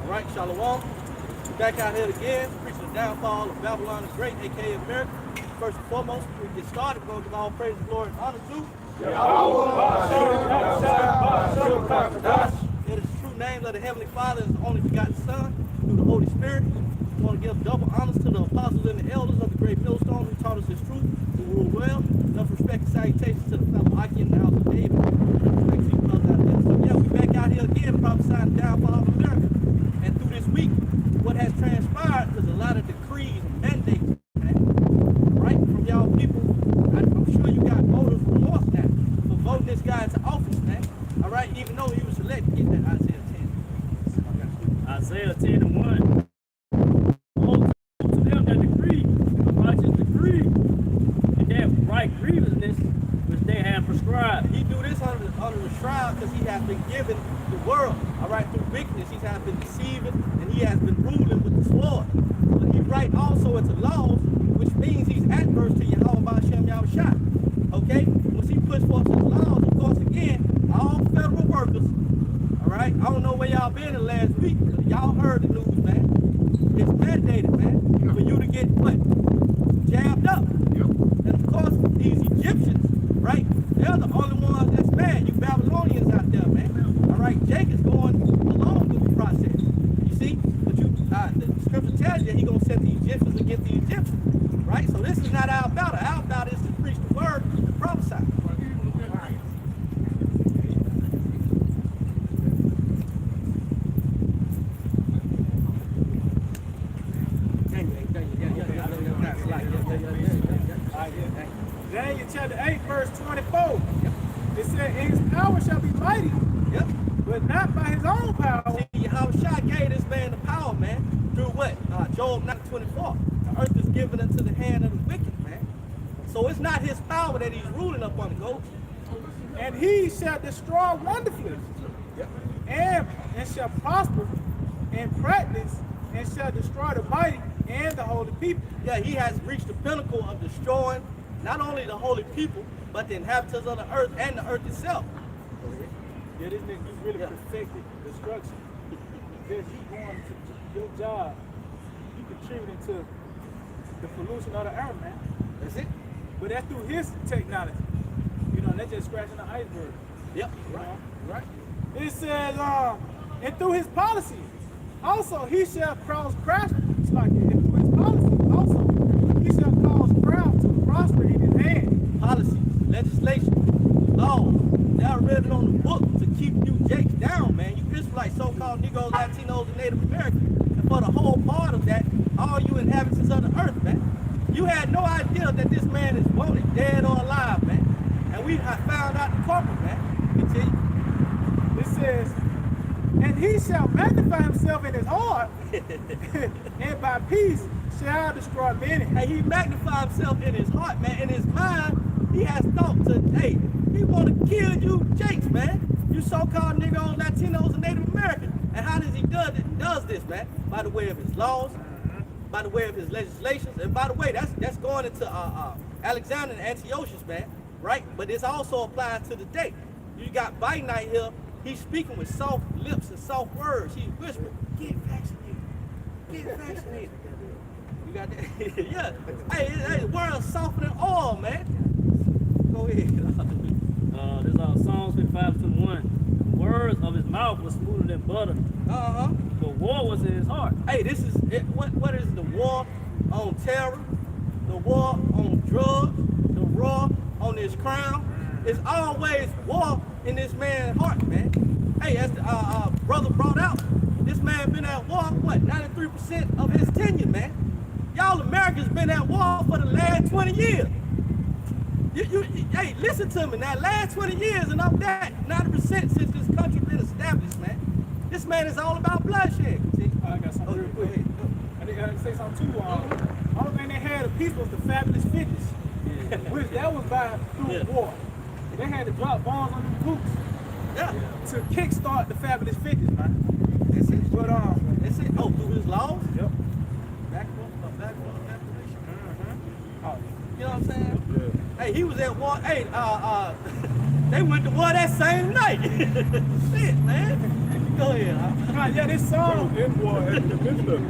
All right, Shalom. We're back out here again, preaching the downfall of Babylon the Great, aka America. First and foremost, before we get started, we're going to give all praise, glory, and honor to it is the true name of the Heavenly Father and the only begotten Son, through the Holy Spirit. We want to give double honors to the apostles and the elders of the great millstone who taught us His truth, who rule well. Enough respect and salutations to the fellow Aki in the house of David. So yeah, we're back out here again, prophesying the downfall of America. And through this week, what has transpired is a lot of decrees and mandates, right, from y'all people. I'm sure you got voters remorse now for voting this guy into office, man. All right, even though he was elected, get that Isaiah 10. Isaiah 10 and 1. Woe to them that decree, a righteous decree, and that right grievousness which they have prescribed. He do this under the shroud because he has been given the world, all right, through wickedness. He has been deceiving, and he has been ruling with the sword. But he write also into laws, which means he's adverse to Yahweh Ba'ashem Yahushua. Okay? Once he puts forth his laws, of course, again, all federal workers, all right? I don't know where y'all been the last week. Y'all heard the news, man. It's mandated, man, for you to get what? Jabbed up. And of course, these Egyptians, right? They're the only ones that's mad. You Babylonians out there, man. All right, Jacob's going along with the process. You see? But the scripture tells you he's going to set the Egyptians against the Egyptians, right? So this is not our battle. Our battle is to preach the word and prophesy. Daniel chapter 8, verse 24. It said, and his power shall be mighty, but not by his own power. See, Yahushua gave this man the power, man, through what? Job 9:24. The earth is given into the hand of the wicked, man. So it's not his power that he's ruling up on the goat. And he shall destroy wonderfully, and shall prosper and practice, and shall destroy the mighty and the holy people. Yeah, he has reached the pinnacle of destroying not only the holy people, but the inhabitants of the earth and the earth itself. Yeah, this nigga, you really perfected destruction. Because you going to your job, you contributing to the pollution of the air, man. That's it. But that's through his technology. You know, that's just scratching the iceberg. Yep, right, right. It says, and through his policy, also he shall cause crash. It's like it. And through his policy, also he shall cause crowds to prosper in his hand. Policies, legislation, laws, they're written on the book to keep you jakes down, man. You Israelites, so-called Negroes, Latinos, and Native Americans. And for the whole part of that, all you inhabitants of the earth, man. You had no idea that this man is wanted, dead or alive, man. And we found out the corporate, man. Continue. It says, and he shall magnify himself in his heart, and by peace shall destroy many. Hey, he magnified himself in his heart, man. In his mind, he has thought to, hey, he want to kill you jakes, man. You so-called Negroes, Latinos, and Native Americans. And how does he does this, man? By the way of his laws, by the way of his legislations, and by the way, that's going into Alexander and Antiochus, man, right? But this also applies to the day. You got Biden out here, he's speaking with soft lips and soft words. He's whispering, get vaccinated, get vaccinated. You got that? Yeah. Hey, words softer than oil, man. Go ahead. This is Psalms 55:1. The words of his mouth were smoother than butter. But war was in his heart. Hey, this is what is the war on terror, the war on drugs, the war on his crown. It's always war in this man's heart, man. Hey, as the brother brought out, this man been at war, what, 93% of his tenure, man. Y'all Americans been at war for the last 20 years. Hey, listen to me now, last 20 years and of that, 90% since this country been established, man. This man is all about bloodshed. See? I got something real quick. I think I say something too. Only thing they had of peace was the Fabulous 50s, which that was by through war. They had to drop bombs on the troops to kickstart the Fabulous 50s, man. That's it. But that's it. Oh, through his laws? Yep. Backbone affirmation. You know what I'm saying? Yeah. Hey, he was at war. Hey, they went to war that same night. Shit, man. Go ahead. Nah, yeah, this I was song. in war and in the midst of it.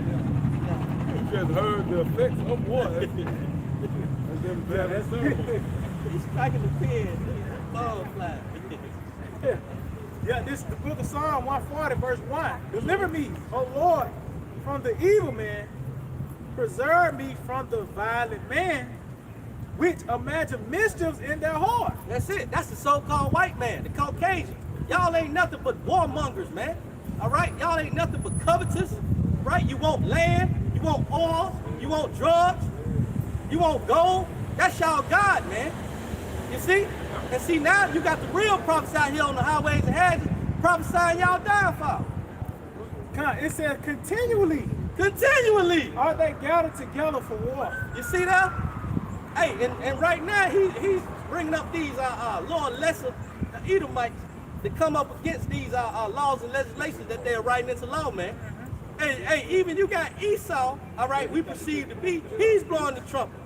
You just heard the effects of war. And then that sermon. He's striking the pin. Ball fly. Yeah, this is the book of Psalm 140, verse 1. Deliver me, O Lord, from the evil man. Preserve me from the violent man, which imagine mischiefs in their heart. That's it. That's the so-called white man, the Caucasian. Y'all ain't nothing but warmongers, man. All right? Y'all ain't nothing but covetous, right? You want land, you want oil, you want drugs, you want gold. That's y'all God, man. You see? And see, now you got the real prophets out here on the highways and hedges prophesying y'all downfall. It says continually Continually. are they gathered together for war. You see that? Hey, and right now he's bringing up these lower lesser Edomites to come up against these laws and legislations that they're writing into law, man. Hey, even you got Esau, all right, we perceive to be, he's blowing the trumpet.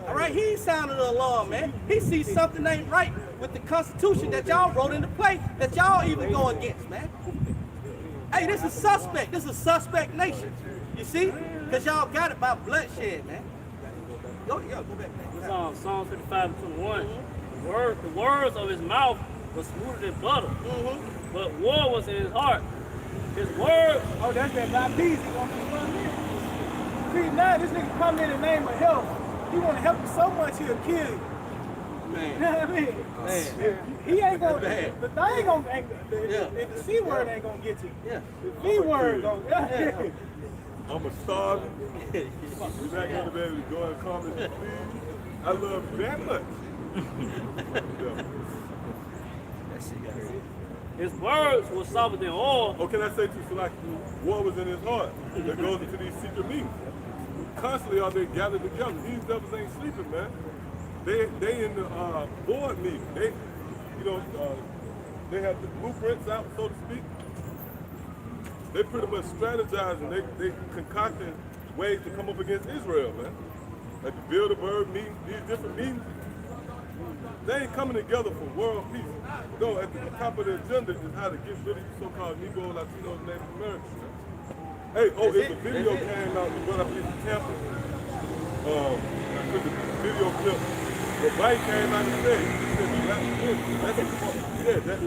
All right, he's sounding the alarm, man. He sees something ain't right with the Constitution that y'all wrote into place that y'all even go against, man. Hey, this is suspect. This is suspect nation. You see? Because y'all got it by bloodshed, man. Go back, man. Psalm 55:21. The words of his mouth were smoother than butter, but war was in his heart. His words. Oh, that's that Bob Bees. He gonna be run in. See, now this nigga come in the name of help. He wanna help you so much he'll kill you. Man. You know what I mean? Man. He ain't gonna, Man. the thing gonna, Yeah. the C word ain't gonna get you. Yeah. The V word gonna, I'm a starving. You're not going to be able to go and comment, please. I love you that much. Yeah. His words were softer than oil. Or can I say to Salaki, war was in his heart that goes into these secret meetings. Constantly are they gathered together. These devils ain't sleeping, man. They in the board meeting. They, they have the blueprints out, so to speak. They pretty much strategizing. They concocting ways to come up against Israel, man. Like the Bilderberg meeting, these different meetings. They ain't coming together for world peace. No, at the top of the agenda is how to get rid of these so-called Negro, Latinos, Native Americans. Man. Hey, if the video came out, we brought up in Tampa. I took the video clip. The bank came out and said,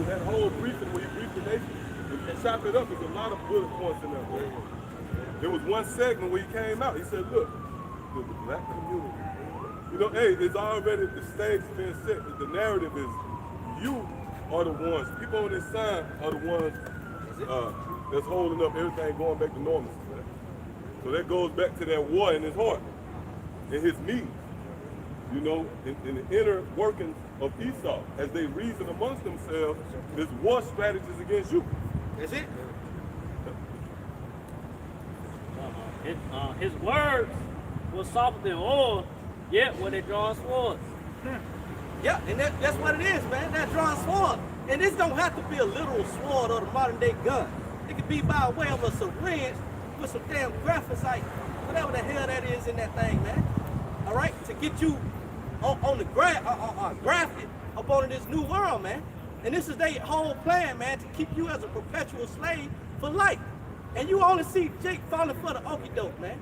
that whole briefing where he briefed the nation, if you chop it up, there's a lot of bullet points in there. Man. There was one segment where he came out, he said, look, the black community, it's already, the stage has been set, that the narrative is, you are the ones, people on this side are the ones that's holding up everything going back to normalcy, man. So that goes back to that war in his heart, in his meetings, in the inner workings of Esau, as they reason amongst themselves, there's war strategies against you. That's it. His words were softer than oil, yet were they drawn swords. Yeah, and that's what it is, man. That drawing sword. And this don't have to be a literal sword or the modern day gun. It could be by way of a syringe with some damn graphite, whatever the hell that is in that thing, man. All right, to get you on the grafted up on this new world, man. And this is their whole plan, man, to keep you as a perpetual slave for life. And you only see Jake falling for the okie doke, man.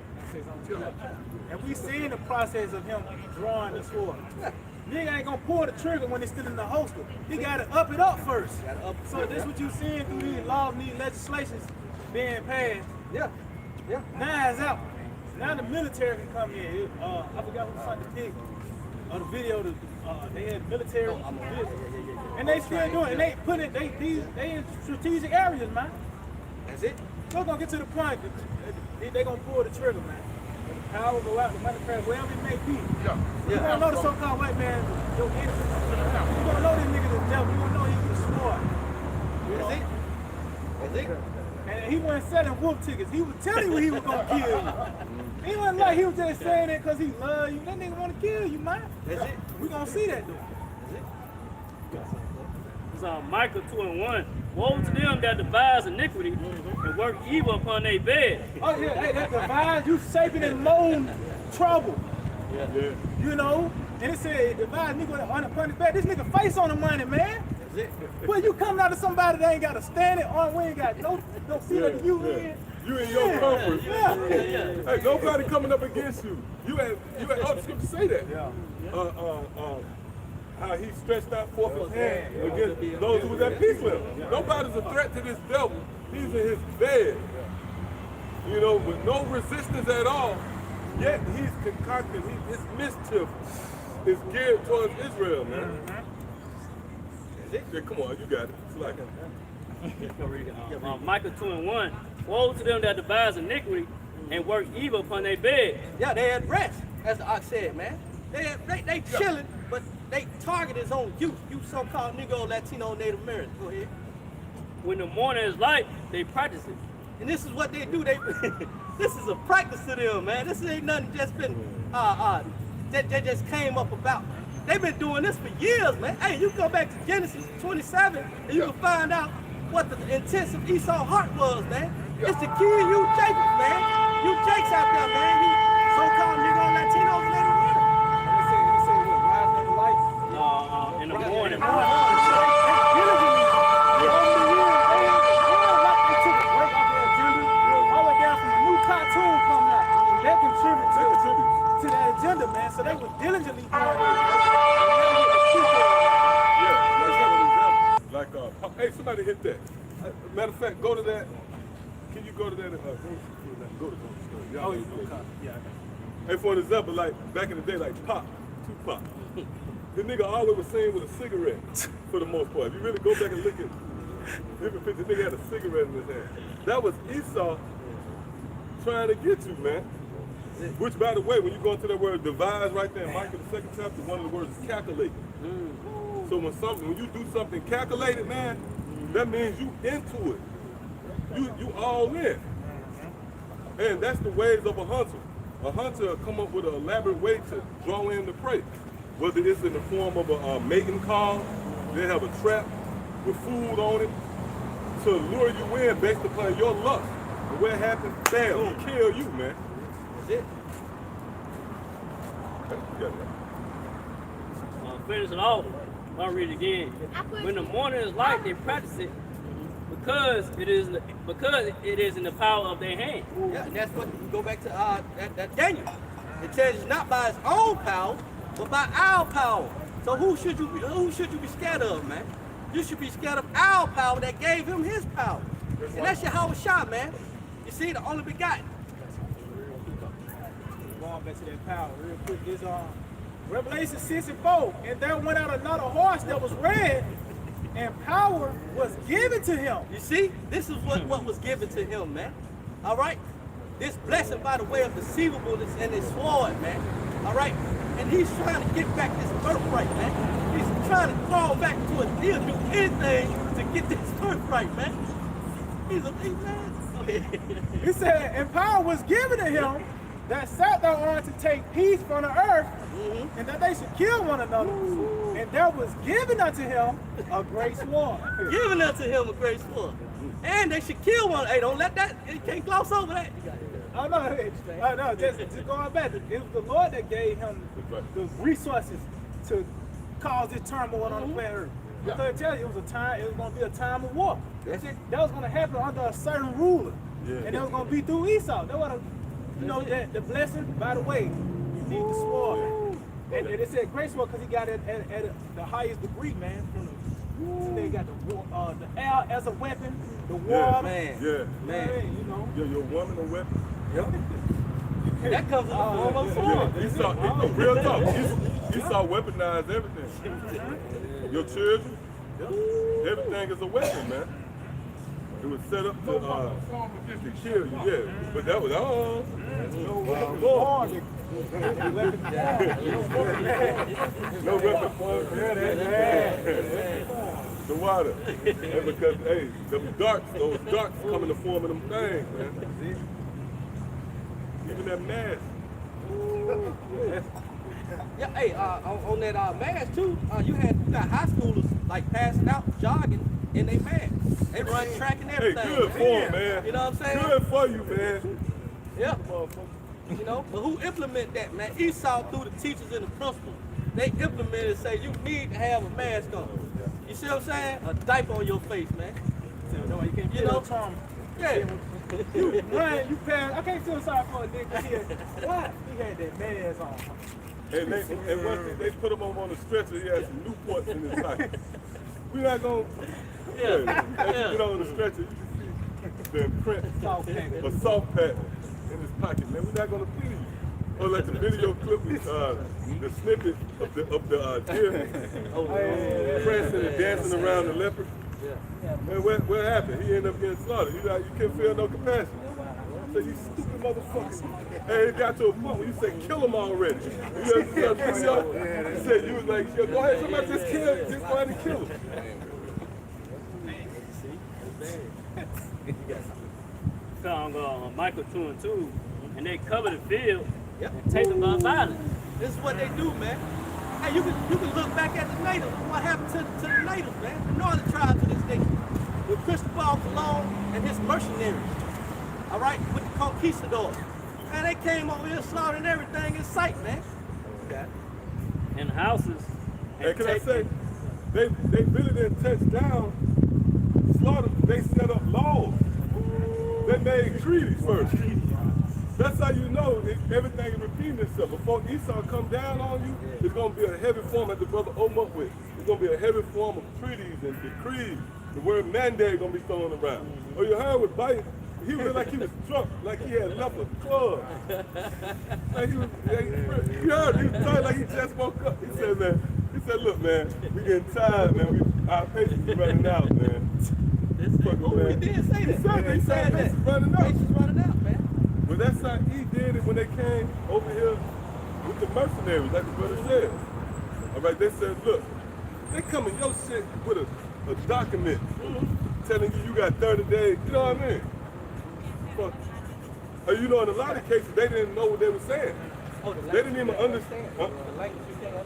and we seen the process of him drawing the sword. Nigga ain't gonna pull the trigger when it's still in the holster. He gotta up it up first. So this what you seeing through these laws and these legislations being passed. Yeah. Now it's out. Now the military can come in. I forgot who sent the pig. On the video, they had military, and they still doing it. And they put it. They in strategic areas, man. That's it. We're gonna get to the point. They gonna pull the trigger, man. The power go out, the money crash, wherever it may be. You gonna know the so-called white man, your enemy. You gonna know this nigga the devil. You gonna know he was smart. That's it. And he wasn't selling wolf tickets. He was telling you he was gonna kill you. He wasn't like he was just saying that because he loved you. That nigga wanna kill you, man. That's it. We gonna see that though. It's Micah 2:1. Woe to them that devise iniquity and work evil upon their bed. Oh yeah, hey, that devise, you shaping and molding trouble. Yeah. You know? And it said devise nigga upon his bed. This nigga face on the money, man. That's it. When you coming out of somebody that ain't got a standing arm, we ain't got no seat of you in. You in your comfort. Yeah. Hey, nobody coming up against you. You had oh, the scripture say that. Yeah. How he stretched out forth his hand against those who was at peace with him. Nobody's a threat to this devil. He's in his bed. You know, with no resistance at all. Yet he's concocted, his mischief is geared towards Israel, man. Yeah, come on, you got it. It's like Micah 2:1. Woe to them that devise iniquity and work evil upon their bed. Yeah, they had rest, as the ox said, man. They chilling, but they target is on you so-called Negro, Latino, Native Americans. Go ahead. When the morning is light, they practice it. And this is what they do. This is a practice to them, man. This ain't nothing just been that just came up about. They've been doing this for years, man. Hey, you go back to Genesis 27 and you can find out what the intent of Esau's heart was, man. It's to kill you Jacob, man. You Jakes out there, man. You so-called Negro, Latinos, Native Americans. In the morning. To that agenda, man. So they were diligently doing it. Like, hey, somebody hit that. Matter of fact, go to that. Can you go to that? Go to that. Oh, yeah. Hey, for an example, like back in the day, like Tupac. The nigga always was seen with a cigarette, for the most part. If you really go back and look at different pictures, the nigga had a cigarette in his hand. That was Esau trying to get you, man. Which, by the way, when you go into that word devise right there in Micah the 2nd chapter, one of the words is calculate. So when you do something calculated, man, that means you into it. You all in. And that's the ways of a hunter. A hunter will come up with an elaborate way to draw in the prey. Whether it's in the form of a mating call, they have a trap with food on it to lure you in based upon your lust. And what happens? Bam, he kill you, man. That's it. Finish it off. I'll read it again. When the morning is light, they practice it because it is in the power of their hand. Yeah, and that's what you go back to that Daniel. It tells you not by his own power, but by our power. So who should you be scared of, man? You should be scared of our power that gave him his power. And that's Yahweh Shah, man. You see, the only begotten. Going back to that power real quick. Is Revelation 6:4. And there went out another horse that was red, and power was given to him. You see, this is what was given to him, man. All right? This blessing by the way of deceivableness and his sword, man. All right? And he's trying to get back this birthright, man. He's trying to crawl back to it. He'll do anything to get this birthright, man. He's a big man. He said, and power was given to him that sat there on to take peace from the earth, and that they should kill one another. And there was given unto him a great sword. Given unto him a great sword. And they should kill one. Hey, don't let that, you can't gloss over that. Oh no, just going back. It was the Lord that gave him the resources to cause this turmoil on the planet Earth. So I tell you, it was going to be a time of war. That's it. That was going to happen under a certain ruler. Yeah. And it was going to be through Esau. That was, that the blessing, by the way, you need the sword. And it said great sword because he got it at the highest degree, man. So they got the air as a weapon, the water. Man. Yeah. Man. Your woman a weapon. Yep. That comes in the form of sword. Real talk. Esau weaponized everything. Your children, everything is a weapon, man. It was set up to kill you, yeah. But that was all. No weapon for the water. And because, hey, those darks come in the form of them things, man. Even that mask. Yeah, hey, on that mask too, you got high schoolers like passing out, jogging in their masks. They run track and everything. Hey, good for them, man. You know what I'm saying? Good for you, man. Yeah. You know, but who implement that, man? Esau through the teachers and the principals. They implemented and say you need to have a mask on. You see what I'm saying? A diaper on your face, man. No, you can't You feel know? no trauma. Yeah. You run, you pass. I can't feel sorry for a nigga here. What? He had that mask on. And once they put him on the stretcher, he had some Newports in his pocket. We're not going to, as you get on the stretcher, you can see the print, a soft pack in his pocket. Man, we're not going to please you. Or like the video clip with the snippet of the deer prancing and dancing around the leopard. Man, what happened? He ended up getting slaughtered. You couldn't feel no compassion. So you stupid motherfucker. Hey, it got to a point where you said, kill him already. You said, you was like, go ahead, somebody just go ahead and kill him. Found Michael 2 and 2, and they covered the field and take them by violence. This is what they do, man. Hey, you can look back at the natives. What happened to the natives, man? The northern tribes of this nation. With Cristobal Colon and his mercenaries. All right? With the conquistadors. Man, they came over here slaughtering everything in sight, man. Okay. In houses. And can I say, they really didn't touch down, slaughter, they set up laws. They made treaties first. That's how you know everything is repeating itself. Before Esau come down on you, it's going to be a heavy form, as the brother opened up with. It's going to be a heavy form of treaties and decrees. The word mandate is going to be thrown around. Oh, you heard with Biden? He was like he was drunk, like he had left a club. Like he was tired, like he just woke up. He said, look, man, we getting tired, man. Our patience is running out, man. He did say that. He said patience is running out. Patience running out, man. Well, that's how he did it when they came over here with the mercenaries, like the brother said. All right, they said, look, they come in your shit with a document telling you got 30 days. You know what I mean? Fuck. You know, in a lot of cases, they didn't know what they were saying. They didn't even understand.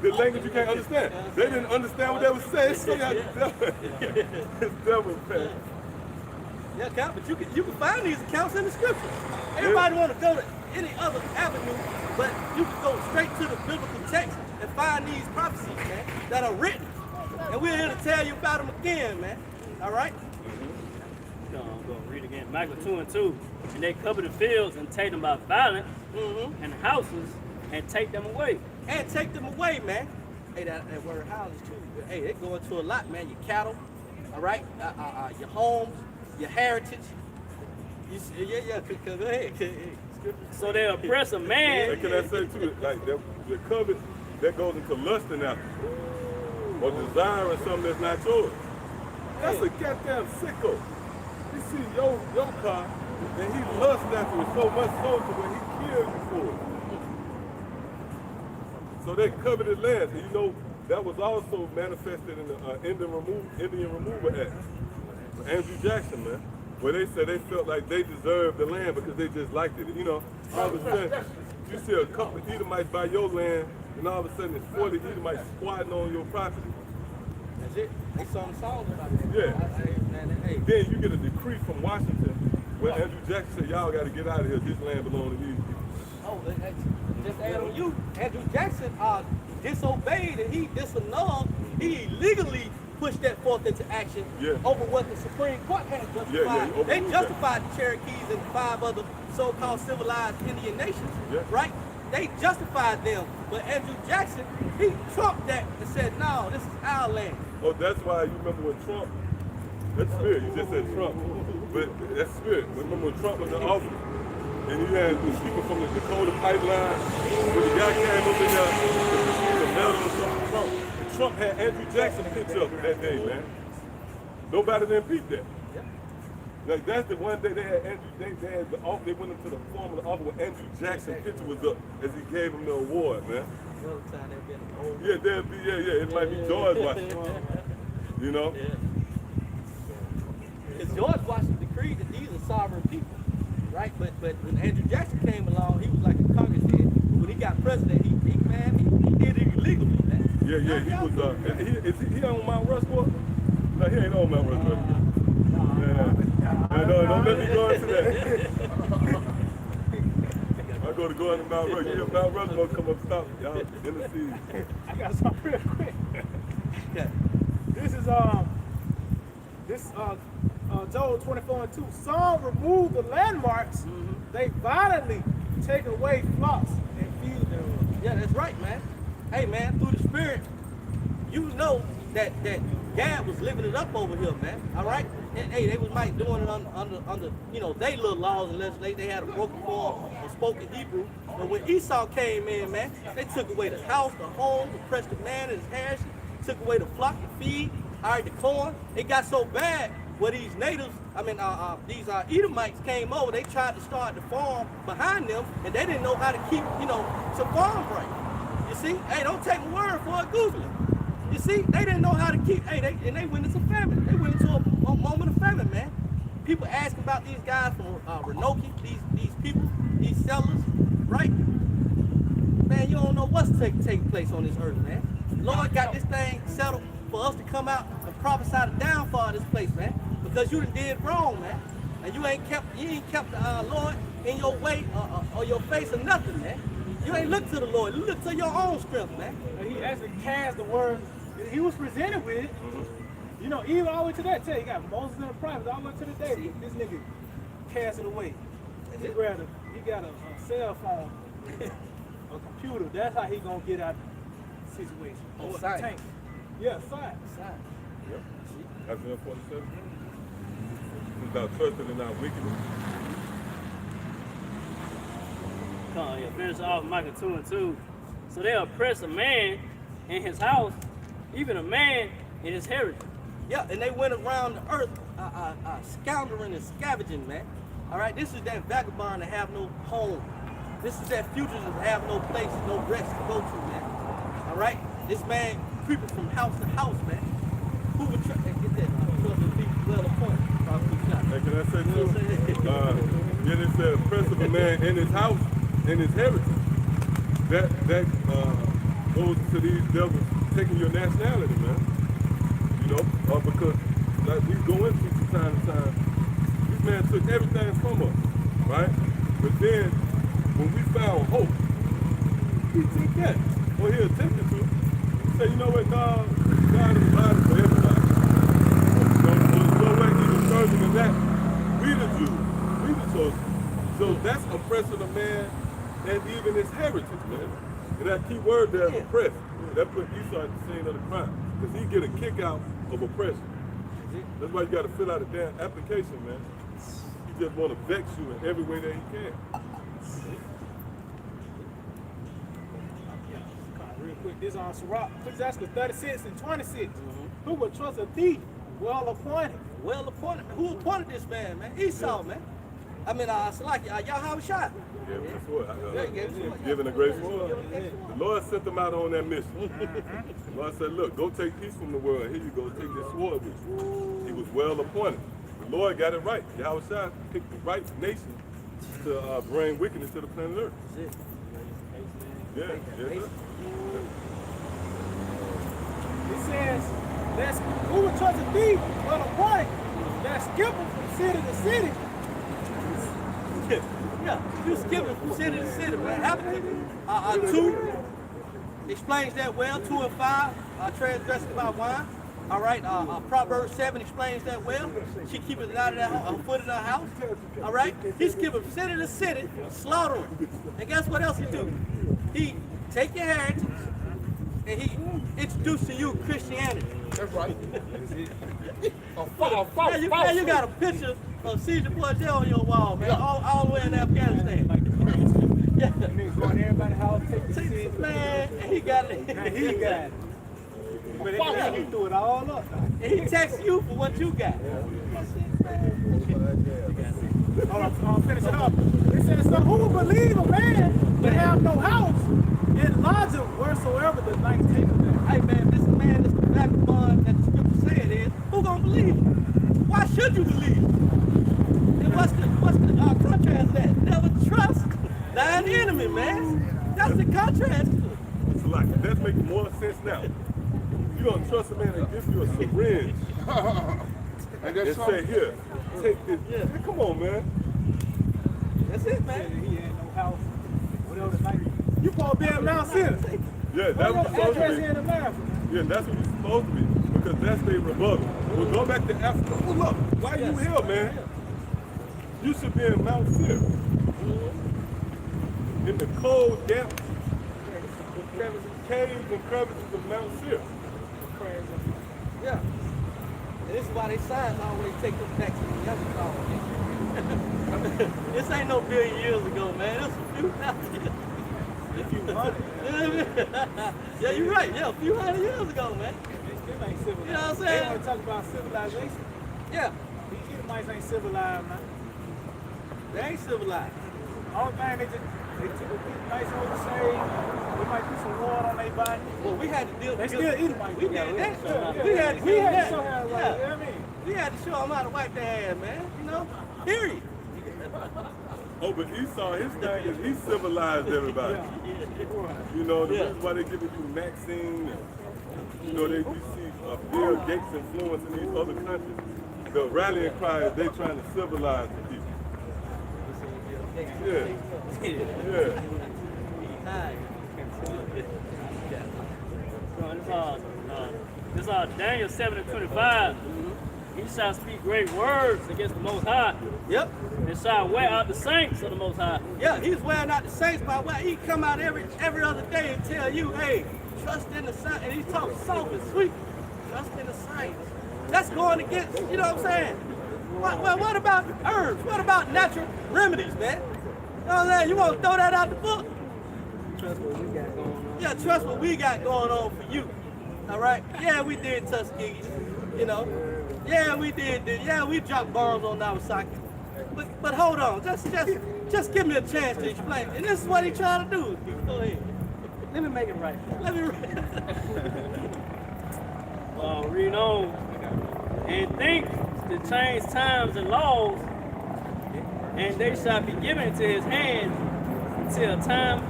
The language you can't understand. They didn't understand what they were saying. See how it's devil fast. Yeah, Cap, but you can find these accounts in the scripture. Everybody want to go to any other avenue, but you can go straight to the biblical text and find these prophecies, man, that are written. And we're here to tell you about them again, man. All right? I'm going to read again. Michael 2 and 2. And they cover the fields and take them by violence, and houses and take them away. And take them away, man. Hey, that word houses too. Hey, they go into a lot, man. Your cattle, all right? Your homes, your heritage. You see, go ahead. So they oppress a man. And can I say too, like the covet that goes into lusting after or desiring something that's not yours. That's a goddamn sicko. He see your car and he lusts after it so much so to where he killed you for it. So they coveted land. And you know, that was also manifested in the Indian Removal Act. Andrew Jackson, man. Where they said they felt like they deserved the land because they just liked it. You know, all of a sudden, you see a couple of Edomites buy your land, and all of a sudden it's 40 Edomites squatting on your property. That's it. They saw them songs about it. Yeah. Hey. Then you get a decree from Washington where Andrew Jackson said, y'all got to get out of here. This land belongs to these people. Oh, just add on you. Andrew Jackson disobeyed and he disannulled. He illegally pushed that forth into action over what the Supreme Court had justified. They justified the Cherokees and 5 other so-called civilized Indian nations, right? They justified them. But Andrew Jackson, he trumped that and said, no, this is our land. Oh, that's why you remember when Trump, that's spirit, you just said Trump, but that's spirit. Remember when Trump was in office and you had the people from the Dakota pipeline, when the guy came up in there to melt on something Trump. Trump had Andrew Jackson picture up that day, man. Nobody didn't beat that. Like that's the one day they had Andrew. They went into the form of the office where Andrew Jackson picture was up as he gave him the award, man. Yeah, there'd be it might be George Washington. You know. Because George Washington decreed that these are sovereign people, right? But when Andrew Jackson came along, he was like a Congress head. When he got president, he did it illegally, man. Yeah, he was. Is he on Mount Rushmore? No, he ain't on Mount Rushmore. No, don't let me go into that. I go into Mount Rushmore. Yeah, Mount Rushmore come up stop y'all in the season. I got something real quick. This is Joel 24:2. Some remove the landmarks. They violently take away flocks and feed them. Yeah, that's right, man. Hey, man, through the Spirit, you know that Gad was living it up over here, man. All right? And, hey, they was might doing it under you know, they little laws and legislation. They had a broken form of spoken Hebrew. But when Esau came in, man, they took away the house, the home, oppressed the man and his heritage, took away the flock to feed, all right, the corn. It got so bad where these natives, these Edomites came over, they tried to start the farm behind them, and they didn't know how to keep, you know, some farm right. You see? Hey, don't take my word for it, Google it. You see, they didn't know how to keep, and they went into famine. They went into a moment of famine, man. People asking about these guys from Renoke, these people, these sellers, right? Man, you don't know what's taking place on this earth, man. Lord got this thing settled for us to come out and prophesy the downfall of this place, man. Because you done did wrong, man. And you ain't kept the Lord in your way or your face or nothing, man. You ain't look to the Lord. You look to your own strength, man. And he actually cast the word. He was presented with it. You know, even all the way to that day, you got Moses and the prophets all the way to the day. This nigga cast it away. He got a cell phone, a computer. That's how he gonna get out of the situation. Oh, Or science. tank. Yeah, science. Yep. Isaiah 47. It's about trusting and not wickedness. Come on, yeah, finish off Micah 2:2. So they oppress a man in his house, even a man in his heritage. Yeah, and they went around the earth scoundering and scavenging, man. All right, this is that vagabond that have no home. This is that fugitive that have no place, no rest to go to, man. All right, this man creeping from house to house, man. Who would try to get that? Well appointed. Hey, can I say too? Yeah, they said oppressive a man in his house, in his heritage. That goes to these devils taking your nationality, man. You know, because like we go into from time to time, this man took everything from us, right? But then when we found hope, he took that. Or he attempted to. He said, you know what, God is providing for everybody. So there's no way even further than that. We the Jews, we the chosen. So that's oppressing a man and even his heritage, man. And that key word there is oppressed. That put Esau at the scene of the crime. Because he get a kick out of oppression. That's why you got to fill out a damn application, man. He just want to vex you in every way that he can. Real quick, this on Sirach, Ecclesiastes 36 and 26. Who would trust a thief well appointed? Well appointed. Who appointed this man, man? Esau, man. I mean, Yahweh shot. Yeah, that's what. Yeah. Giving a grace for the Lord sent them out on that mission. The Lord said, look, go take peace from the world. Here you go, take this sword with you. He was well appointed. The Lord got it right. Yahweh Shai picked the right nation to bring wickedness to the planet Earth. Yeah, yeah. It says, who would trust a thief well appointed? That skip him from city to city. Yeah, you skipping from city to city, man. Habakkuk 2 explains that well. 2 and 5 transgressing by wine. All right, Proverbs 7 explains that well. She keeping it out of her foot in her house. All right, he's skipping from city to city, slaughtering. And guess what else he do? He take your heritage and he introduce to you Christianity. That's right. Now you got a picture of Caesar Borgia on your wall, man, all the way in Afghanistan. Yeah. Niggas going to everybody's house, take the seat. Man, and he got it. And he got it. But he threw it all up. And he texts you for what you got. I'll finish it up. It says, so who will believe a man that have no house in lodging wheresoever the night taketh them? Hey man, this the vagabond that the scripture said is, who gonna believe him? Why should you believe him? And what's the contrast to that? Never trust thine enemy, man. That's the contrast to it. It's like, that's making more sense now. You don't trust a man that gives you a syringe And and that's say, here, take this. Yeah. Man, come on, man. That's it, man. He had no house. Whatever the night. You supposed to be in Mount Sinai. Yeah, that's what you're supposed to Address be. here in America. Yeah, that's what you're supposed to be. because that's their rebuttal. We'll go back to Africa. Well, look, why you here, man? You should be in Mount Seir. In the cold depths, caves and crevices of Mount Seir. Yeah. And this is why they signs always take them back to the Neanderthal. This ain't no billion years ago, man. This was a few thousand years. A few hundred. Yeah, you're right. Yeah, a few hundred years ago, man. They still ain't civilized. You know what I'm They saying? want to talk about civilization. Yeah, These Edomites ain't civilized, man. they ain't civilized. All the time they took a nice over shade. They might put some water on their body. Well, we had to deal They with still Edomites. We did that. We had to we deal with had that. to show how to Yeah. you know what I mean? We had to show them how to wipe their ass, man. You know? Period. Oh, but Esau, his thing is he civilized everybody. You know, the reason why they give it to Maxine, and, you know, you see Bill Gates influence in these other countries. The rallying cry is they trying to civilize the people. Yeah. Yeah. This Daniel 7:25. He shall speak great words against the Most High, Yep. and shall wear out the saints of the Most High. Yeah, he's wearing out the saints by what he come out every other day and tell you, hey, trust in the saints. And he talks soft and sweet. Trust in the saints. That's going against, you know what I'm saying? What about herbs? What about natural remedies, man? You know what I'm saying? You want to throw that out the book? Trust what we got going on. Yeah, trust what we got going on for you. All right? Yeah, we did Tuskegee, you know. Yeah, we did. Yeah, we dropped bombs on Nagasaki. But hold on, just give me a chance to explain. And this is what he trying to do. Go ahead. Let me make it right. Let me. Read on. And think to change times and laws, and they shall be given into his hand till time,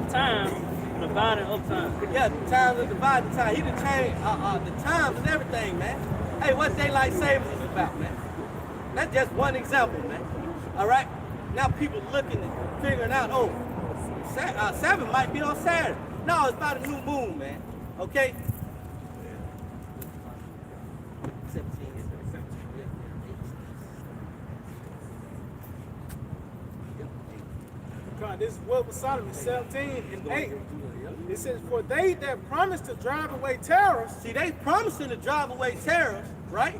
dividing of time. Yeah, the times and divided time. He done changed the times and everything, man. Hey, what daylight savings is about, man? That's just one example, man. All right? Now people looking and figuring out, oh, Sabbath might be on Saturday. No, it's about a new moon, man. Okay? 17. God, this is what was Solomon 17 and 8. It says, for they that promise to drive away terrors See, they promising to drive away terrorists, right?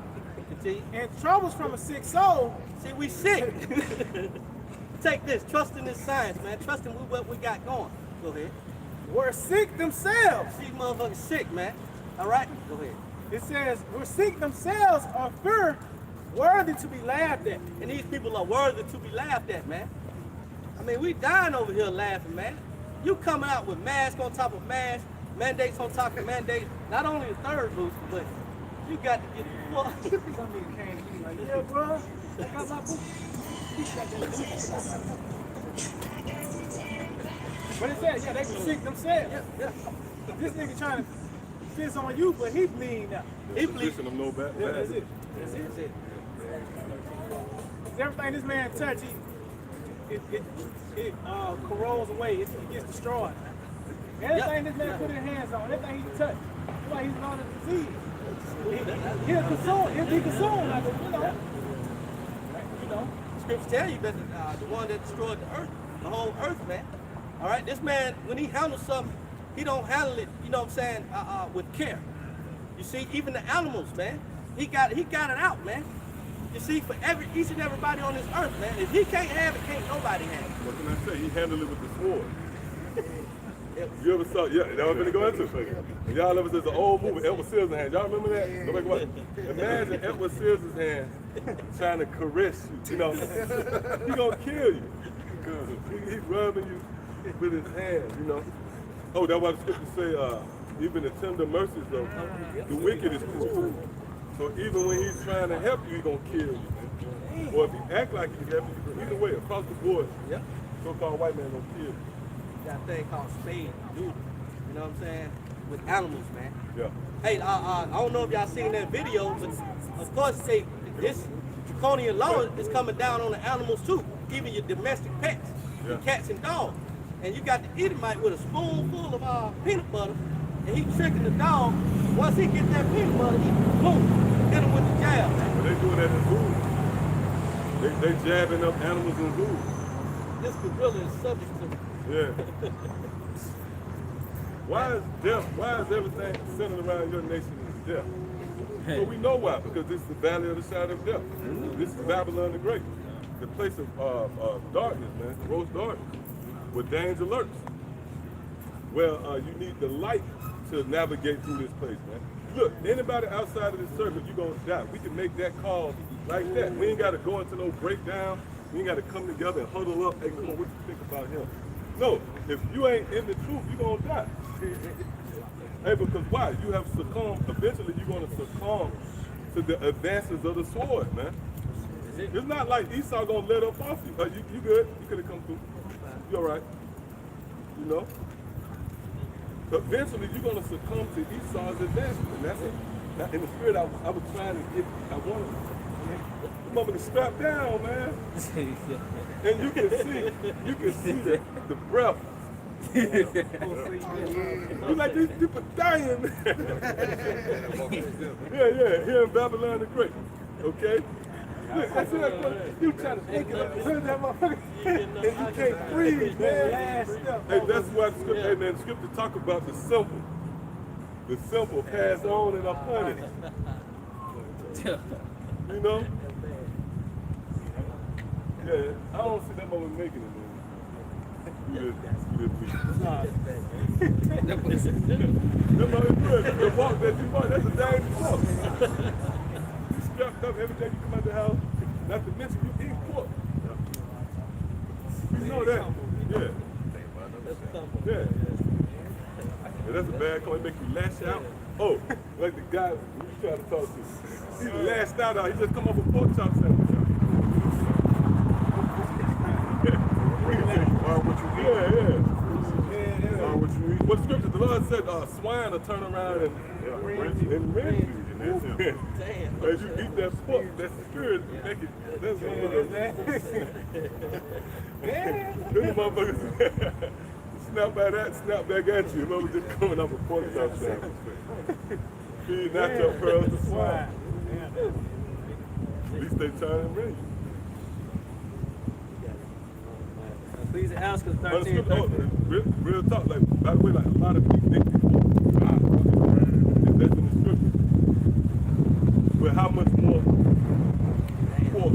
Continue. and troubles from a sick soul, See, we sick. Take this. Trust in this science, man. Trust in what we got going. Go ahead. were sick themselves. These motherfuckers sick, man. All right? Go ahead. It says, were sick themselves of fear, worthy to be laughed at. And these people are worthy to be laughed at, man. I mean, we dying over here laughing, man. You coming out with masks on top of masks, mandates on top of mandates. Not only the third booster, but you got to get the fuck. Some nigga came to me like, yeah, bro, I got my boot. But it says, yeah, they were sick themselves. Yeah. This nigga trying to fizz on you, but he bleeding now. He bleeds. Position of no back. Yeah, that's it. That's it. Everything this man touch, it corrodes away. It gets destroyed. Everything this man put his hands on, everything he touched, it's like he's on a disease. He'll be consumed, like, you know. Scriptures tell you that the one that destroyed the earth, the whole earth, man. All right, this man, when he handles something, he don't handle it, you know what I'm saying, with care. You see, even the animals, man, he got it out, man. You see, for each and everybody on this earth, man, if he can't have it, can't nobody have it. What can I say? He handled it with the sword. You ever saw? Yeah, that was gonna go into. And y'all ever saw the old movie Edward Scissorhands? Y'all remember that? Nobody watch it? Imagine Edward Scissorhands trying to caress you. You know, he gonna kill you because he's rubbing you with his hands. You know. Oh, that's why the scripture say, even the tender mercies of the wicked is cruel. So even when he's trying to help you, he's gonna kill you. Or if he act like he can help you, either way, across the board, Yep. so-called white man gonna kill you. Got a thing called spade, dude. You know what I'm saying? With animals, man. Yeah. Hey, I don't know if y'all seen that video, but of course, say this draconian law is coming down on the animals too, even your domestic pets, your cats and dogs. And you got the Edomite with a spoonful of peanut butter, and he tricking the dog. Once he get that pink money, he boom, hit him with the jab. But they doing that in zoos. They jabbing up animals in zoos. This gorilla is subject to. Yeah. Why is death? Why is everything centered around your nation is death? So we know why, because this is the valley of the shadow of death. This is Babylon the Great, the place of darkness, man, gross darkness, where danger lurks. Well, you need the light to navigate through this place, man. Look, anybody outside of this circle, you're gonna die. We can make that call like that. We ain't gotta go into no breakdown. We ain't gotta come together and huddle up. Hey, come on, what you think about him? No, if you ain't in the truth, you're gonna die. Hey, because why? You have succumbed, eventually you're gonna succumb to the advances of the sword, man. It's not like Esau gonna let up off you. You good, you could have come through. You all right, you know? Eventually you're gonna succumb to Esau's advancement, and that's it. Now, in the spirit, I was trying to get, I wanted to strap down, man. And you can see the breath. You like these people dying. Yeah, here in Babylon the Great. Okay? Look, that's it. You trying to think it up, turn that motherfucker, and you can't breathe, man. Hey, that's why the scripture, hey man, the scripture talk about the simple. The simple pass on and upon it. You know? Yeah, I don't see that mother making it, man. You did Them mother good. The walk that you want, that's a dangerous walk. You strapped up every day you come out the house, not to mention you eat pork. You know that. Yeah. Yeah, that's a bad call. It make you lash out. Oh, like the guy you trying to talk to. He lashed out. He just come off a pork chop sandwich. What scripture? The Lord said swine will turn around and rend you. As you eat that pork, that spirit, make it. That's what Them motherfuckers snap by that, snap back at you. Mother just coming off a pork chop sandwich. Feed not your pearls to swine. At least they trying to rend you. Please ask us 13. Real talk, like, by the way, like a lot of people think that's in the scripture. But how much more pork?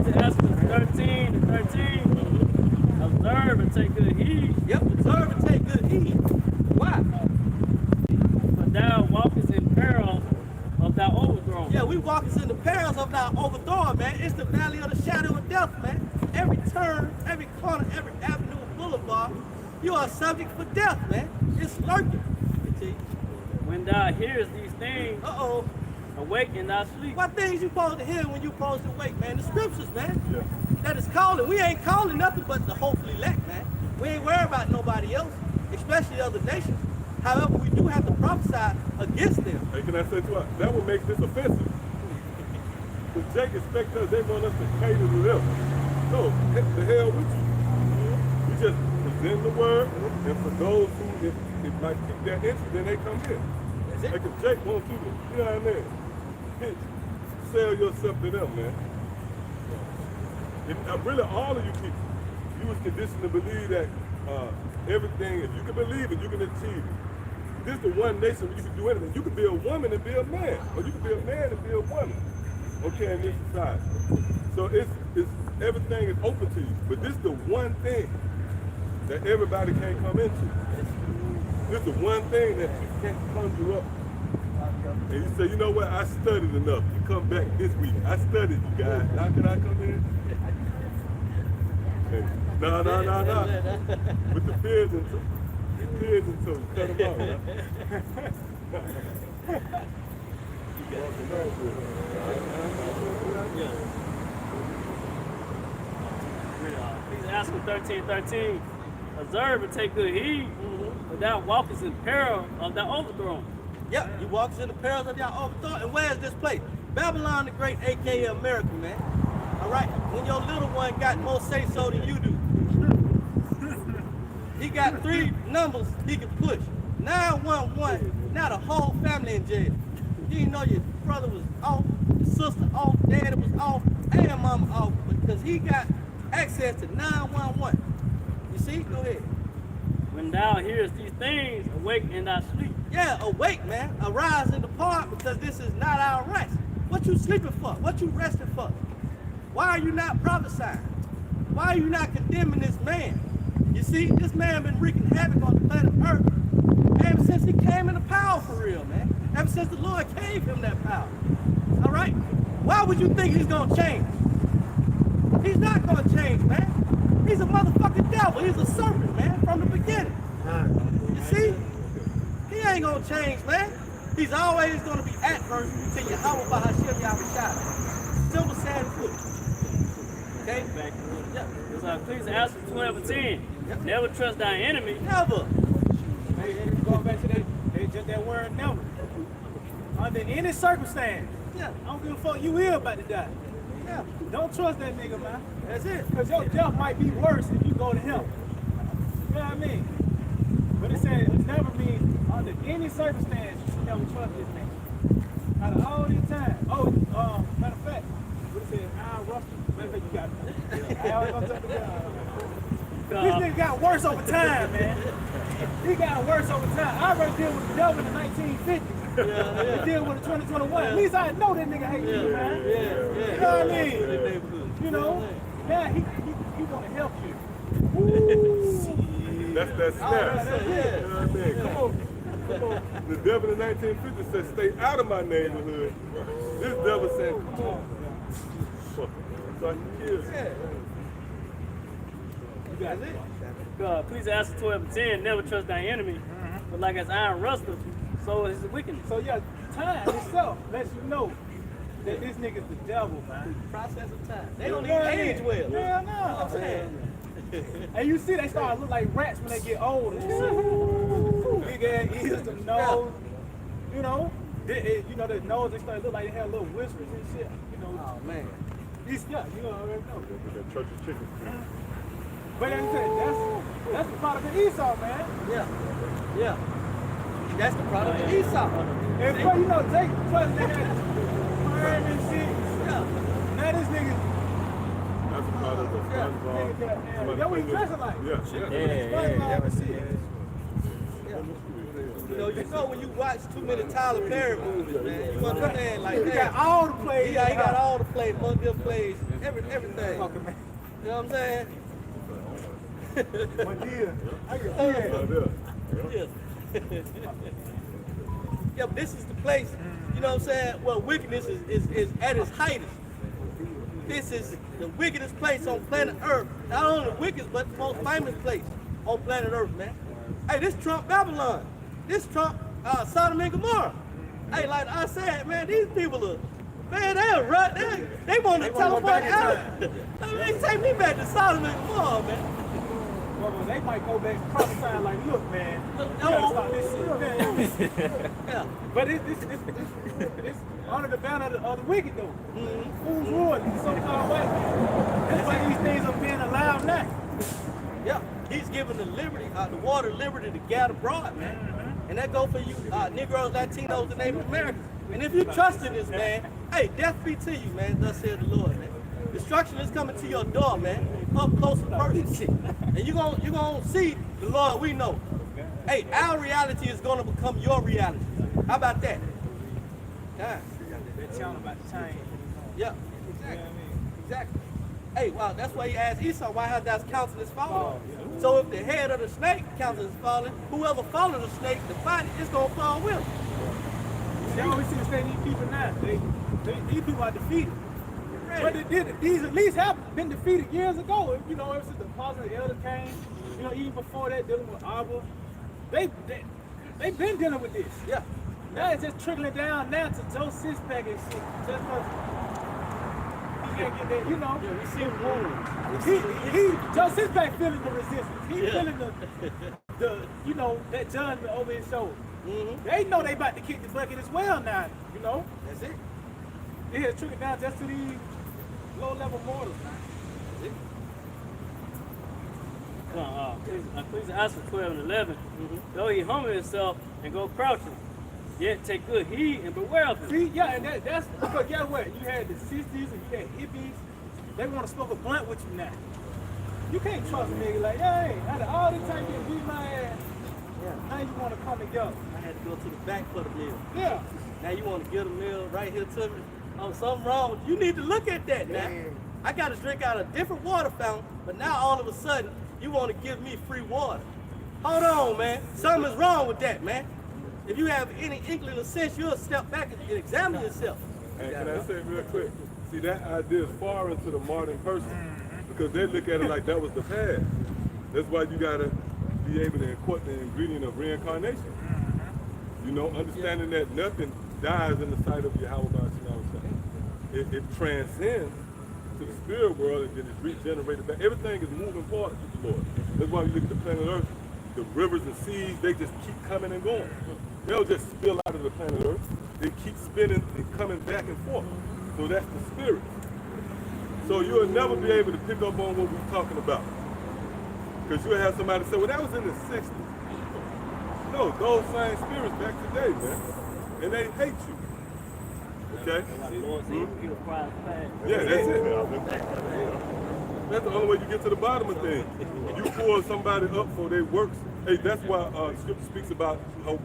Please ask us 13. Observe and take good heed. Yep, observe and take good heed. Why? For thou walkest in peril of thy overthrow. Yeah, we walk us in the perils of our overthrow, man. It's the valley of the shadow of death, man. Every turn, every corner, every avenue, boulevard, you are subject for death, man. It's lurking. When thou hearest these things, awake in thy sleep. What things you supposed to hear when you supposed to wake, man? The scriptures, man. Yeah. That is calling. We ain't calling nothing but the hopefully elect, man. We ain't worried about nobody else, especially other nations. However, we do have to prophesy against them. Hey, can I say to you, that would make this offensive. Because Jake expects us, they want us to cater to them. No, the hell with you. We just present the word, and for those who, if might keep their interest, then they come in. Like if Jake wants you to, you know what I mean? Sell yourself to them, man. Really, all of you people, you was conditioned to believe that everything, if you can believe it, you can achieve it. This is the one nation where you can do anything. You can be a woman and be a man, or you can be a man and be a woman. Okay, in this society. So it's everything is open to you. But this is the one thing that everybody can't come into. This is the one thing that you can't conjure up. And you say, you know what, I studied enough. You come back this week. I studied, you guys. How can I come in? Hey, no. With the fears and toes. Cut them off. Please ask him 13. Observe and take good heed, for thou walkest in peril of thy overthrow. Yep, you walk in the perils of your overthrow. And where is this place? Babylon the Great, aka America, man. All right, when your little one got more say so than you do. He got 3 numbers he can push. 911, now the whole family in jail. You didn't know your brother was off, your sister off, daddy was off, and mama off, because he got access to 911. You see? Go ahead. When thou hearest these things, awake and thou sleep. Yeah, awake, man. Arise and depart, because this is not our rest. What you sleeping for? What you resting for? Why are you not prophesying? Why are you not condemning this man? You see, this man been wreaking havoc on the planet Earth ever since he came into power for real, man. Ever since the Lord gave him that power. All right? Why would you think he's gonna change? He's not gonna change, man. He's a motherfucking devil. He's a serpent, man, from the beginning. You see? He ain't gonna change, man. He's always gonna be adverse to Yahweh Bahashim Yahushua. Simple, sad, and good. Okay? Back. Yeah. It's Ecclesiastes 12:10. Never trust thy enemy. Never. Hey, going back to that, just that word never. Under any circumstance, Yeah. I don't give a fuck, you will about to die. Yeah. Don't trust that nigga, man. That's it. Because your death might be worse if you go to hell. You know what I mean? But it said it never means under any circumstance you should never trust this nigga. Out of all this time. Oh, matter of fact, what it said, Al Russell. Matter of fact, you got it. Al Russell. This nigga got worse over time, man. He got worse over time. I already dealt with the devil in the 1950s. Yeah. Deal with the 2021. At least I know that nigga hate you, man. Yeah. You know what I mean? You know? Now he gonna help you. That's that snap. That's it, You know what I mean? Come on. The devil in the 1950s said, stay out of my neighborhood. This devil said, come on. Fuck. So I can kill you. That's it. Ecclesiastes 12:10. Never trust thy enemy. But like as iron rusteth, so is his wickedness. So yeah, time itself lets you know that this nigga's the devil, man. Process of time. They don't even age well. Hell no. I'm saying. And you see they start to look like rats when they get older. You see? Big ass ears, the nose. You know? You know, the nose, they start to look like they have little whiskers and shit. You know? Oh, man. Yeah, you already know. That church of chicken. But like I said, that's the product of Esau, man. Yeah. Yeah. That's the product of Esau. And but you know, Jake plus they had sperm and shit. Yeah. Now this nigga, That's a part of the SpongeBob. that what he dressing like. Yeah. SpongeBob and shit. You know when you watch too many Tyler Perry movies, man, you understand, like, He got all the plays. he got all the plays, multiple plays, everything. Fucking man. You know what I'm saying? One deal. I can see it. Yeah. Yeah, but this is the place, you know what I'm saying, where wickedness is at its height. This is the wickedest place on planet Earth. Not only the wickedest, but the most famous place on planet Earth, man. Hey, this Trump Babylon. This Trump Sodom and Gomorrah. Hey, like I said, man, these people are, man, they're right. They want to teleport out. They take me back to Sodom and Gomorrah, man. Well, they might go back prophesying like, look, man, you gotta stop this shit, man. Yeah. But it's under the banner of the wicked, though. Who's ruling? So-called white man. That's why these things are being allowed now. Yeah, he's giving the liberty, the water liberty to gather abroad, man. And that go for you Negroes, Latinos, and Native Americans. And if you trust in this, man, hey, death be to you, man, thus said the Lord, man. Destruction is coming to your door, man, up close and personal. And you're gonna see the Lord we know. Hey, our reality is gonna become your reality. How about that? Yeah. They're telling about the change. Yeah, exactly. Exactly. Hey, wow, that's why he asked Esau, why has that countenance fallen? So if the head of the snake countenance falling, whoever follows the snake, the body, is going to fall with him. They always see the state these people now. These people are defeated. But these at least have been defeated years ago. You know, ever since the apostle and elder came, you know, even before that, dealing with Abba, they've been dealing with this. Yeah. Now it's just trickling down now to Joe Sixpack and shit. Just because he can't get that, you know. Yeah, we see him wound. Joe Sixpack feeling the resistance. He feeling the you know, that judgment over his shoulder. They know they about to kick the bucket as well now, you know. That's it. It has trickled down just to these low-level mortals, man. Ecclesiastes 12 and 11. Though he humble himself and go crouching, yet take good heed and beware of him. See, yeah, and that's because guess what? You had the 60s and you had hippies. They want to smoke a blunt with you now. You can't trust a nigga like, hey, after all this time you beat my ass, now you want to come together. I had to go to the back for the meal. Yeah. Now you want to get a meal right here to me? Oh, something wrong. You need to look at that now. I got to drink out a different water fountain, but now all of a sudden, you want to give me free water. Hold on, man. Something is wrong with that, man. If you have any inkling of sense, you'll step back and examine yourself. And can I say real quick? See, that idea is foreign to the modern person because they look at it like that was the past. That's why you gotta be able to incorporate the ingredient of reincarnation. You know, understanding that nothing dies in the sight of Yahweh. It transcends to the spirit world and then it's regenerated back. Everything is moving forward with the Lord. That's why you look at the planet Earth, the rivers and seas, they just keep coming and going. They don't just spill out of the planet Earth. They keep spinning and coming back and forth. So that's the spirit. So you'll never be able to pick up on what we're talking about. Because you'll have somebody say, well, that was in the 60s. No, those same spirits back today, man. And they hate you. Okay? Yeah, that's it. That's the only way you get to the bottom of things. You pull somebody up for their works. Hey, that's why Scripture speaks about how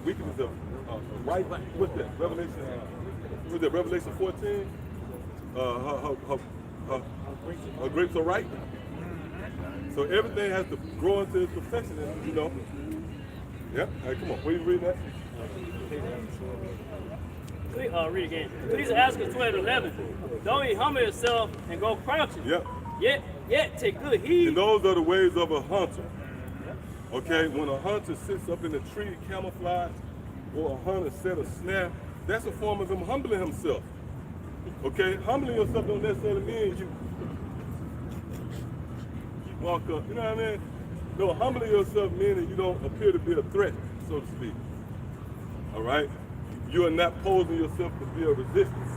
wickedness of right. What's that? Revelation. What's that? Revelation 14. Her grapes are ripe. So everything has to grow into its perfection, and, you know. Yeah. Hey, come on. Where you reading that? Read again. Ecclesiastes 12 and 11. Though he humble himself and go crouching, yet take good heed. And those are the ways of a hunter. Okay, when a hunter sits up in a tree camouflage, or a hunter set a snare, that's a form of him humbling himself. Okay, humbling yourself don't necessarily mean you walk up, you know what I mean? No, humbling yourself meaning you don't appear to be a threat, so to speak. All right? You are not posing yourself to be a resistance.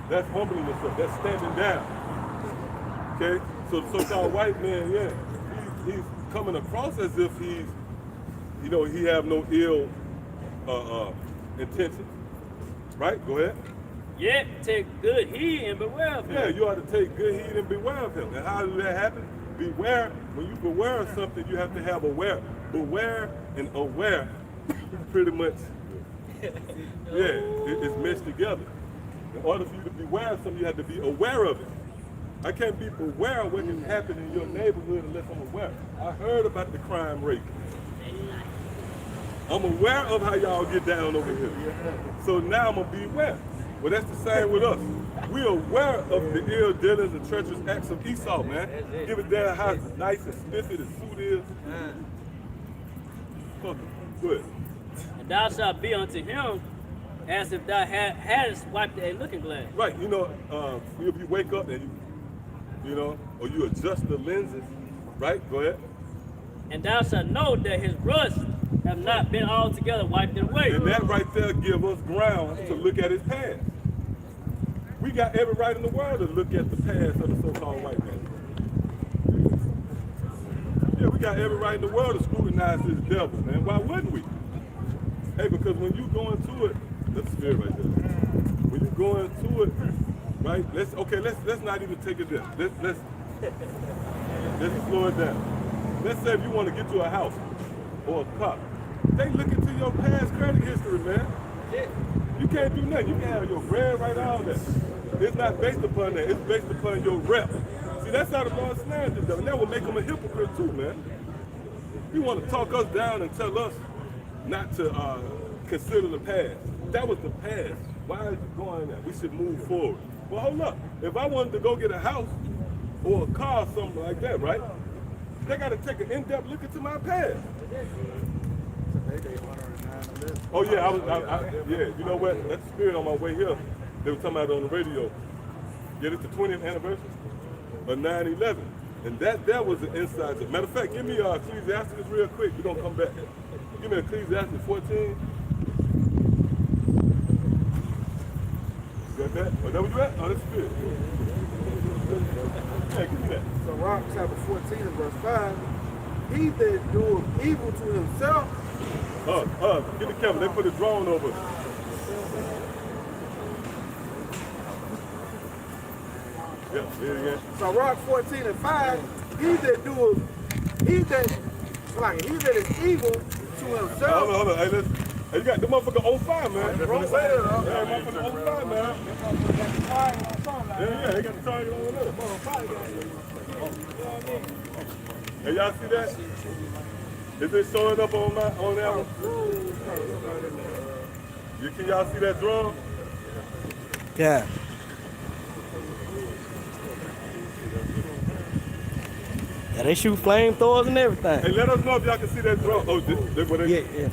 That's humbling yourself. That's standing down. Okay? So the so-called white man, he's coming across as if he's, you know, he have no ill intention. Right? Go ahead. Yet take good heed and beware of him. Yeah, you ought to take good heed and beware of him. And how does that happen? Beware. When you beware of something, you have to have aware. Beware and aware pretty much, it's meshed together. In order for you to beware of something, you have to be aware of it. I can't be aware of what can happen in your neighborhood unless I'm aware. I heard about the crime rate. I'm aware of how y'all get down over here. So now I'm going to be aware. Well, that's the same with us. We're aware of the ill dealings and treacherous acts of Esau, man. Give it down how nice and spiffy the suit is. Fuck it. Good. And thou shalt be unto him as if thou hadst wiped a looking glass. Right, you know, if you wake up and you know, or you adjust the lenses, right? Go ahead. And thou shalt know that his rust have not been altogether wiped away. And that right there gives us ground to look at his past. We got every right in the world to look at the past of the so-called white man. Yeah, we got every right in the world to scrutinize this devil, man. Why wouldn't we? Hey, because when you go into it, that's the spirit right there. When you go into it, right? Let's not even take it there. Let's slow it down. Let's say if you want to get to a house or a car, they look into your past credit history, man. You can't do nothing. You can have your red right all that. It's not based upon that. It's based upon your rep. See, that's how the Lord snares the devil. And that will make him a hypocrite too, man. You want to talk us down and tell us not to consider the past. That was the past. Why are you going there? We should move forward. Well, hold up. If I wanted to go get a house or a car or something like that, right? They got to take an in-depth look into my past. Oh yeah, yeah. You know what? That's the spirit on my way here. They were talking about it on the radio. Yeah, it's the 20th anniversary of 9/11, and that was the inside joke. Matter of fact, give me Ecclesiastes real quick. We're gonna come back. Give me Ecclesiastes 14. You got that? Oh, that was you at? Oh, that's good. Hey, give me that. So Rock chapter 14 and verse 5. He that doeth evil to himself, Get the camera. They put a drone over it. Yeah, there you go. so Rock 14 and 5, he that is evil to himself. Hold on. Hey, listen. Hey, you got the motherfucker on fire, man. Don't say that, huh? Yeah, motherfucker on fire, man. Yeah, he got the target on there. Hey, y'all see that? Is it showing up on that one? Can y'all see that drum? Yeah. Yeah, they shoot flamethrowers and everything. Hey, let us know if y'all can see that drum. Oh, this what they Yeah.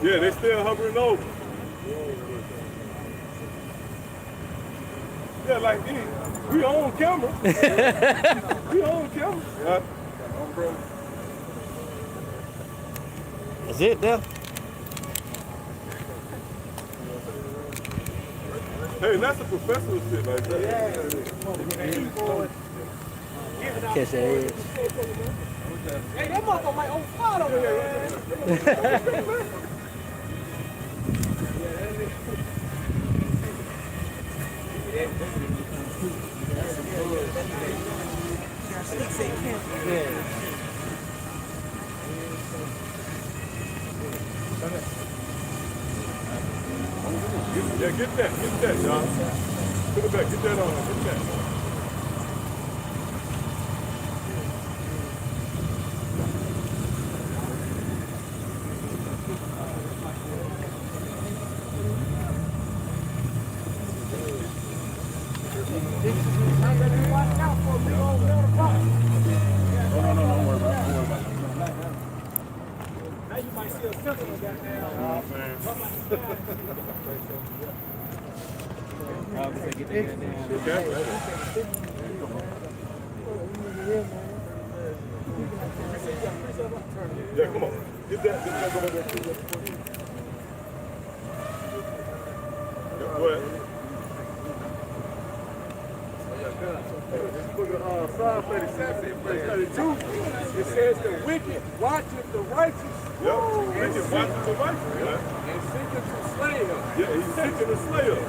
Yeah, they still hovering over. Yeah, like we on camera. We on camera. That's it there. Hey, that's a professional shit right there. Catch that edge. Hey, that motherfucker might on fire over there. Yeah, get that, y'all. Put it back, get that on, get that. Now you might see a sentinel Yeah, come on. Get that. Yeah, go ahead. Book of Psalm 37, verse 32, it says the wicked watcheth the righteous Yeah, wicked watching the righteous, yeah. and seeketh to slay him. Yeah, he's seeking to slay us.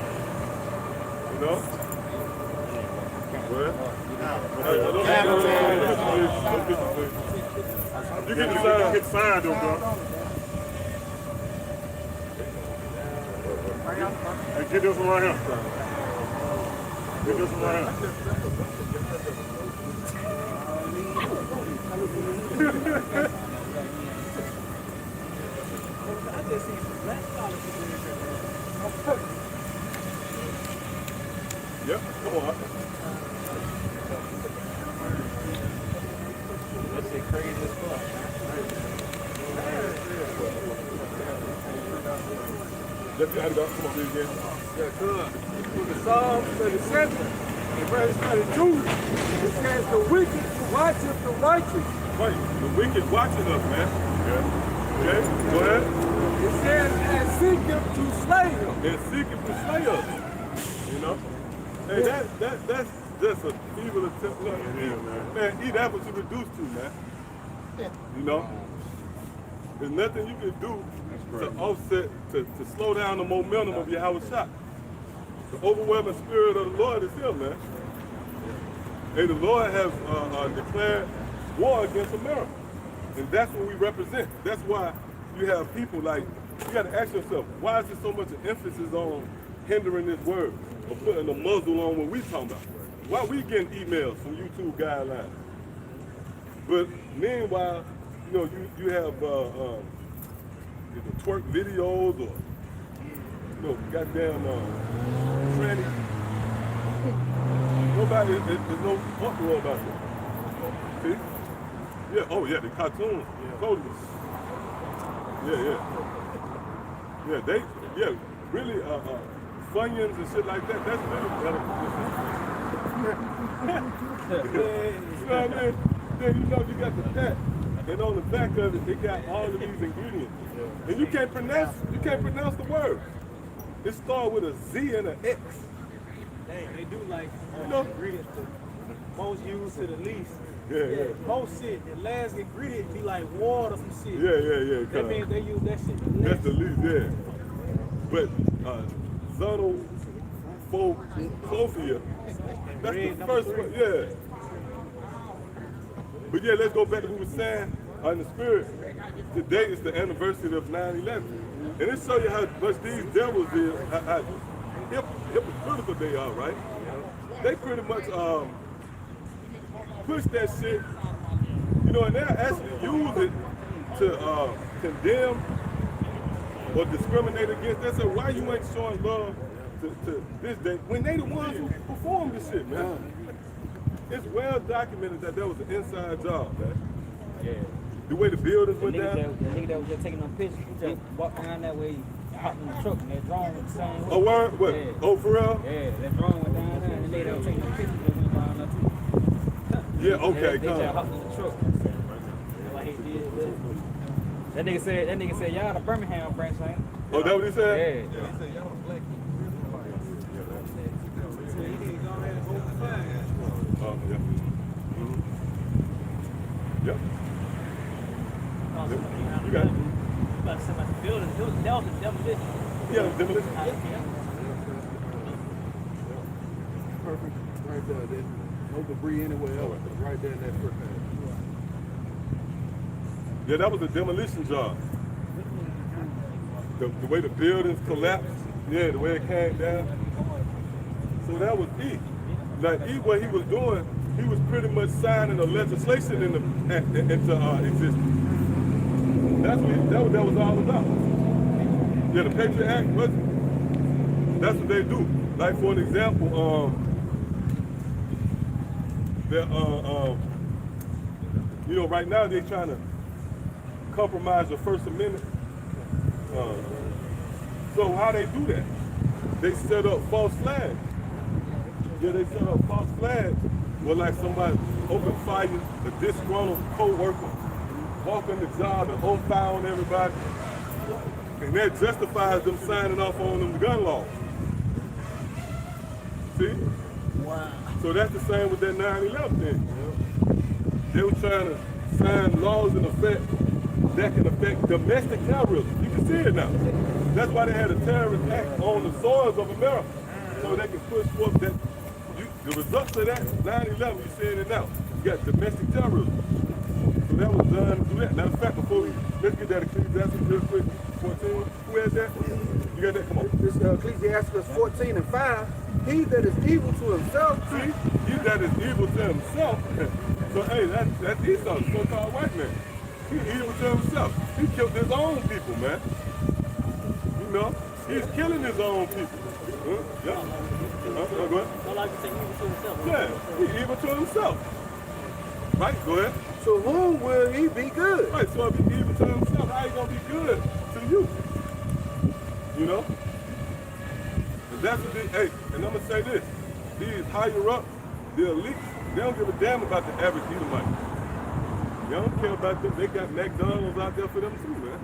You know? Go ahead. You get the sign. Get the sign, though, bro. Hey, get this one right here. Get this one right here. Yep, come on. That's the craziest fuck. Let's get go. Come on, please, again. Yeah, good. Book of Psalm 37, in verse 32, it says the wicked watcheth the righteous. Right, the wicked watching us, man. Yeah. Okay, go ahead. It says and seeketh to slay him. They're seeking to slay us. You know? Hey, that's just an evil attempt. Look, man, that's what you're reduced to, man. You know? There's nothing you can do to offset, to slow down the momentum of your house shot. The overwhelming spirit of the Lord is here, man. And the Lord has declared war against America. And that's what we represent. That's why you have people like, you got to ask yourself, why is there so much emphasis on hindering this word or putting a muzzle on what we talking about? Why are we getting emails from YouTube guidelines? But meanwhile, you know, you have twerk videos or, you know, goddamn tranny. Nobody, there's no uproar about that. See? Yeah, oh yeah, the cartoons. Totally. Yeah, really, Funyuns and shit like that, that's really better. You know what I mean? then you know you got the pack, and on the back of it, it got all of these ingredients, and you can't pronounce the word. It starts with a Z and an X. They do like You know? ingredients the most used to the least. Yeah. Most shit, the last ingredient be like water or some shit. Yeah. That means they use that shit. That's the least, yeah. But Zonophobia, that's the first one, yeah. But yeah, let's go back to what we were saying in the spirit. Today is the anniversary of 9/11. And it shows you how much these devils is, how hypocritical they are, right? They pretty much push that shit, you know, and they actually use it to condemn or discriminate against. They say, why you ain't showing love to this day when they the ones who performed this shit, man? It's well documented that was an inside job, man. Yeah. The way the buildings The went down. nigga that was just taking them pictures, he just walked behind that way, hopped in the truck, and that drone went the same way. Oh, word? What? Yeah. Oh, for real? Yeah, that drone went down there, and the nigga that was taking them pictures just went down there too. Yeah, okay, They just come. hopped in the truck. Like he did. That nigga said, y'all the Birmingham branch, ain't it? Oh, that what he said? Yeah. Yeah. Yep. You got it. About to say about the building. That was a demolition. Yeah, demolition. Perfect. Right there. There's no debris anywhere else. Right there in that first pad. Yeah, that was a demolition job. The way the buildings collapsed, yeah, the way it came down. So that was E. Like E, what he was doing, he was pretty much signing the legislation into existence. That's what that was all about. Yeah, the Patriot Act was. That's what they do. Like for an example, you know, right now they're trying to compromise the First Amendment. So how they do that? They set up false flags. Yeah, they set up false flags where like somebody open fire, a disgruntled co-worker, walk in the job and open fire on everybody. And that justifies them signing off on them gun laws. See? Wow. So that's the same with that 9/11 thing. They were trying to sign laws in effect that can affect domestic terrorism. You can see it now. That's why they had a terrorist act on the soils of America. So they can push forth that. The results of that 9/11, you're seeing it now. You got domestic terrorism. So that was done to do that. Matter of fact, let's get that Ecclesiastes real quick. 14. Who has that? You got that? Come on. This Ecclesiastes 14:5. He that is evil to himself. See, he that is evil to himself. So hey, that's Esau, the so-called white man. He's evil to himself. He killed his own people, man. You know, he's killing his own people. Yeah. Go ahead. I like to say evil to himself. Yeah, he's evil to himself. Right, go ahead. So whom will he be good? Right, so if he's evil to himself, how he gonna be good to you? You know? And that's what hey, and I'm gonna say this. These higher up, the elites, they don't give a damn about the average Edomite. They don't care about them. They got McDonald's out there for them too, man.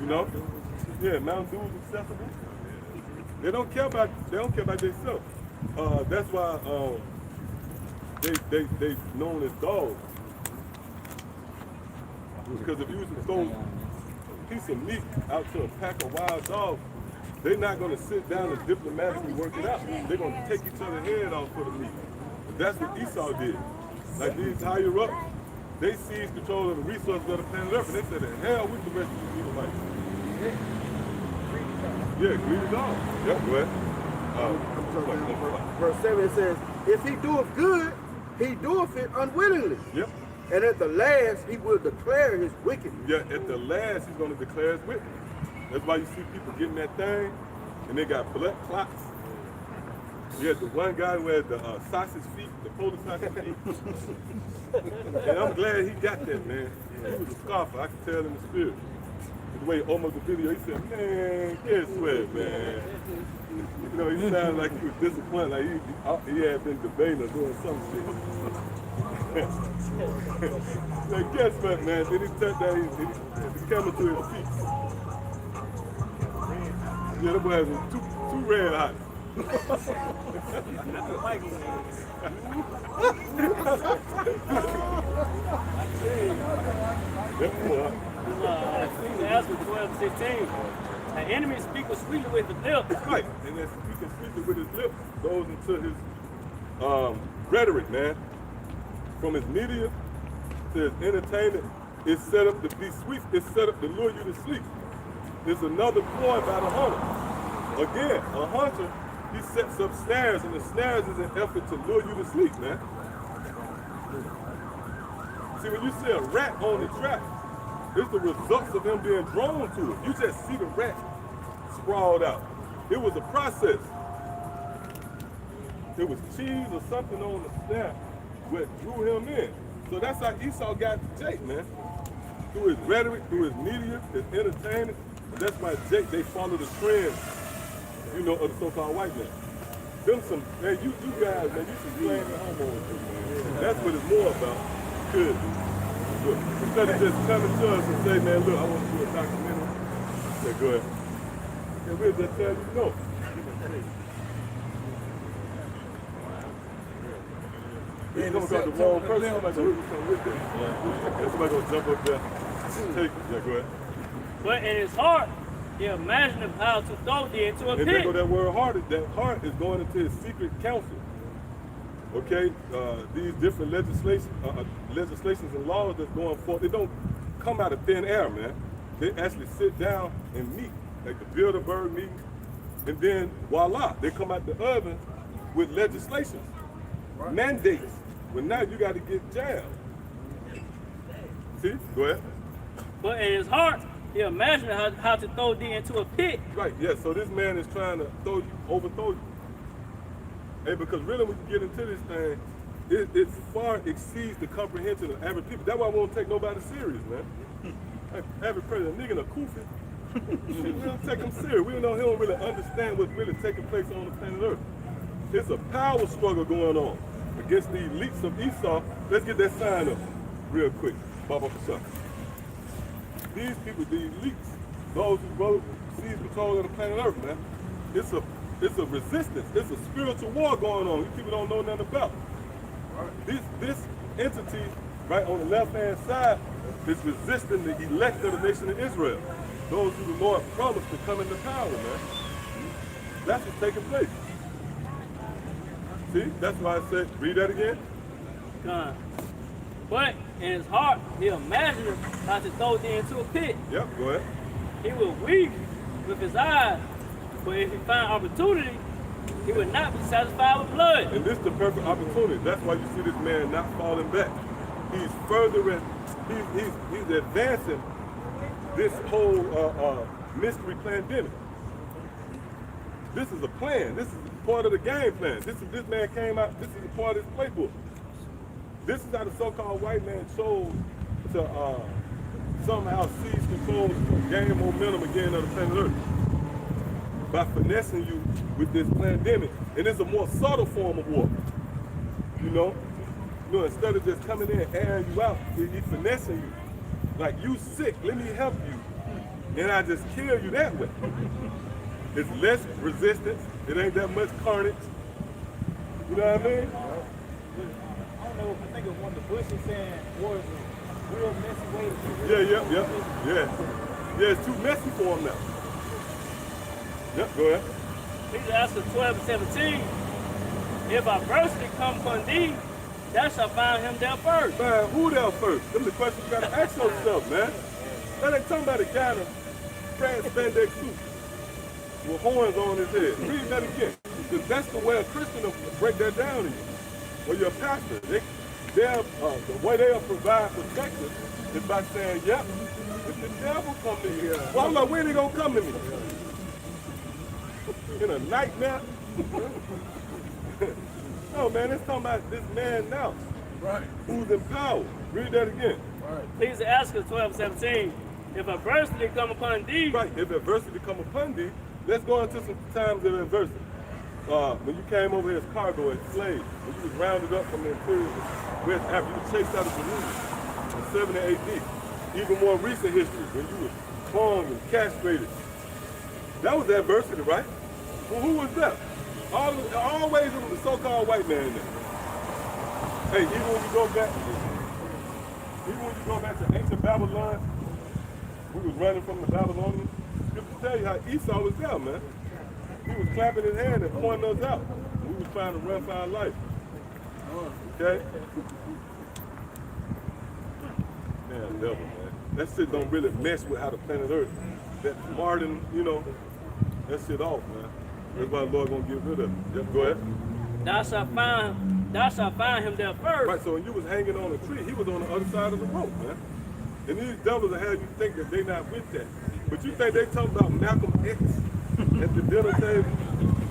You know? Yeah, Mountain Dew is accessible. They don't care about themselves. That's why they known as dogs. Because if you was to throw a piece of meat out to a pack of wild dogs, they're not gonna sit down and diplomatically work it out. They're gonna take each other's head off for the meat. And that's what Esau did. Like these higher up, they seized control of the resources of the planet Earth, and they said, the hell with the rest of these Edomites. Yeah, greedy dog. Yep, go ahead. Verse 7 it says, if he doeth good, he doeth it unwittingly. Yep. And at the last, he will declare his wickedness. Yeah, at the last, he's going to declare his witness. That's why you see people getting that thing, and they got blood clots. You had the one guy who had the sausage feet, the Polish sausage feet. And I'm glad he got that, man. He was a scoffer, I could tell in the spirit. The way he almost the video, he said, man, guess what, man? You know, he sounded like he was disappointed, like he had been debating or doing some shit. Like, guess what, man? Then he took that, he's coming to his feet. Yeah, that boy has two red hot. That's with 12:16. An enemy speaks sweetly with his lips. Right, and as he can speak it with his lips, goes into his rhetoric, man. From his media to his entertainment, it's set up to be sweet. It's set up to lure you to sleep. There's another ploy by the hunter. Again, a hunter, he sets up snares, and the snares is an effort to lure you to sleep, man. See, when you see a rat on the trap, it's the results of him being drawn to it. You just see the rat sprawled out. It was a process. It was cheese or something on the snap what drew him in. So that's how Esau got to Jake, man. Through his rhetoric, through his media, his entertainment. And that's why Jake, they follow the trend, you know, of the so-called white man. Them some, man, you guys, man, you some playing the homeowners, man. That's what it's more about. Good. Look, instead of just coming to us and say, man, look, I want to do a documentary. Say, go ahead. And we'll just tell you no. You come across the wrong person, somebody gonna do something with that. Yeah. Somebody gonna jump up there, take it. Yeah, go ahead. But in his heart, he imagined how to throw thee into a And pit. there go that word heart. That heart is going into his secret council. Okay, these different legislations and laws that's going forth, they don't come out of thin air, man. They actually sit down and meet, like the Bilderberg meeting, and then voila, they come out the oven with legislation, mandates. Well, now you got to get jabbed. See, go ahead. But in his heart, he imagined how to throw thee into a pit. Right, yeah, so this man is trying to overthrow you. Hey, because really when you get into this thing, it far exceeds the comprehension of average people. That's why I won't take nobody serious, man. Average person, a nigga in a kufi, we don't take him serious. We don't he don't really understand what's really taking place on the planet Earth. It's a power struggle going on against the elites of Esau. Let's get that sign up real quick. Baba Fasha. These people, the elites, those who seize control of the planet Earth, man. It's a resistance. It's a spiritual war going on. You people don't know nothing about. This entity right on the left-hand side is resisting the elect of the nation of Israel. Those who the Lord promised to come into power, man. That's what's taking place. See, that's why I said, read that again. But in his heart, he imagined how to throw thee into a pit. Yep, go ahead. He will weep with his eyes, but if he find opportunity, he would not be satisfied with blood. And this is the perfect opportunity. That's why you see this man not falling back. He's furthering, he's advancing this whole mystery pandemic. This is a plan. This is part of the game plan. This man came out, this is a part of his playbook. This is how the so-called white man chose to somehow seize control, gain momentum again of the planet Earth. By finessing you with this pandemic. And it's a more subtle form of war. You know, instead of just coming in and airing you out, he's finessing you. Like, you sick, let me help you. And I just kill you that way. It's less resistance. It ain't that much carnage. You know what I mean? I don't know, I think it was one of the Bushes saying war is a real messy way to Yeah, it's too messy for him now. Yep, go ahead. He's asking 12:17. If adversity come upon thee, thou shalt find him there first. Man, who there first? Them the questions you gotta ask yourself, man. That ain't talking about a guy in a red spandex suit with horns on his head. Read that again. Because that's the way a Christian will break that down to you. Or your pastor. The way they'll provide protection is by saying, yep, if the devil come to me, well, I'm like, when he gonna come to me? In a nightmare? No, man, it's talking about this man now. Right. Who's in power. Read that again. Right. Please ask us 12:17. If adversity come upon thee, Right, if adversity come upon thee, let's go into some times of adversity. when you came over here as cargo as slaves, when you was rounded up from the interior of West Africa, you were chased out of Jerusalem in 70 AD. Even more recent history, when you were hung and castrated. That was adversity, right? Well, who was that? Always it was the so-called white man there. Hey, even when you go back to ancient Babylon, we was running from the Babylonians. Just to tell you how Esau was there, man. He was clapping his hand and pointing us out. We was trying to run for our life. Okay? Damn devil, man. That shit don't really mess with how the planet Earth. That Martin, you know, that shit off, man. That's why the Lord gonna get rid of it. Yep, go ahead. Thou shalt find him there first. Right, so when you was hanging on a tree, he was on the other side of the rope, man. And these devils will have you think that they not with that. But you think they talking about Malcolm X at the dinner table,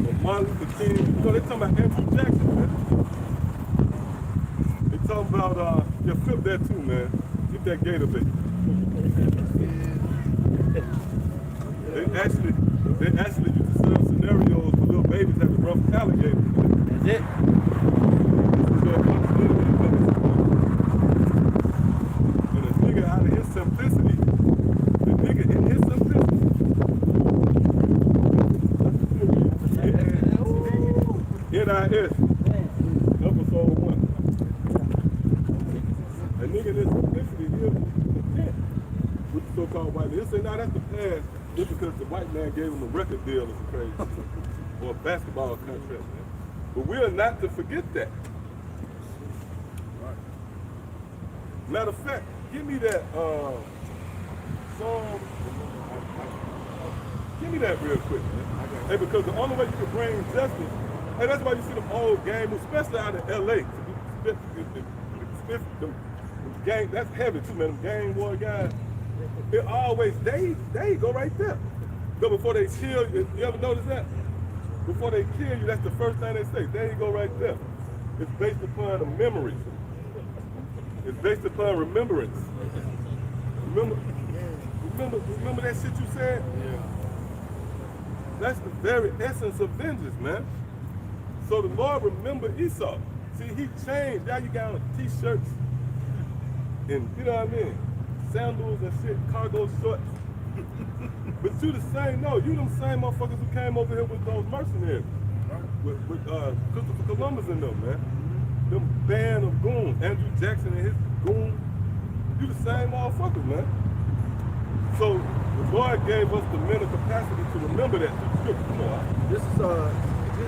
or Martin Luther King? You know, they talking about Andrew Jackson, man. They talking about, yeah, flip that too, man. Get that gator bait. They actually used to set up scenarios where little babies have to run from alligators. That's it. And a nigga out of his simplicity, the nigga in his simplicity, NIS, episode 1. A nigga in his simplicity, he'll content with the so-called white man. He'll say, nah, that's the past, just because the white man gave him a record deal or some crazy shit, or a basketball contract, man. But we are not to forget that. Matter of fact, give me that song. Give me that real quick, man. Hey, because the only way you can bring justice, hey, that's why you see them old game, especially out of LA. The gang, that's heavy too, man. Them gang war guys. It always, they go right there. So before they kill you, you ever notice that? Before they kill you, that's the first thing they say. There you go right there. It's based upon a memory. It's based upon remembrance. Remember that shit you said? Yeah. That's the very essence of vengeance, man. So the Lord remembered Esau. See, he changed. Now you got on t-shirts and, you know what I mean, sandals and shit, cargo shorts. But you the same, no, you them same motherfuckers who came over here with those mercenaries. With Christopher Columbus and them, man. Them band of goons, Andrew Jackson and his goons. You the same motherfuckers, man. So the Lord gave us the mental capacity to remember that. Come on. This is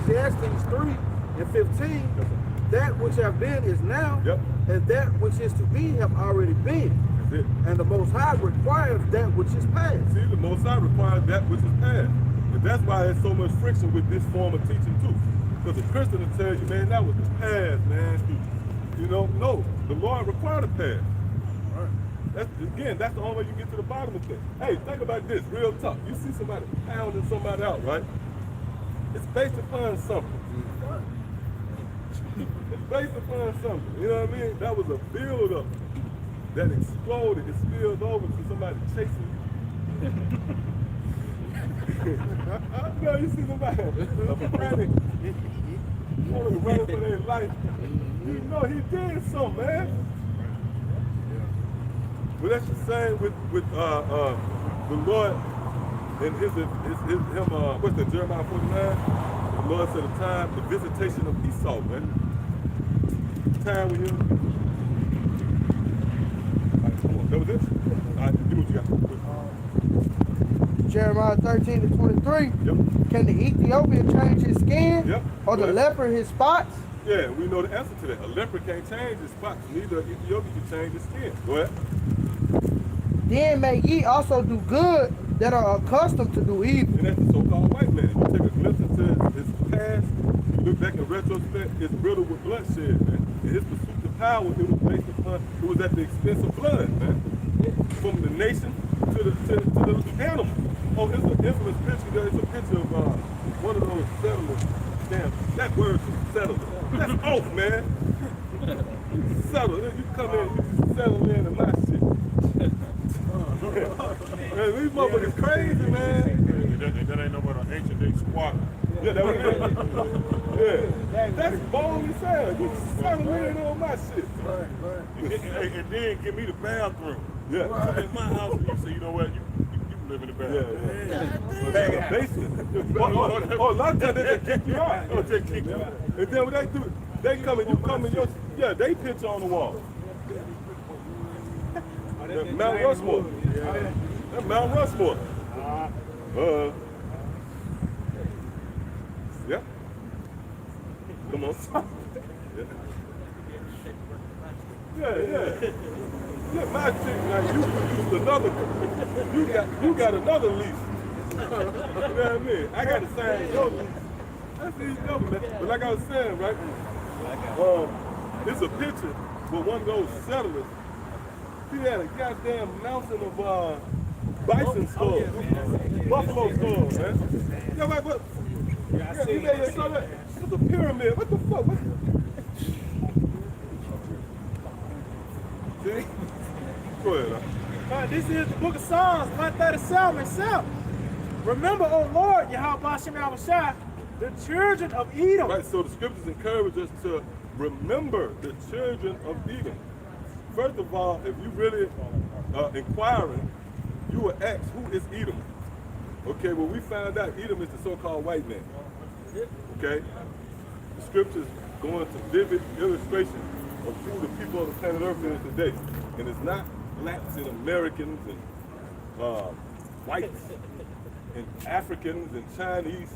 Ecclesiastes 3 and 15. That which have been is now, Yep. and that which is to be have already been. That's it. And the Most High requires that which is past. See, the Most High requires that which is past. And that's why there's so much friction with this form of teaching too. Because a Christian will tell you, man, that was the past, man. You know, no, the Lord required a past. That's the only way you get to the bottom of things. Hey, think about this, real talk. You see somebody pounding somebody out, right? It's based upon something. It's based upon something. You know what I mean? That was a build-up that exploded. It spilled over to somebody chasing you. No, you see somebody, a frantic, wanting to run for their life. You know he did something, man. But that's the same with the Lord and what's that, Jeremiah 49? The Lord said the time, the visitation of Esau, man. Time with him. All right, come on, that was it? All right, do what you got. Jeremiah 13 to 23. Yep. Can the Ethiopian change his skin? Yep. Or the Go ahead. leper his spots? Yeah, we know the answer to that. A leper can't change his spots. Neither an Ethiopian can change his skin. Go ahead. Then may ye also do good that are accustomed to do evil. And that's the so-called white man. You take a glimpse into his past, you look back in retrospect, it's riddled with bloodshed, man. And his pursuit to power, it was based upon, it was at the expense of blood, man. From the nation to the animal. Oh, there's an infamous picture there. It's a picture of one of those settlers. Damn, that word is settlers. That's off, man. Settle. You come in, you settle in and my shit. Man, these motherfuckers crazy, man. That ain't no but an ancient day squatter. Yeah, that was it. Yeah. That's bold as hell. You son of on my shit. And then give me the bathroom. Yeah. So in my house, you say, you know what, you live in the bathroom. Yeah. Basement. Oh, a lot of times they just kick you out. Oh, just kick you out. And then what they do, they come and you come in your, yeah, they pitch on the wall. Mount Rushmore. That's Mount Rushmore. Yeah. Come on. Yeah. Yeah, my chick, now you produced another, you got another lease. You know what I mean? I got to sign your lease. That's easy enough, man. But like I was saying, right? It's a picture with one of those settlers. He had a goddamn mountain of bison skulls, buffalo skulls, man. Yeah, like what? Yeah, he made it so that it's a pyramid. What the fuck? See? Go ahead. This is the book of Psalms, 137 itself. Remember, O Lord, Yahweh Shem Yahushua, the children of Edom. Right, so the scriptures encourage us to remember the children of Edom. First of all, if you really inquiring, you will ask, who is Edom? Okay, well, we found out Edom is the so-called white man. Okay? The scriptures go into vivid illustration of who the people of the planet Earth is today. And it's not blacks and Americans and whites and Africans and Chinese.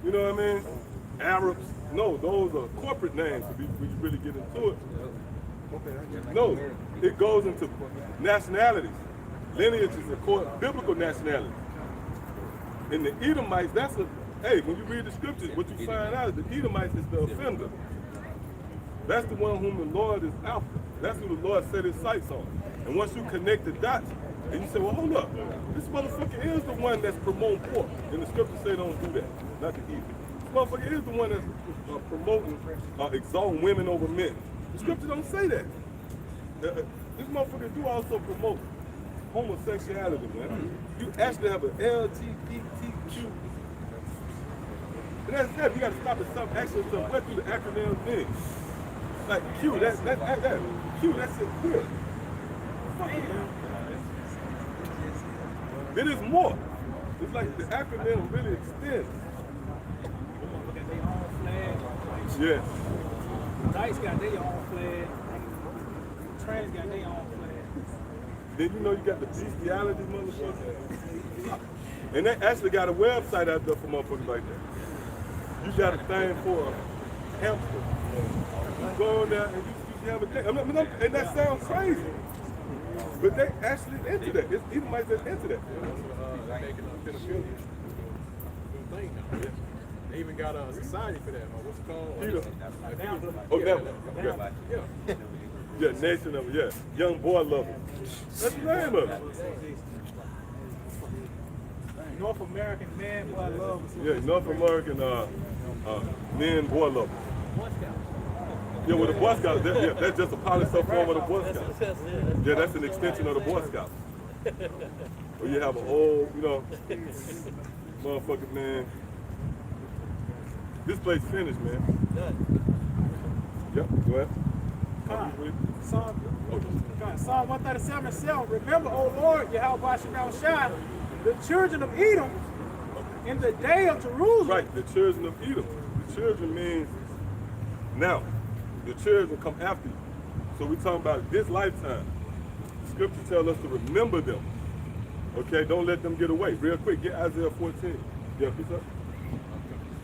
You know what I mean? Arabs. No, those are corporate names when you really get into it. No, it goes into nationalities, lineages, and biblical nationalities. And the Edomites, hey, when you read the scriptures, what you find out is the Edomites is the offender. That's the one whom the Lord is after. That's who the Lord set his sights on. And once you connect the dots, and you say, well, hold up, this motherfucker is the one that's promoting pork. And the scriptures say don't do that, not to eat it. This motherfucker is the one that's promoting, exalting women over men. The scripture don't say that. This motherfucker do also promote homosexuality, man. You actually have an LGBTQ. And that's that. You got to stop at some action. So what do the acronyms mean? Like Q, that's Q, that's it. Queer. It is more. It's like the acronym really extends. Yes. Dice got their own flag. Trans got their own flag. Then you know you got the bestiality motherfucker. And they actually got a website out there for motherfuckers like that. You got a thing for a hamster. You go on there and you have a thing. And that sounds crazy. But they actually into that. It's Edomites that's into that. They even got a society for that. What's it called? Oh, that one. Yeah, Nation of Young Boy Lover. That's the name of it. North American Man Boy Love. Yeah, North American Men Boy Lover. Yeah, with the Boy Scouts, that's just a policy form of the Boy Scouts. Yeah, that's an extension of the Boy Scouts. Where you have an old, motherfucking man. This place finished, man. Yep, go ahead. Psalm 137 itself. Remember, O Lord, Yahweh Shem Yahushua, the children of Edom in the day of Jerusalem. Right, the children of Edom. The children means now. The children come after you. So we're talking about this lifetime. The scripture tells us to remember them. Okay, don't let them get away. Real quick, get Isaiah 14. Yeah, what's up?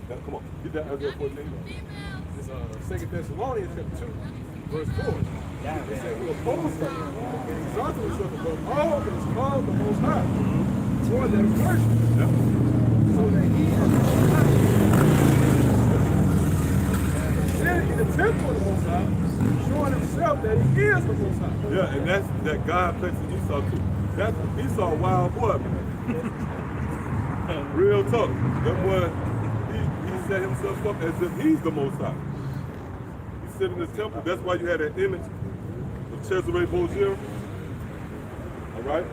Now, come on, get that Isaiah 14. It's 2 Thessalonians chapter 2, verse 4. It said, who oppose him and exalt himself above all that is called the Most High, for that worship, so that he is in the temple of the Most High, showing himself that he is the Most High. Yeah, and that's that God places Esau too. That's Esau a wild boy, man. Real talk. That boy, he set himself up as if he's the Most High. He sit in the temple. That's why you had that image of Cesare Borgia. All right.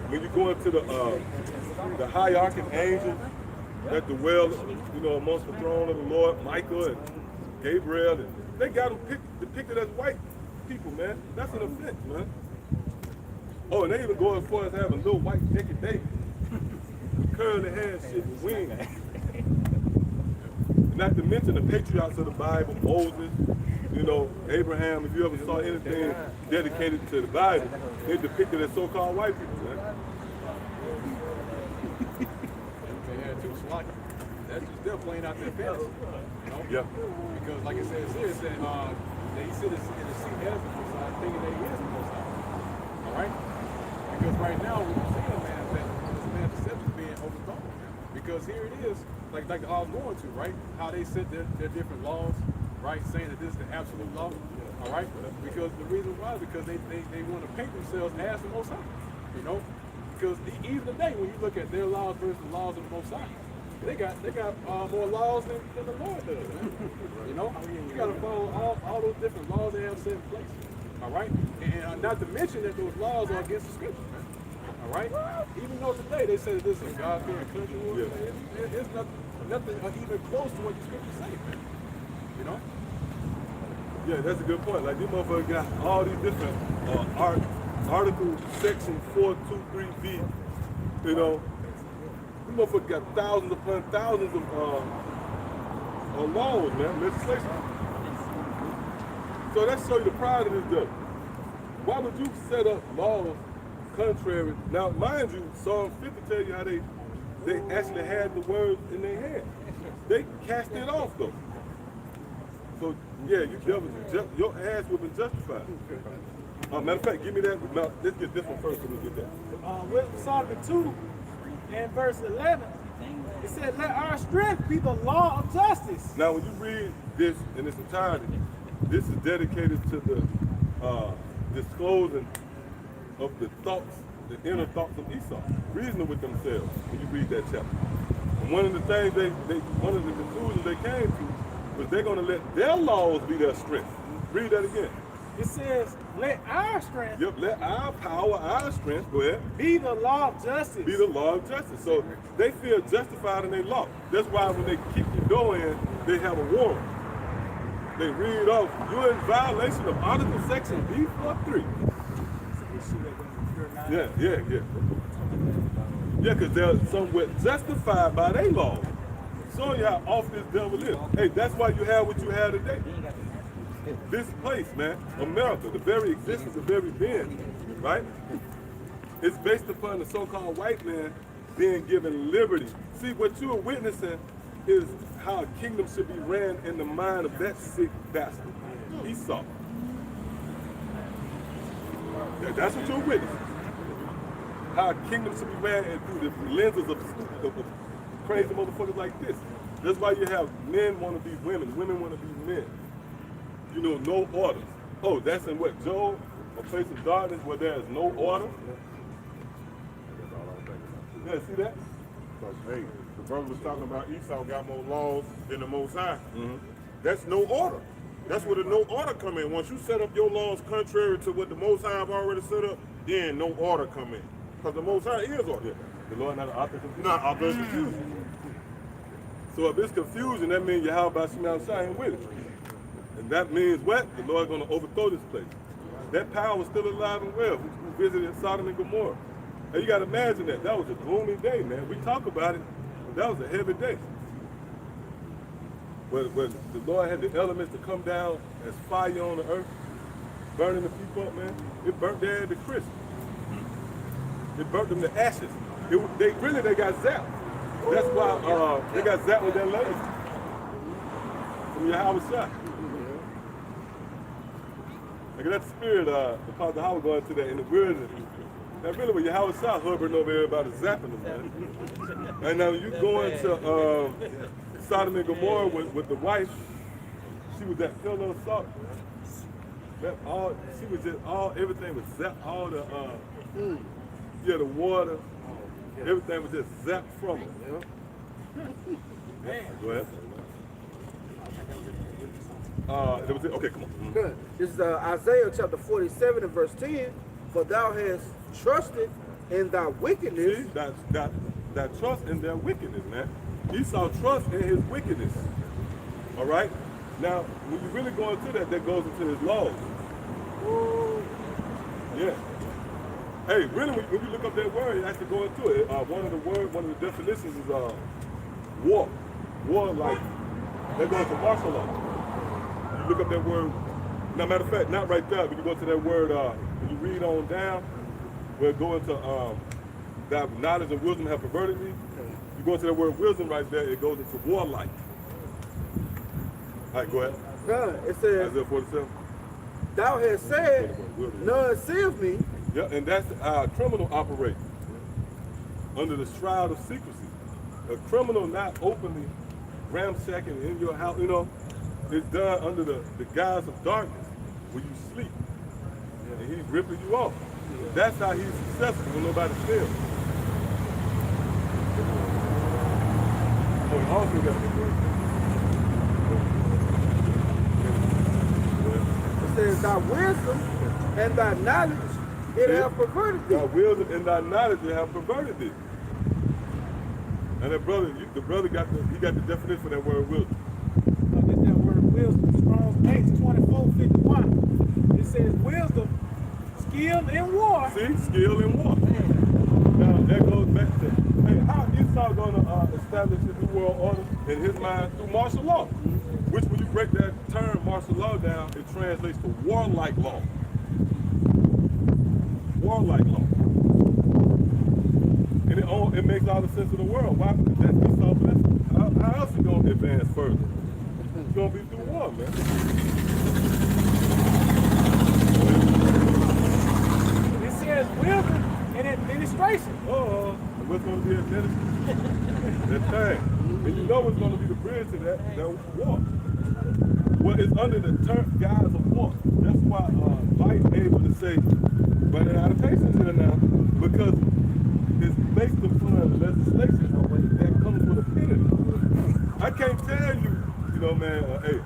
When you go into the hierarchy angel, that dwell, you know, amongst the throne of the Lord, Michael and Gabriel, and they got them depicted as white people, man. That's an offense, man. Oh, and they even go as far as having little white naked David, curly hair, shit, and wings. Not to mention the patriarchs of the Bible, Moses, you know, Abraham. If you ever saw anything dedicated to the Bible, they depicted as so-called white people, man. They had two slots. That's just them playing out their fantasy. You know? Yeah. Because like it says here, it said they sit in the seat as the Most High, thinking they is the Most High. All right? Because right now what we're seeing, man, is that this man's deception is being overthrown. Because here it is, like I was going to, right? How they set their different laws, right? Saying that this is the absolute law. All right? Because the reason why is because they want to paint themselves as the Most High. You know? Because even today, when you look at their laws versus the laws of the Most High, they got more laws than the Lord does, man. You know, you got to follow all those different laws they have set in place. All right, and not to mention that those laws are against the scriptures, man. All right, even though today they say that this is a God-fearing country, it's nothing even close to what the scriptures say, man. You know. Yeah, that's a good point. Like, these motherfuckers got all these different articles, section 423B, you know. These motherfuckers got thousands upon thousands of laws, man, legislation. So that show you the pride of this government. Why would you set up laws contrary? Now, mind you, Psalm 50 tell you how they actually had the words in their hand. They cast it off, though. So, yeah, your ass would have been justified. Matter of fact, give me that. Now, let's get this one first, so we get that. With Psalm 2 and verse 11, it said, let our strength be the law of justice. Now, when you read this in its entirety, this is dedicated to the disclosing of the thoughts, the inner thoughts of Esau, reasoning with themselves when you read that chapter. And one of the things one of the conclusions they came to was they're going to let their laws be their strength. Read that again. It says, let our strength Yep, let our power, our strength, go ahead, be the law of justice. be the law of justice. So they feel justified in their law. That's why when they kick your door in, they have a warrant. They read off, you're in violation of Article Section B43. Yeah. Yeah, because they're somewhat justified by their law. Showing you how off this devil is. Hey, that's why you have what you have today. This place, man, America, the very existence, the very being, right? It's based upon the so-called white man being given liberty. See, what you are witnessing is how a kingdom should be ran in the mind of that sick bastard, Esau. That's what you're witnessing. How a kingdom should be ran through the lenses of crazy motherfuckers like this. That's why you have men want to be women, women want to be men. You know, no orders. Oh, that's in what, Job? A place of darkness where there is no order? Yeah, see that? Because, hey, the brother was talking about Esau got more laws than the Most High. Mm-hmm. That's no order. That's where the no order come in. Once you set up your laws contrary to what the Most High have already set up, then no order come in. Because the Most High is order. The Lord not an author of confusion. Not author of confusion. So if it's confusion, that means Yahweh Shemel Shai with it. And that means what? The Lord's going to overthrow this place. That power was still alive and well. We visited Sodom and Gomorrah. And you got to imagine that. That was a gloomy day, man. We talk about it, but that was a heavy day. When the Lord had the elements to come down as fire on the earth, burning the people up, man, it burnt their head to crisp. It burnt them to ashes. They got zapped. That's why they got zapped with their legs. From Yahweh Shai. Look at that spirit, Apostle Howard going to that in the wilderness. Now really when Yahweh Shai hovering over everybody, zapping them, man. And now you go into Sodom and Gomorrah with the wife, she was that pillar of salt. She was just everything was zapped, all the the water, everything was just zapped from her. Go ahead. That was it? Okay, come on. Good. This is Isaiah chapter 47 and verse 10. For thou hast trusted in thy wickedness. See, that trust in their wickedness, man. Esau trusts in his wickedness. All right? Now, when you really go into that, that goes into his laws. Yeah. Hey, really, when you look up that word, you have to go into it. One of the definitions is war. War, like, that goes to martial law. You look up that word. Now, matter of fact, not right there, but you go to that word, when you read on down, where it go into that knowledge and wisdom have perverted me. You go into that word wisdom right there, it goes into warlike. All right, go ahead. God, it says, Isaiah 47. thou hast said, none seeth me. Yeah, and that's how a criminal operates. Under the shroud of secrecy. A criminal not openly ramsacking in your house, you know, it's done under the guise of darkness when you sleep. And he's ripping you off. That's how he's successful when nobody steals. Oh, and also got It says, thy wisdom and thy knowledge, it hath perverted thee. thy wisdom and thy knowledge have perverted thee. And that brother, the brother got the definition for that word wisdom. Look at that word wisdom, Strong's H 24:51. It says wisdom, skill in war. See, skill in war. Now that goes back to, hey, how Esau gonna establish his new world order in his mind through martial law? Which, when you break that term martial law down, it translates to warlike law. Warlike law. And it makes all the sense in the world. Why? Because that's Esau's blessing. How else is gonna advance further? It's gonna be through war, man. It says wisdom and administration. What's going to be administered? That thing. And you know what's going to be the bridge to that war. Well, it's under the guise of war. That's why Light able to say, running out of patience here now, because it's based upon legislation that comes with a penalty. I can't tell you, you know, man, hey,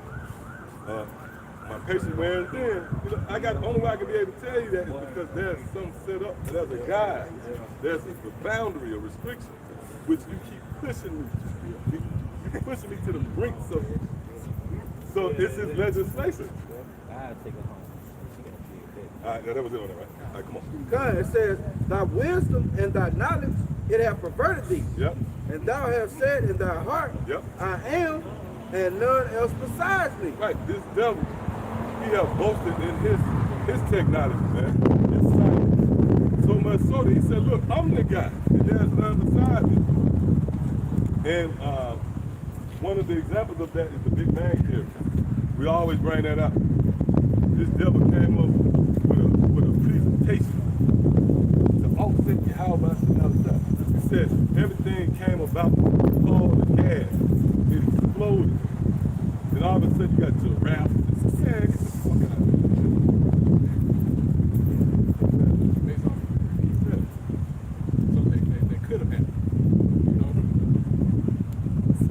my patience wears thin. You know, the only way I can be able to tell you that is because there's some set up, there's a guide, there's a boundary, a restriction, which you keep pushing me. You keep pushing me to the brink of it. So it's his legislation. All right, that was it on that, right? All right, come on. God, it says, thy wisdom and thy knowledge, it hath perverted thee. Yep. And thou hast said in thy heart, Yep. I am, and none else besides me. Right, this devil, he have boasted in his technology, man. His science. So much so that he said, look, I'm the guy, and there's none beside me. And one of the examples of that is the Big Bang Theory. We always bring that up. This devil came up with a presentation to offset Yahweh. He said everything came about all the gas. It exploded. And all of a sudden you got giraffes. Man, get the fuck out of here. So they could have happened. You know?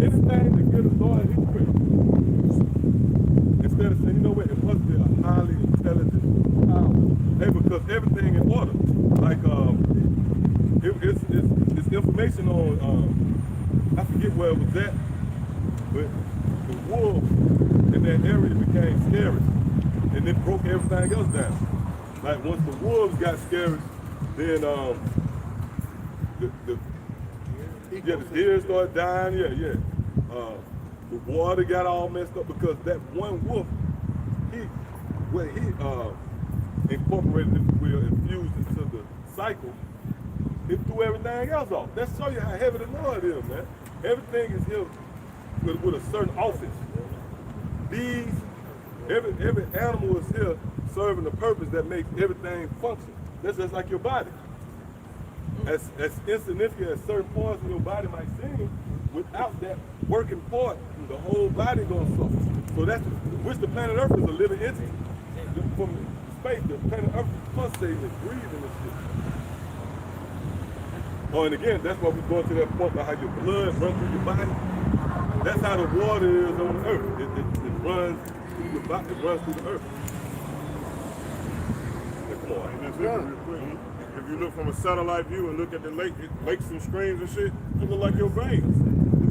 Anything to get us on his grip. Instead of saying, you know what, it must be a highly intelligent power. Hey, because everything in order. Like, it's information on, I forget where it was at, but the wolves in that area became scary. And it broke everything else down. Like, once the wolves got scary, then the deer started dying, yeah. The water got all messed up because that one wolf, he incorporated, if you will, infused into the cycle, it threw everything else off. That show you how heavy the Lord is, man. Everything is here with a certain office. Bees, every animal is here serving the purpose that makes everything function. That's just like your body. As insignificant as certain parts of your body might seem, without that working part, the whole body gonna suffer. So that's which the planet Earth is a living entity. From space, the planet Earth is pulsating and breathing and shit. Oh, and again, that's why we go to that point about how your blood runs through your body. That's how the water is on the Earth. It runs through your body. It runs through the Earth. Yeah, come on. And real quick, if you look from a satellite view and look at the lake, lakes and streams and shit, it look like your veins.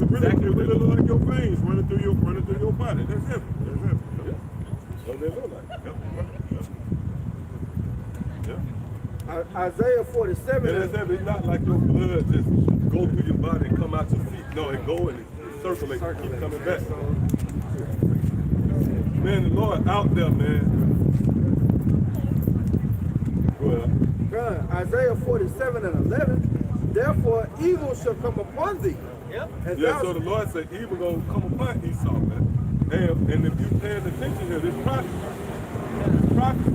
Look it really look like your veins running through your body. That's heavy. That's heavy. Yeah. What they look like. Yep. Isaiah 47. And it's heavy. It's not like your blood just go through your body and come out your feet. No, it go and it circulates and keep coming back. Man, the Lord out there, man. Go ahead. Isaiah 47 and 11. Therefore, evil shall come upon thee. Yep. And Yeah, thou so the Lord said evil gonna come upon Esau, man. And if you paying attention here, this prophet,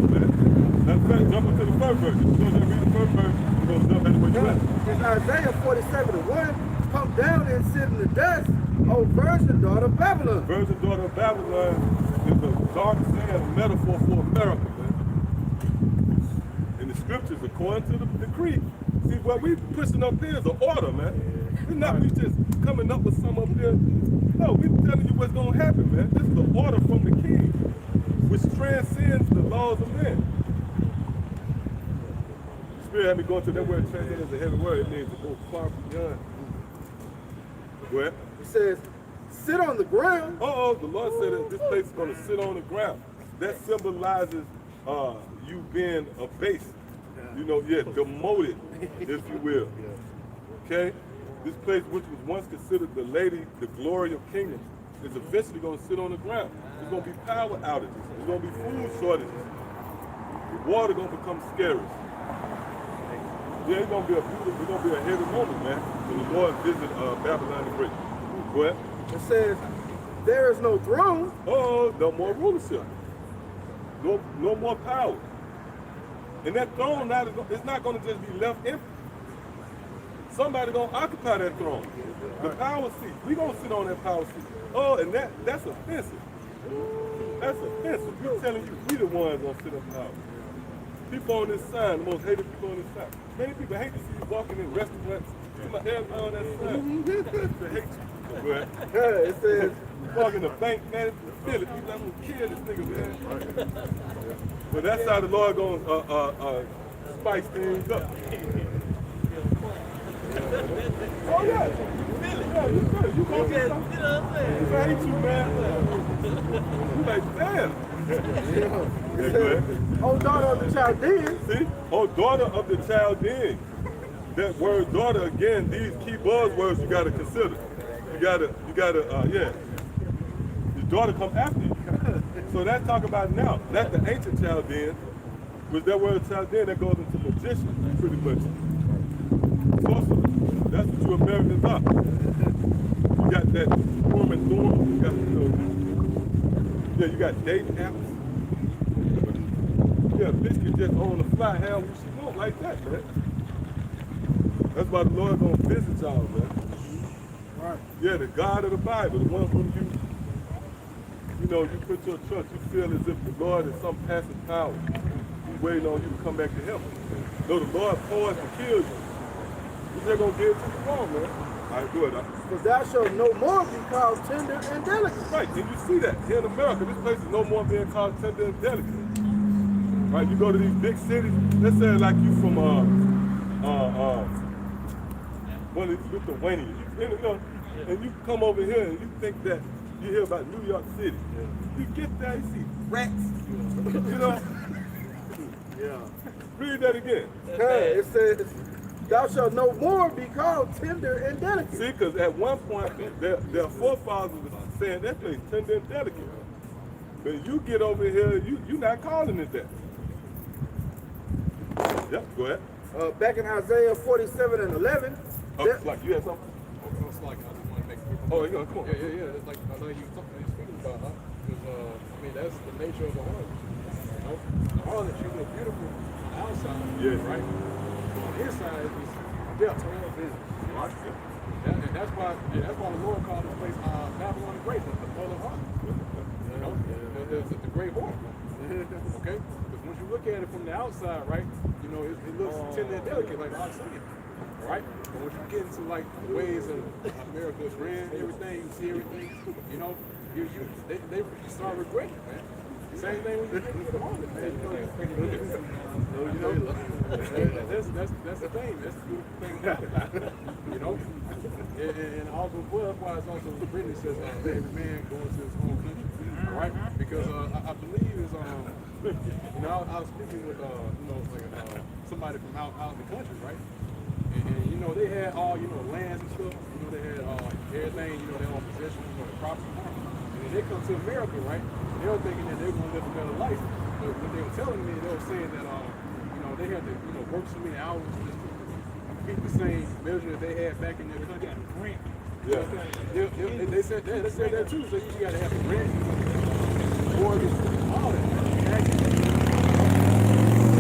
man. That's right, jump into the first verse. If you don't read the first verse, you're gonna jump into what you at. in Isaiah 47 and 1, come down and sit in the dust, O virgin daughter of Babylon. Virgin daughter of Babylon is a dark saying, a metaphor for America, man. In the scriptures, according to the decree, see what we pushing up here is an order, man. We're not we just coming up with some up here. No, we're telling you what's gonna happen, man. This is an order from the king, which transcends the laws of men. The Spirit had me go to that word transcend is a heavy word. It means to go far beyond. Go ahead. He says, sit on the ground. Oh, the Lord said that this place is going to sit on the ground. That symbolizes you being abased, demoted, if you will. Okay? This place, which was once considered the lady, the glory of kingdoms, is eventually going to sit on the ground. There's going to be power outages. There's going to be food shortages. The water going to become scarce. Yeah, it's going to be a heavy moment, man, when the Lord visit Babylon the Great. Go ahead. It says, there is no throne. Oh, no more rulership. No more power. And that throne now it's not going to just be left empty. Somebody going to occupy that throne. The power seat. We going to sit on that power seat. Oh, and that's offensive. That's offensive. We're telling you, we the ones going to sit on power. People on this sign, the most hated people on this sign. Many people hate to see you walking in restaurants. See my hair on that sign. They hate you. But It says, walking the bank, man, feel it. People, I'm gonna kill this nigga, man. But that's how the Lord gonna spice things up. Oh yeah, yeah, you good. You gonna get something. I hate you, man. You like, damn. Yeah, go ahead. O daughter of the Chaldeans. See? Oh, daughter of the Chaldeans. That word daughter, again, these key buzzwords you gotta consider. You gotta, Your daughter come after you. So that's talking about now. That's the ancient Chaldean. With that word Chaldean, that goes into magician, pretty much. Sorcerer. That's what you Americans are. You got that form and thorn. You got, you got dating apps. Yeah, bitch can just on the fly how she want like that, man. That's why the Lord gonna visit y'all, man. Right. Yeah, the God of the Bible, the one whom you put your trust, you feel as if the Lord is some passive power. He's waiting on you to come back to him. No, the Lord poised to kill you. He's just gonna give it to the throne, man. All right, good. For thou shalt no more be called tender and delicate. Right, and you see that here in America, this place is no more being called tender and delicate. Right, you go to these big cities, let's say like you from one of these Lithuania, and you come over here and you think that you hear about New York City. You get there, you see rats. Yeah. Read that again. It says, thou shalt no more be called tender and delicate. See, because at one point, their forefathers were saying that place tender and delicate. But you get over here, you're not calling it that. Yep, go ahead. Back in Isaiah 47 and 11. It's like you had something? It's like, I just want to make people. Oh, come on. Yeah. It's like, I know you speaking about, huh? Because, that's the nature of the harlot. The harlot, she look beautiful outside, right? On the inside, it's total business. Right? And that's why the Lord called this place Babylon the Great, the mother of harlot. The great whore. Okay? Because once you look at it from the outside, right, it looks tender and delicate, like I was saying. Right? But once you get into like the ways of America's ran everything, you see everything, they start regretting, man. Same thing when you get to the moment, man. You know, that's the thing. That's the beautiful thing about it. You know? And also, well, that's why it's also written, it says, every man goes to his own country. All right? Because I believe it's, you know, I was speaking with, you know, like, somebody from out in the country, right? And, you know, they had all, you know, lands and stuff. You know, they had everything, you know, their own possessions, you know, the property. And then they come to America, right? And they were thinking that they were going to live a better life. But what they were telling me, they were saying that, you know, they had to, you know, work so many hours just to keep the same measure that they had back in their country. Yeah. They said that too. So you got to have a rent, mortgage, all that.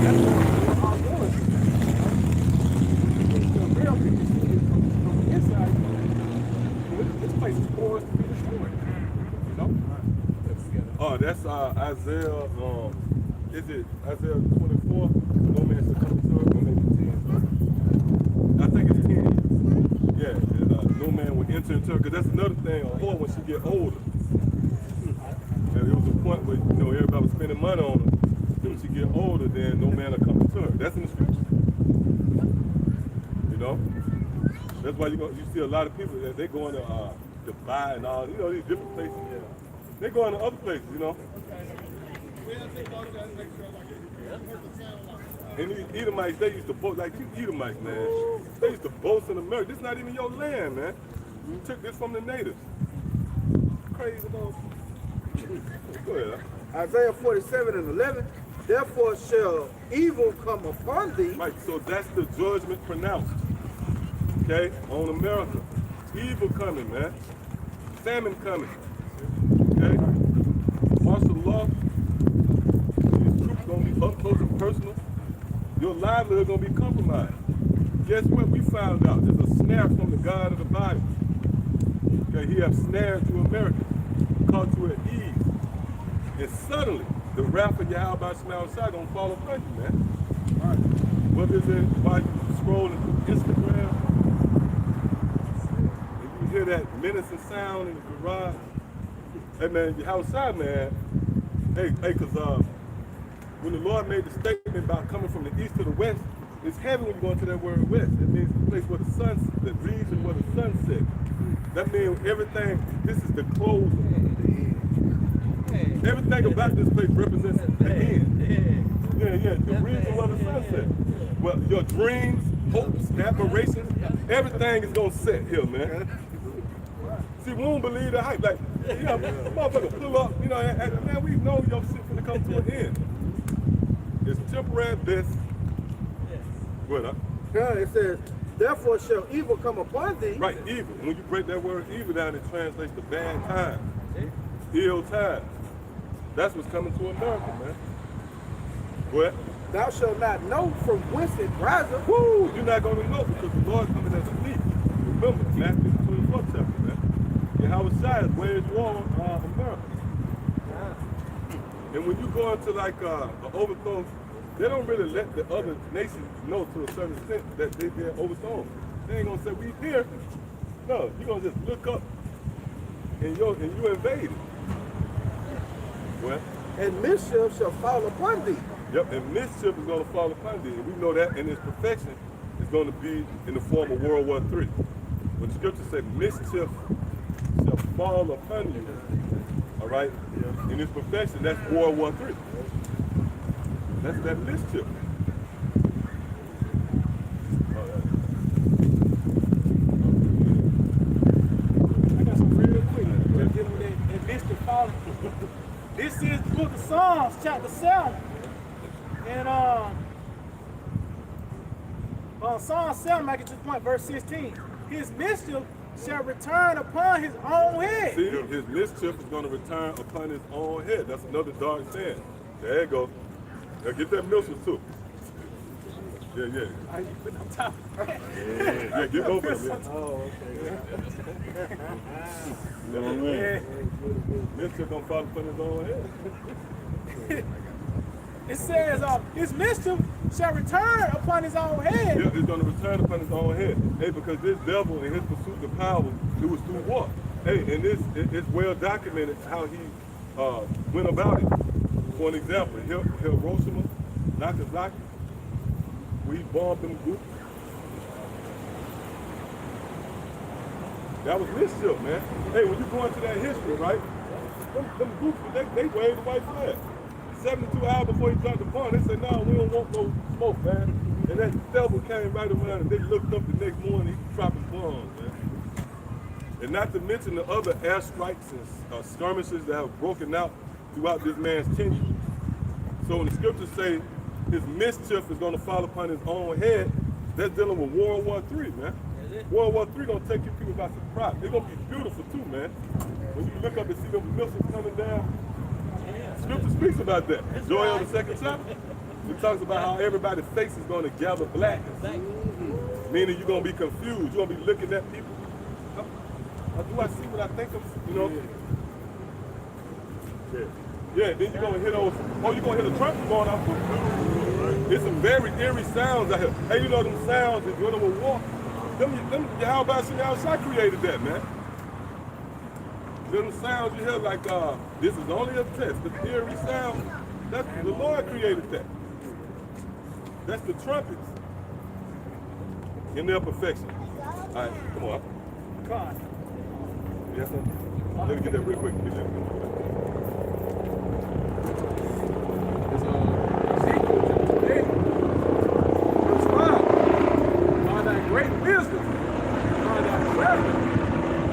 That's what all doing. To America, you see it from the inside. This place is poised to be destroyed. You know? Oh, that's Isaiah. Is it Isaiah 24? No man shall come to her, or maybe 10. I think it's 10. Yeah, and, no man will enter into her. Because that's another thing. A whore when she get older. And there was a point where, you know, everybody was spending money on her. When she get older, then no man will come to her. That's in the scripture. You know? That's why you see a lot of people that they going to Dubai and all, you know, these different places. Yeah. They going to other places, you know. And these Edomites, they used to boast, like you Edomites, man. They used to boast in America. This is not even your land, man. You took this from the natives. Crazy, though. Go ahead. Isaiah 47:11. Therefore shall evil come upon thee. Right, so that's the judgment pronounced, okay, on America. Evil coming, man. Famine coming, okay? Martial law. These troops gonna be up close and personal. Your livelihood gonna be compromised. Guess what we found out? There's a snare from the God of the Bible. Okay, he has snared to America, caught you at ease. And suddenly, the wrath of Yahweh Shema Shai gonna fall upon you, man. All right. What is it? While you scrolling through Instagram, and you hear that menacing sound in the garage. Hey man, your outside, man. Hey, cause when the Lord made the statement about coming from the east to the west, it's heavy when you go into that word west. It means the place where the sun, the region where the sun sets. That means everything. This is the close of the end. Everything about this place represents the end. Yeah, the region where the sun sets. Well, your dreams, hopes, aspirations, everything is gonna set here, man. See, we don't believe the hype. Like, you know, motherfucker pull up, you know, and, man, we know your shit gonna come to an end. It's temporary at best. What, Yeah, it says, therefore shall evil come upon thee. Right, evil. When you break that word evil down, it translates to bad times, ill times. That's what's coming to America, man. What? Thou shalt not know from whence it riseth. Woo! You're not going to know because the Lord coming as a thief. Remember, Matthew 24 chapter, man. Yahweh Shai is waged war on America. And when you go into like an overthrow, they don't really let the other nations know to a certain extent that they're overthrown. They ain't gonna say we here. No, you're gonna just look up and you invade it. Well, And mischief shall fall upon thee. yep, and mischief is gonna fall upon thee. And we know that in its perfection is gonna be in the form of World War III. When the scripture said mischief shall fall upon you, all right? In its perfection, that's World War III. That's that mischief. I got some real quick. Just dealing with that mischief falling. This is the book of Psalms, chapter 7. And Psalm 7, make it to the point, verse 16. His mischief shall return upon his own head. See, his mischief is going to return upon his own head. That's another dark saying. There you go. Now get that mischief too. Yeah. Are you putting on top? Yeah, get over it, man. Oh, Yeah. Mischief gonna fall upon his own head. okay. It says, his mischief shall return upon his own head. Yeah, it's gonna return upon his own head. Hey, because this devil in his pursuit of power, it was through war. Hey, and it's well documented how he went about it. for an example, Hiroshima, Nagasaki, we bombed them groups. That was mischief, man. Hey, when you go into that history, right? Them groups, they waved the white flag. 72 hours before he dropped the bomb, they said, no, we don't want no smoke, man. And that devil came right around and they looked up the next morning, he dropping bombs, man. And not to mention the other airstrikes and skirmishes that have broken out throughout this man's tenure. So when the scriptures say his mischief is going to fall upon his own head, that's dealing with World War III, man. World War III going to take you people by surprise. It's going to be beautiful too, man. When you look up and see them missiles coming down, scripture speaks about that. Joel on the 2nd chapter, it talks about how everybody's face is going to gather black. Meaning you're going to be confused. You're going to be looking at people. Do I see what I think of, you know? Yeah, then you're going to hear those, you're going to hear the trumpet going off. It's some very eerie sounds out here. Hey, you know them sounds that when they were war? How about Shai created that, man? Them sounds you hear like, this is only a test. The eerie sound, that's the Lord created that. That's the trumpets in their perfection. All right, come on. God. Yes, sir. Let me get that real quick. It's Ezekiel 28, verse 5. By thy great wisdom, by thy cleverness,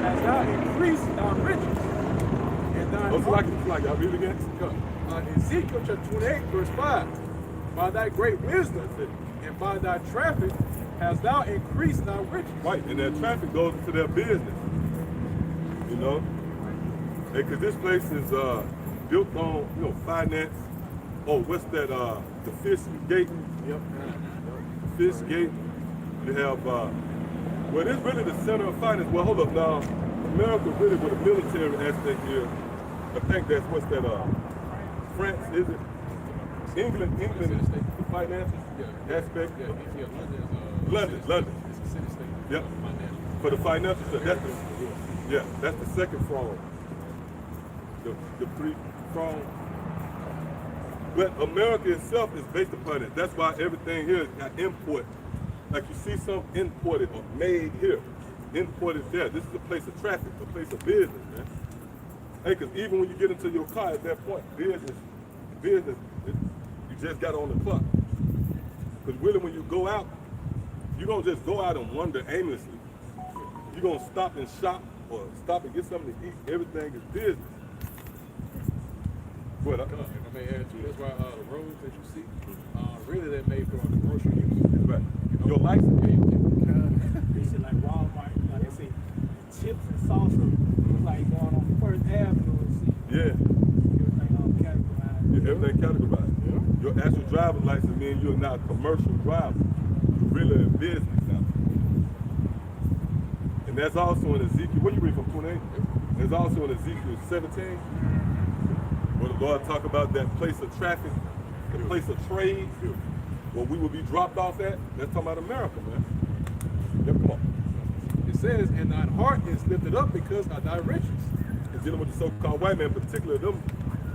hast thou increased thy riches. And thy I'll read it again. Ezekiel chapter 28, verse 5. By thy great wisdom and by thy traffic hast thou increased thy riches. Right, and that traffic goes into their business. You know? Because this place is built on, finance. Oh, what's that? The Fish Gate. Yep. Fish Gate. You have, well, it's really the center of finance. Well, hold up now. America really with a military aspect here. I think that's what's that? France, is it? England, the financial aspect. London. It's a city state. Yep. For the financial stuff, that's the second prong. The three prong. But America itself is based upon it. That's why everything here got import. Like you see some imported or made here, imported there. This is a place of traffic, a place of business, man. Hey, because even when you get into your car at that point, business, you just got on the clock. Because really when you go out, you don't just go out and wander aimlessly. You're going to stop and shop or stop and get something to eat. Everything is business. But If I may add to, that's why the roads that you see, really they're made for the grocery use. that's right. Your license. They say like Walmart, like they say chips and salsa. It's like going on First Avenue and see Yeah. everything all categorized. Everything categorized. Yeah. Your actual driver's license means you're not a commercial driver. You're really in business now. And that's also in Ezekiel. What you read from 28? There's also in Ezekiel 17, where the Lord talk about that place of traffic, the place of trade, where we will be dropped off at. That's talking about America, man. Yep, come on. It says, and thine heart is lifted up because of thy riches. And dealing with the so-called white man, particularly them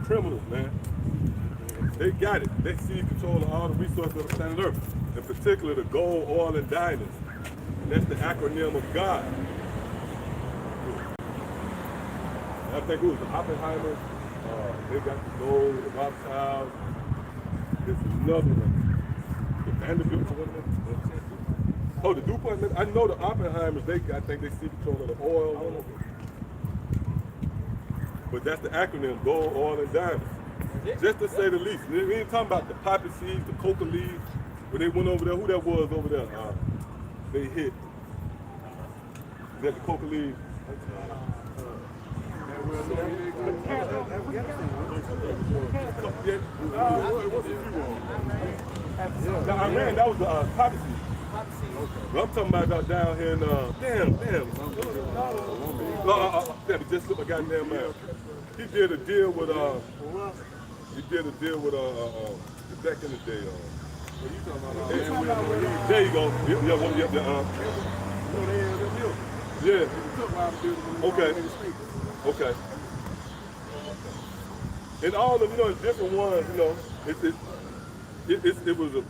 criminals, man. They got it. They see control of all the resources of the planet Earth. In particular, the gold, oil, and diamonds. And that's the acronym of God. And I think it was the Oppenheimer. They got the gold, the Rothschilds. There's another one. The Vanderbilt, oh, the DuPont. I know the Oppenheimers, I think they see control of the oil. But that's the acronym, gold, oil, and diamonds. Just to say the least. We ain't talking about the poppy seeds, the coca leaves. When they went over there, who that was over there? They hit. Is that the coca leaves? Iran, that was the poppy seed. But I'm talking about down here in, damn. Just slip my goddamn mouth. He did a deal with, back in the day, there you go. Yeah. Okay. And all of, different ones, it was an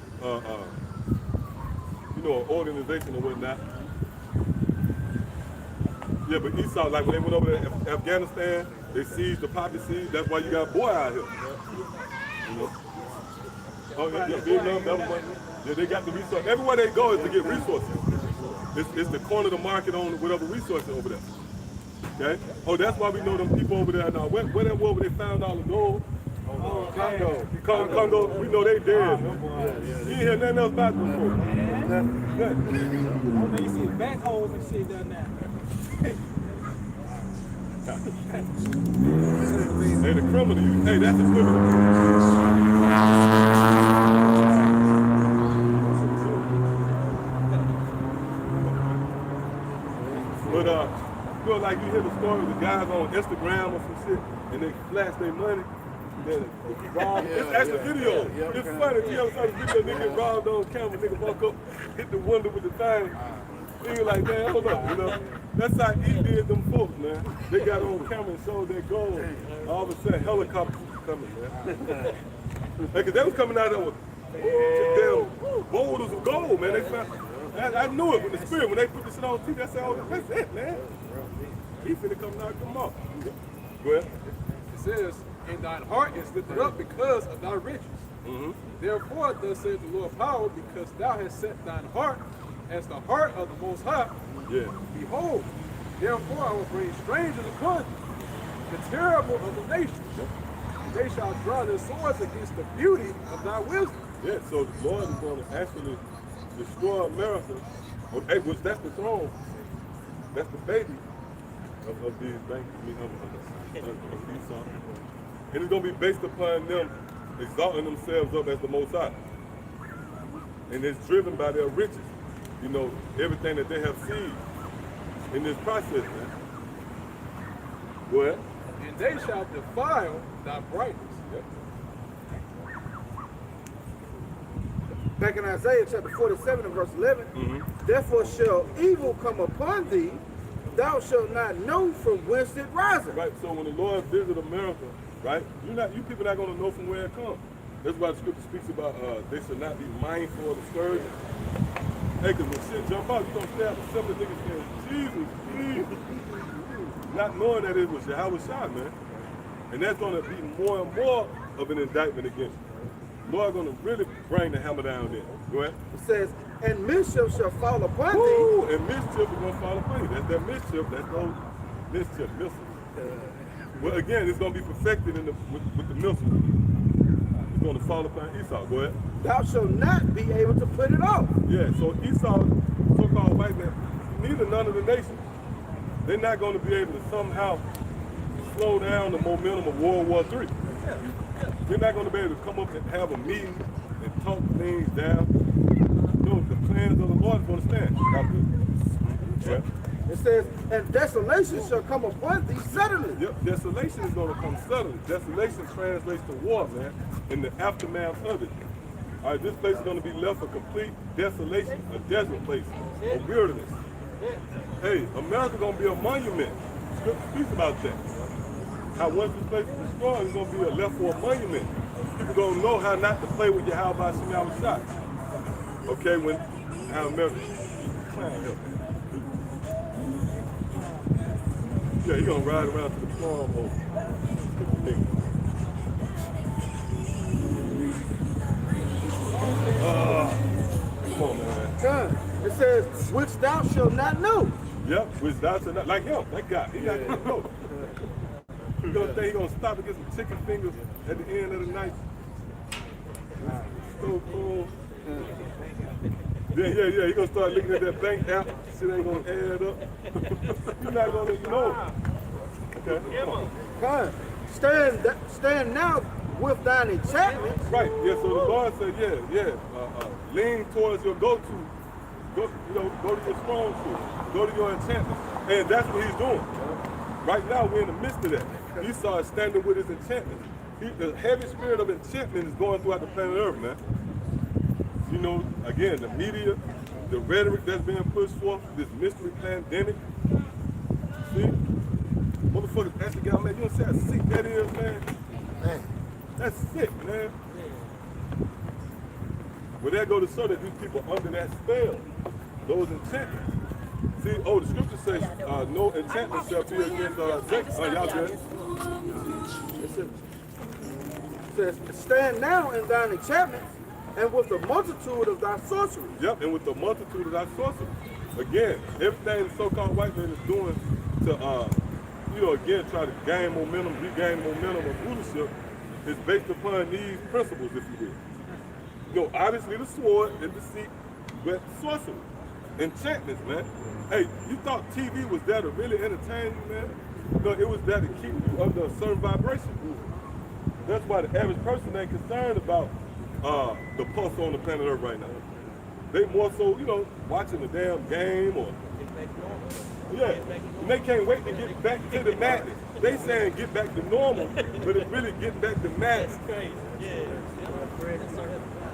organization or whatnot. Yeah, but Esau, like when they went over to Afghanistan, they seized the poppy seed. That's why you got boy out here. Oh, yeah, Vietnam, that one. Yeah, they got the resources. Everywhere they go is to get resources. It's the corner of the market on whatever resources over there. Okay? Oh, that's why we know them people over there now. Where they found all the gold? Congo, we know they dead. You ain't hear nothing else about them before. Oh, you see backhoes and shit down there. Hey, the criminal, hey, that's the criminal. But like you hear the story of the guys on Instagram or some shit, and they flash their money. Then it's actually video. It's funny. You ever saw the video? Nigga get robbed on camera. Nigga walk up, hit the window with the thing. Nigga like, man, hold up, That's how he did them folks, man. They got on camera and showed their gold. All of a sudden, helicopters was coming, man. Because they was coming out there with damn boulders of gold, man. They found. I knew it with the spirit. When they put this shit on TV, I said, oh, that's it, man. He finna come knock them off. Go ahead. It says, and thine heart is lifted up because of thy riches. Therefore, thus saith the Lord power, because thou hast set thine heart as the heart of the Most High. Yeah. Behold, therefore I will bring strangers upon thee, the terrible of the nations. They shall draw their swords against the beauty of thy wisdom. Yeah, so the Lord is going to actually destroy America. Okay, which that's the throne. That's the baby of these banks, of Esau. And it's going to be based upon them exalting themselves up as the Most High. And it's driven by their riches. Everything that they have seized in this process, man. Go ahead. And they shall defile thy brightness. Yep. Back in Isaiah chapter 47 and verse 11, therefore shall evil come upon thee, thou shalt not know from whence it riseth. Right, so when the Lord visit America, right, you people not going to know from where it comes. That's why the scripture speaks about they should not be mindful of the scourge. Hey, because when shit jump out, you don't stab a simple nigga saying, Jesus, please. Not knowing that it was Yahweh Shai, man. And that's going to be more and more of an indictment against you. Lord going to really bring the hammer down there. Go ahead. It says, and mischief shall fall upon Woo! And mischief is going to fall upon you. That's that mischief. That's those mischief, missiles. Well, again, it's going to be perfected with the missiles. It's going to fall upon Esau. Go ahead. thee. Thou shalt not be able to put it off. Yeah, so Esau, so-called white man, neither none of the nations, they're not going to be able to somehow slow down the momentum of World War III. They're not going to be able to come up and have a meeting and talk things down. The plans of the Lord is going to stand. Yeah. It says, and desolation shall come upon thee suddenly. Yep, desolation is going to come suddenly. Desolation translates to war, man, in the aftermath of it. All right, this place is going to be left a complete desolation, a desert place, a wilderness. Hey, America's going to be a monument. Scripture speaks about that. How once this place is destroyed, it's going to be left for a monument. People going to know how not to play with Yahweh Hashem Yahweh Shai. Okay, when how America, yeah, he gonna ride around to the farm home. Come on, man. Son, it says, which thou shalt not know. Yep, which thou shalt not, like him, that guy. He got to know. You gonna think he gonna stop and get some chicken fingers at the end of the night? So cool. Yeah. He gonna start looking at that bank app. Shit ain't gonna add up. You're not gonna know. Okay. Son, stand now with thine enchantments. Right. Yeah. So the Lord said, lean towards your go-to. Go to your strong suit. Go to your enchantments. And that's what he's doing. Right now, we're in the midst of that. Esau is standing with his enchantments. The heavy spirit of enchantment is going throughout the planet Earth, man. Again, the media, the rhetoric that's being pushed forth, this mystery pandemic. See? Motherfuckers actually got, man, you don't see how sick that is, man? That's sick, man. Well, that go to show that these people under that spell, those enchantments. See, the scripture says, no enchantment shall be against Jacob. Y'all good? It says, stand now in thine enchantments and with the multitude of thy sorcery. Yep, and with the multitude of thy sorcery. Again, everything the so-called white man is doing to, again, try to gain momentum, regain momentum of rulership is based upon these principles, if you will. Obviously the sword and deceit, but sorcery, enchantments, man. Hey, you thought TV was there to really entertain you, man? No, it was there to keep you under a certain vibration. That's why the average person ain't concerned about the pulse on the planet Earth right now. They more so, watching the damn game or, yeah, and they can't wait to get back to the madness. They saying get back to normal, but it's really getting back to madness.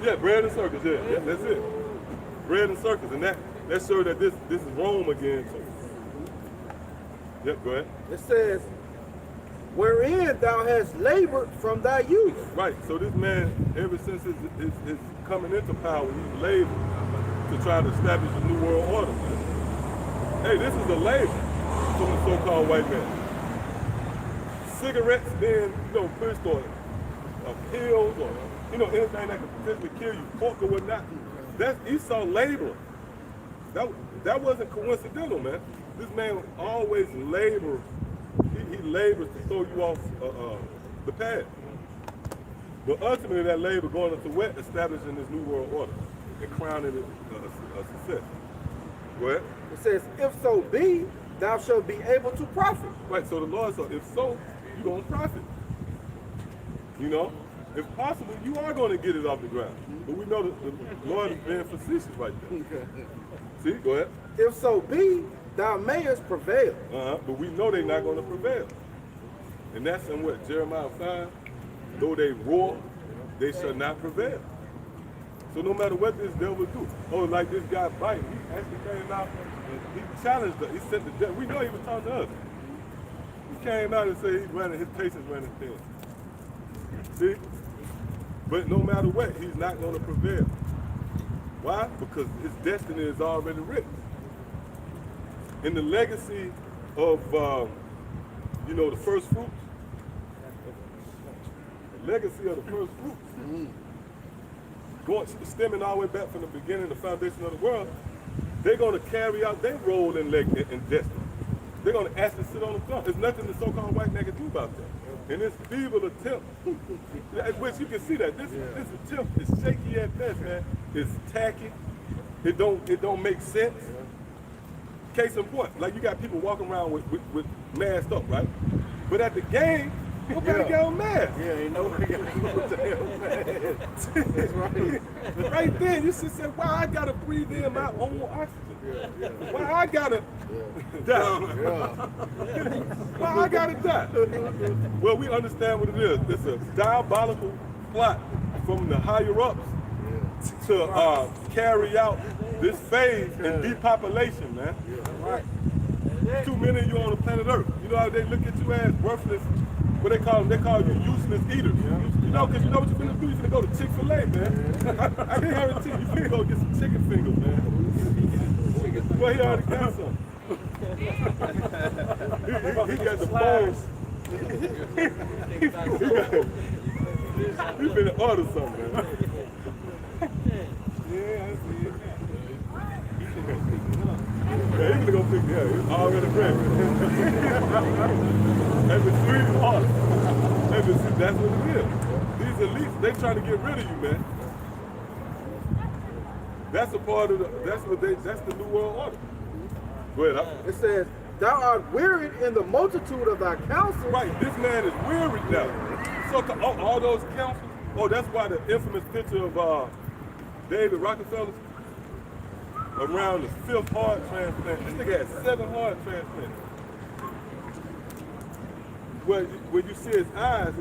Yeah, bread and circus, yeah, that's it. Bread and circus, and that shows that this is Rome again, too. Yep, go ahead. It says, wherein thou hast labored from thy youth. Right, so this man, ever since his coming into power, he's labored to try to establish a new world order, man. Hey, this is a labor from the so-called white man. Cigarettes being, pushed or pills or, anything that could potentially kill you, pork or whatnot. That's Esau labor. That wasn't coincidental, man. This man always labored. He labors to throw you off the path. But ultimately, that labor going into what? Establishing this new world order and crowning it a success. Go ahead. It says, if so be, thou shalt be able to profit. Right, so the Lord said, if so, you're going to profit. If possible, you are going to get it off the ground. But we know that the Lord is being facetious right there. See, go ahead. If so be, thou mayest prevail. But we know they're not going to prevail. And that's in what? Jeremiah 5? Though they roar, they shall not prevail. So no matter what this devil do, like this guy Biden, he actually came out and he challenged us. He said the devil, we know he was talking to us. He came out and said his patience ran thin. See? But no matter what, he's not going to prevail. Why? Because his destiny is already written. In the legacy of, the first fruits, the legacy of the first fruits, stemming all the way back from the beginning, the foundation of the world, they're going to carry out their role in destiny. They're going to actually sit on the throne. There's nothing the so-called white man can do about that. And this feeble attempt, which you can see that this attempt is shaky at best, man. It's tacky. It don't make sense. Case in point, like you got people walking around with masked up, right? But at the game, nobody got on mask. Yeah, ain't nobody got no damn mask. That's right. Right then, you should say, why I gotta breathe in my own oxygen? Why I gotta die? Why I gotta die? Well, we understand what it is. It's a diabolical plot from the higher ups to carry out this phase in depopulation, man. Too many of you on the planet Earth. You know how they look at you as worthless, what they call them? They call you useless eaters. Because you know what you're finna do? You're finna go to Chick-fil-A, man. I guarantee you finna go get some chicken fingers, man. Well, he already got some. he got the bones. He finna order something, man. Yeah, I see it. Yeah, he's gonna go pick it up. He's already ready. Every sweet heart. That's what it is. These elites, they trying to get rid of you, man. That's a part of that's the new world order. Go ahead. It says, thou art wearied in the multitude of thy counsels. Right, this man is wearied now. So all those counsels, that's why the infamous picture of David Rockefeller around the 5th heart transplant. This nigga had 7 heart transplants. When you see his eyes,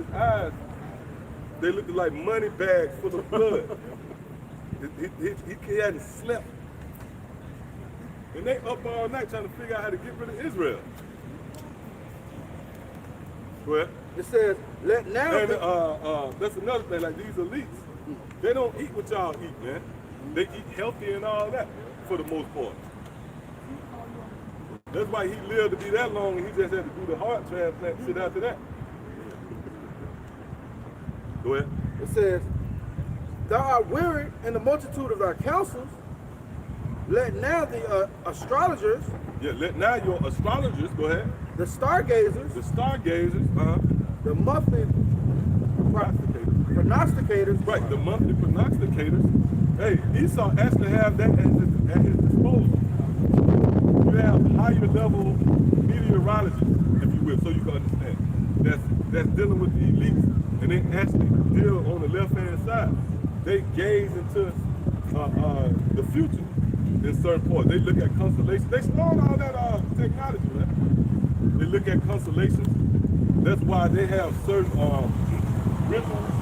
they look like money bags full of blood. He hadn't slept. And they up all night trying to figure out how to get rid of Israel. Well, It says, let now. And that's another thing, like these elites, they don't eat what y'all eat, man. They eat healthy and all that, for the most part. That's why he lived to be that long, and he just had to do the heart transplant shit after that. Go ahead. It says, thou art weary in the multitude of thy counsels. Let now the astrologers, Yeah, let now your astrologers, go ahead. the stargazers, The stargazers, the monthly prognosticators, right, the monthly prognosticators. Hey, Esau actually have that at his disposal. You have higher level meteorologists, if you will, so you can understand. That's dealing with the elites, and they actually deal on the left-hand side. They gaze into the future in certain parts. They look at constellations. They stole all that technology, man. They look at constellations. That's why they have certain rituals.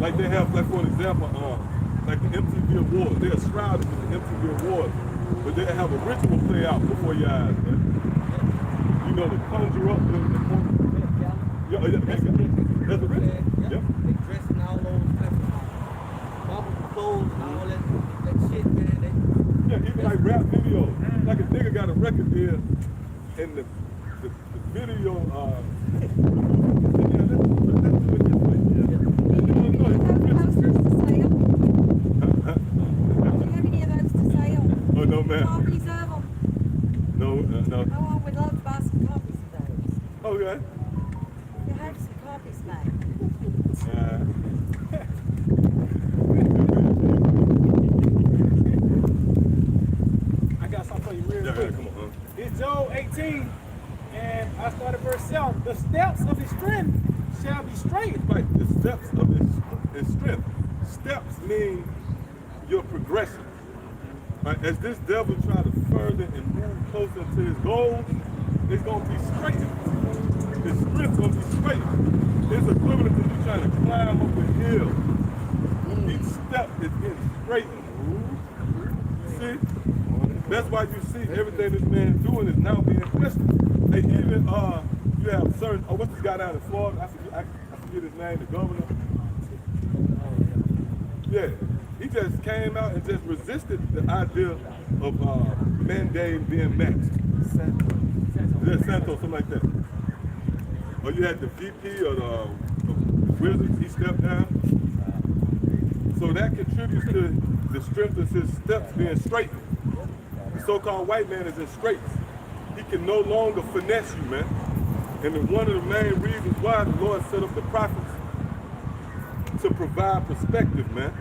Like they have, like for an example, like the MTV Awards. They're shrouded in the MTV Awards, but they have a ritual play out before your eyes, man. You know, to conjure up the yeah, that's a ritual. Yeah. Yep. They dress in all those type of bubble clothes and all that shit, man. Yeah, even like rap videos. Like a nigga got a record deal, and the video, let's do it this way. Yeah. Oh, no, ma'am. Copies of them. No, no. Oh, I would love to buy some copies of those. Okay. You have some copies made. I got something for you real Yeah, quick. come on, It's Job 18, and I started verse 7. The steps of his strength shall be straight. Right, the steps of his strength. Steps mean your progression. Right, as this devil try to further and move closer to his goals, it's going to be straight. His strength's going to be straight. It's equivalent to you trying to climb up a hill. Each step is getting straightened. See? That's why you see everything this man is doing is now being questioned. Hey, even you have certain, what's this guy down in Florida? I forget his name, the governor. Yeah, he just came out and just resisted the idea of mandate being matched. Santos, something like that. Or you had the VP or the Wizards, he stepped down. So that contributes to the strength of his steps being straightened. The so-called white man is in straits. He can no longer finesse you, man. And one of the main reasons why the Lord set up the prophets to provide perspective, man.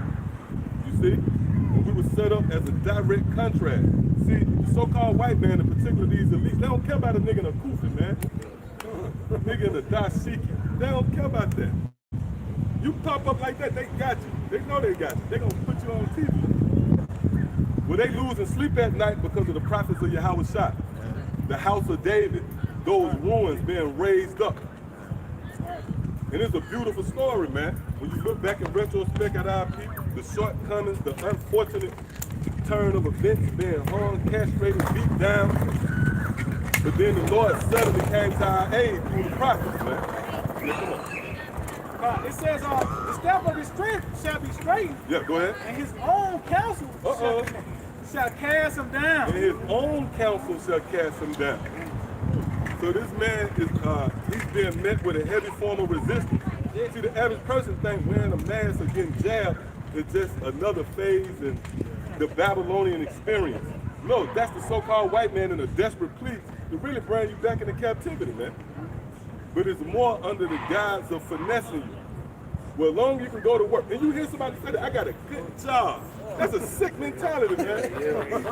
You see? And we were set up as a direct contrast. See, the so-called white man, in particular these elites, they don't care about a nigga in a kufi, man. Nigga in a dashiki. They don't care about that. You pop up like that, they got you. They know they got you. They gonna put you on TV. Well, they losing sleep at night because of the prophets of Yahweh Shah. The house of David, those ruins being raised up. And it's a beautiful story, man. When you look back in retrospect at our people, the shortcomings, the unfortunate turn of events, being hung, castrated, beat down. But then the Lord suddenly came to our aid through the prophets, man. Yeah, come on. It says, the step of his strength shall be straight, Yeah, go ahead. and his own counsel shall cast him down. And his own counsel shall cast him down. So this man is he's being met with a heavy form of resistance. See, the average person thinks wearing a mask or getting jabbed is just another phase in the Babylonian experience. No, that's the so-called white man in a desperate plea to really bring you back into captivity, man. But it's more under the guise of finessing you. Well, as long as you can go to work, and you hear somebody say that, I got a good job. That's a sick mentality, man.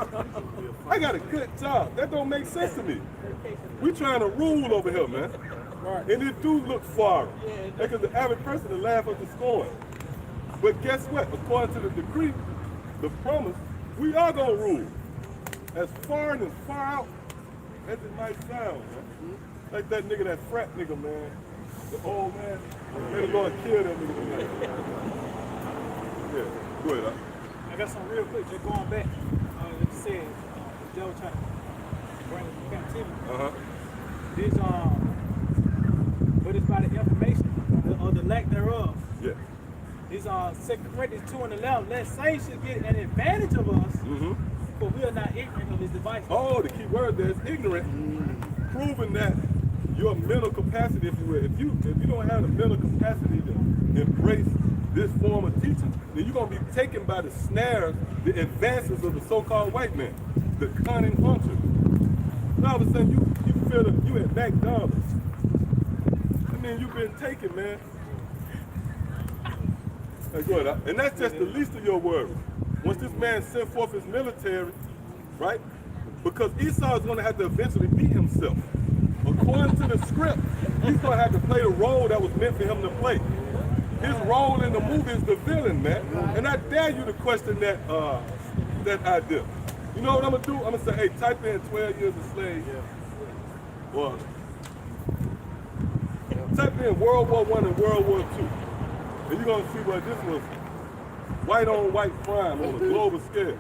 I got a good job. That don't make sense to me. We trying to rule over here, man. And it do look foreign. Because the average person will laugh at the scorn. But guess what? According to the decree, the promise, we are going to rule. As foreign and far out as it might sound, man. Like that nigga, that frat nigga, man. The old man. May the Lord kill that nigga, man. Yeah, go ahead. I got some real quick, just going back. Like you said, the devil trying to bring us to captivity. Uh-huh. This, but but it's by the information or the lack thereof. Yeah. These are 2 Corinthians 2 and 11. Let Satan should get an advantage of us, for we are not ignorant of his devices. Oh, the key word there is ignorant. Proving that your mental capacity, if you will, if you don't have the mental capacity to embrace this form of teaching, then you're gonna be taken by the snares, the advances of the so-called white man, the cunning hunter. Now all of a sudden you feel that you at McDonald's. I mean, you've been taken, man. Hey, go ahead, and that's just the least of your worries. Once this man sent forth his military, right? Because Esau is going to have to eventually beat himself. According to the script, he's going to have to play the role that was meant for him to play. His role in the movie is the villain, man. And I dare you to question that idea. You know what I'm going to do? I'm going to say, hey, type in 12 years a slave. Or type in World War I and World War II. And you're going to see what this was white on white crime on a global scale.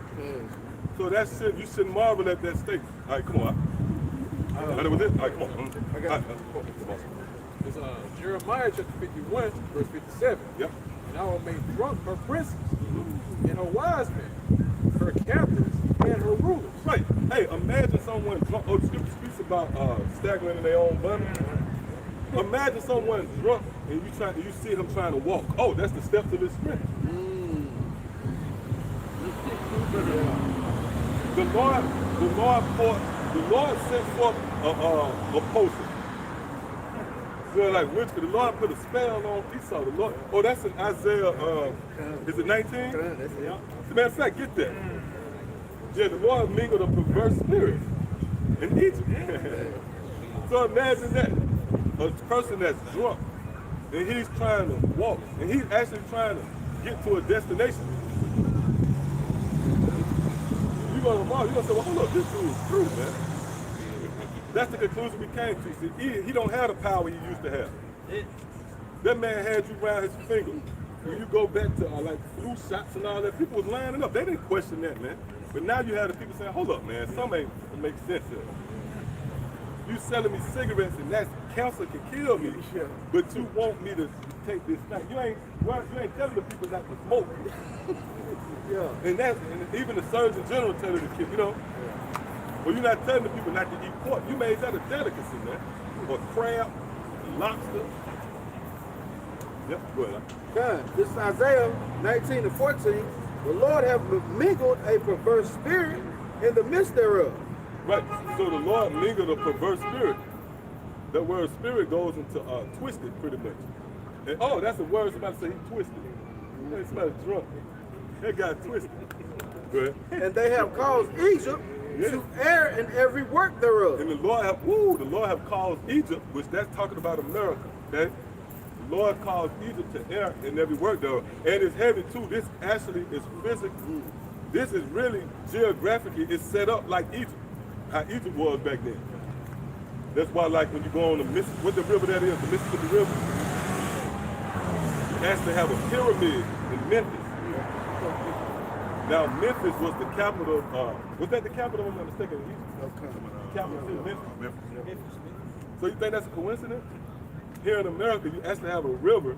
So that shit, you shouldn't marvel at that statement. All right, come on. That was it? All right, come on. I got it. It's Jeremiah chapter 51, verse 57. Yep. And I will make drunk her princes and her wise men, her captains and her rulers. Right. Hey, imagine someone drunk. Oh, the scripture speaks about staggering in their own vomit. Imagine someone drunk and you see him trying to walk. Oh, that's the steps of his strength. The Lord sent forth a potion. So like the Lord put a spell on Esau. The Lord, oh, that's in Isaiah, is it 19? As a matter of fact, get that. Yeah, the Lord mingled a perverse spirit in Egypt. So imagine that. A person that's drunk and he's trying to walk and he's actually trying to get to a destination. You're gonna say, well, hold up, this dude is true, man. That's the conclusion we came to. See, he don't have the power he used to have. That man had you around his finger. When you go back to like flu shots and all that, people was lining up. They didn't question that, man. But now you have the people saying, hold up, man, something ain't make sense here. You selling me cigarettes and that cancer can kill me, but you want me to take this thing. You ain't telling the people not to smoke. And even the Surgeon General telling the kids, you know. Well, you're not telling the people not to eat pork. You made that a delicacy, man. Or crab, lobster. Yep, go ahead. God, this is Isaiah 19 and 14. The Lord have mingled a perverse spirit in the midst thereof. Right. So the Lord mingled a perverse spirit. That word spirit goes into twisted, pretty much. And oh, that's a word somebody say he twisted. Hey, somebody drunk. That guy twisted. Go ahead. And they have caused Egypt to err in every work thereof. And the Lord have caused Egypt, which that's talking about America. Okay? The Lord caused Egypt to err in every work thereof. And it's heavy too. This actually is physical. This is really geographically, it's set up like Egypt. How Egypt was back then. That's why, like, when you go on the Mississippi, what the river that is, the Mississippi River, you actually have a pyramid in Memphis. Now, Memphis was the capital was that the capital, if I'm not mistaken, of Egypt? Capital city, Memphis. So you think that's a coincidence? Here in America, you actually have a river,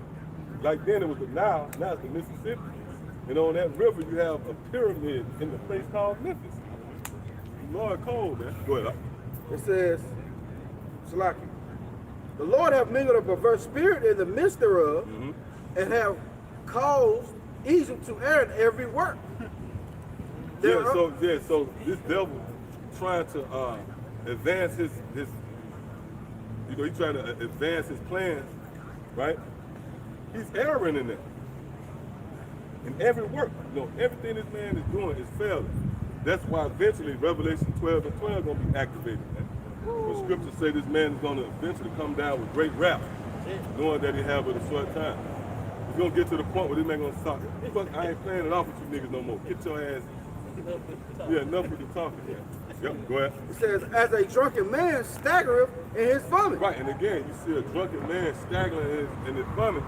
like then it was the Nile, now it's the Mississippi. And on that river, you have a pyramid in the place called Memphis. Lord cold, man. Go ahead. It says, Salaki, the Lord have mingled a perverse spirit in the midst thereof, and have caused Egypt to err in every work. So this devil trying to advance his he's trying to advance his plans, right? He's erring in that. In every work, everything this man is doing is failing. That's why eventually Revelation 12 and 12 is going to be activated. The scriptures say this man is going to eventually come down with great wrath, knowing that he have but a short time. He's going to get to the point where this man going to stop. Fuck, I ain't playing it off with you niggas no more. Get your ass. Yeah, enough with the talking. Yep, go ahead. It says, as a drunken man staggereth in his vomit. Right, and again, you see a drunken man staggering in his vomit.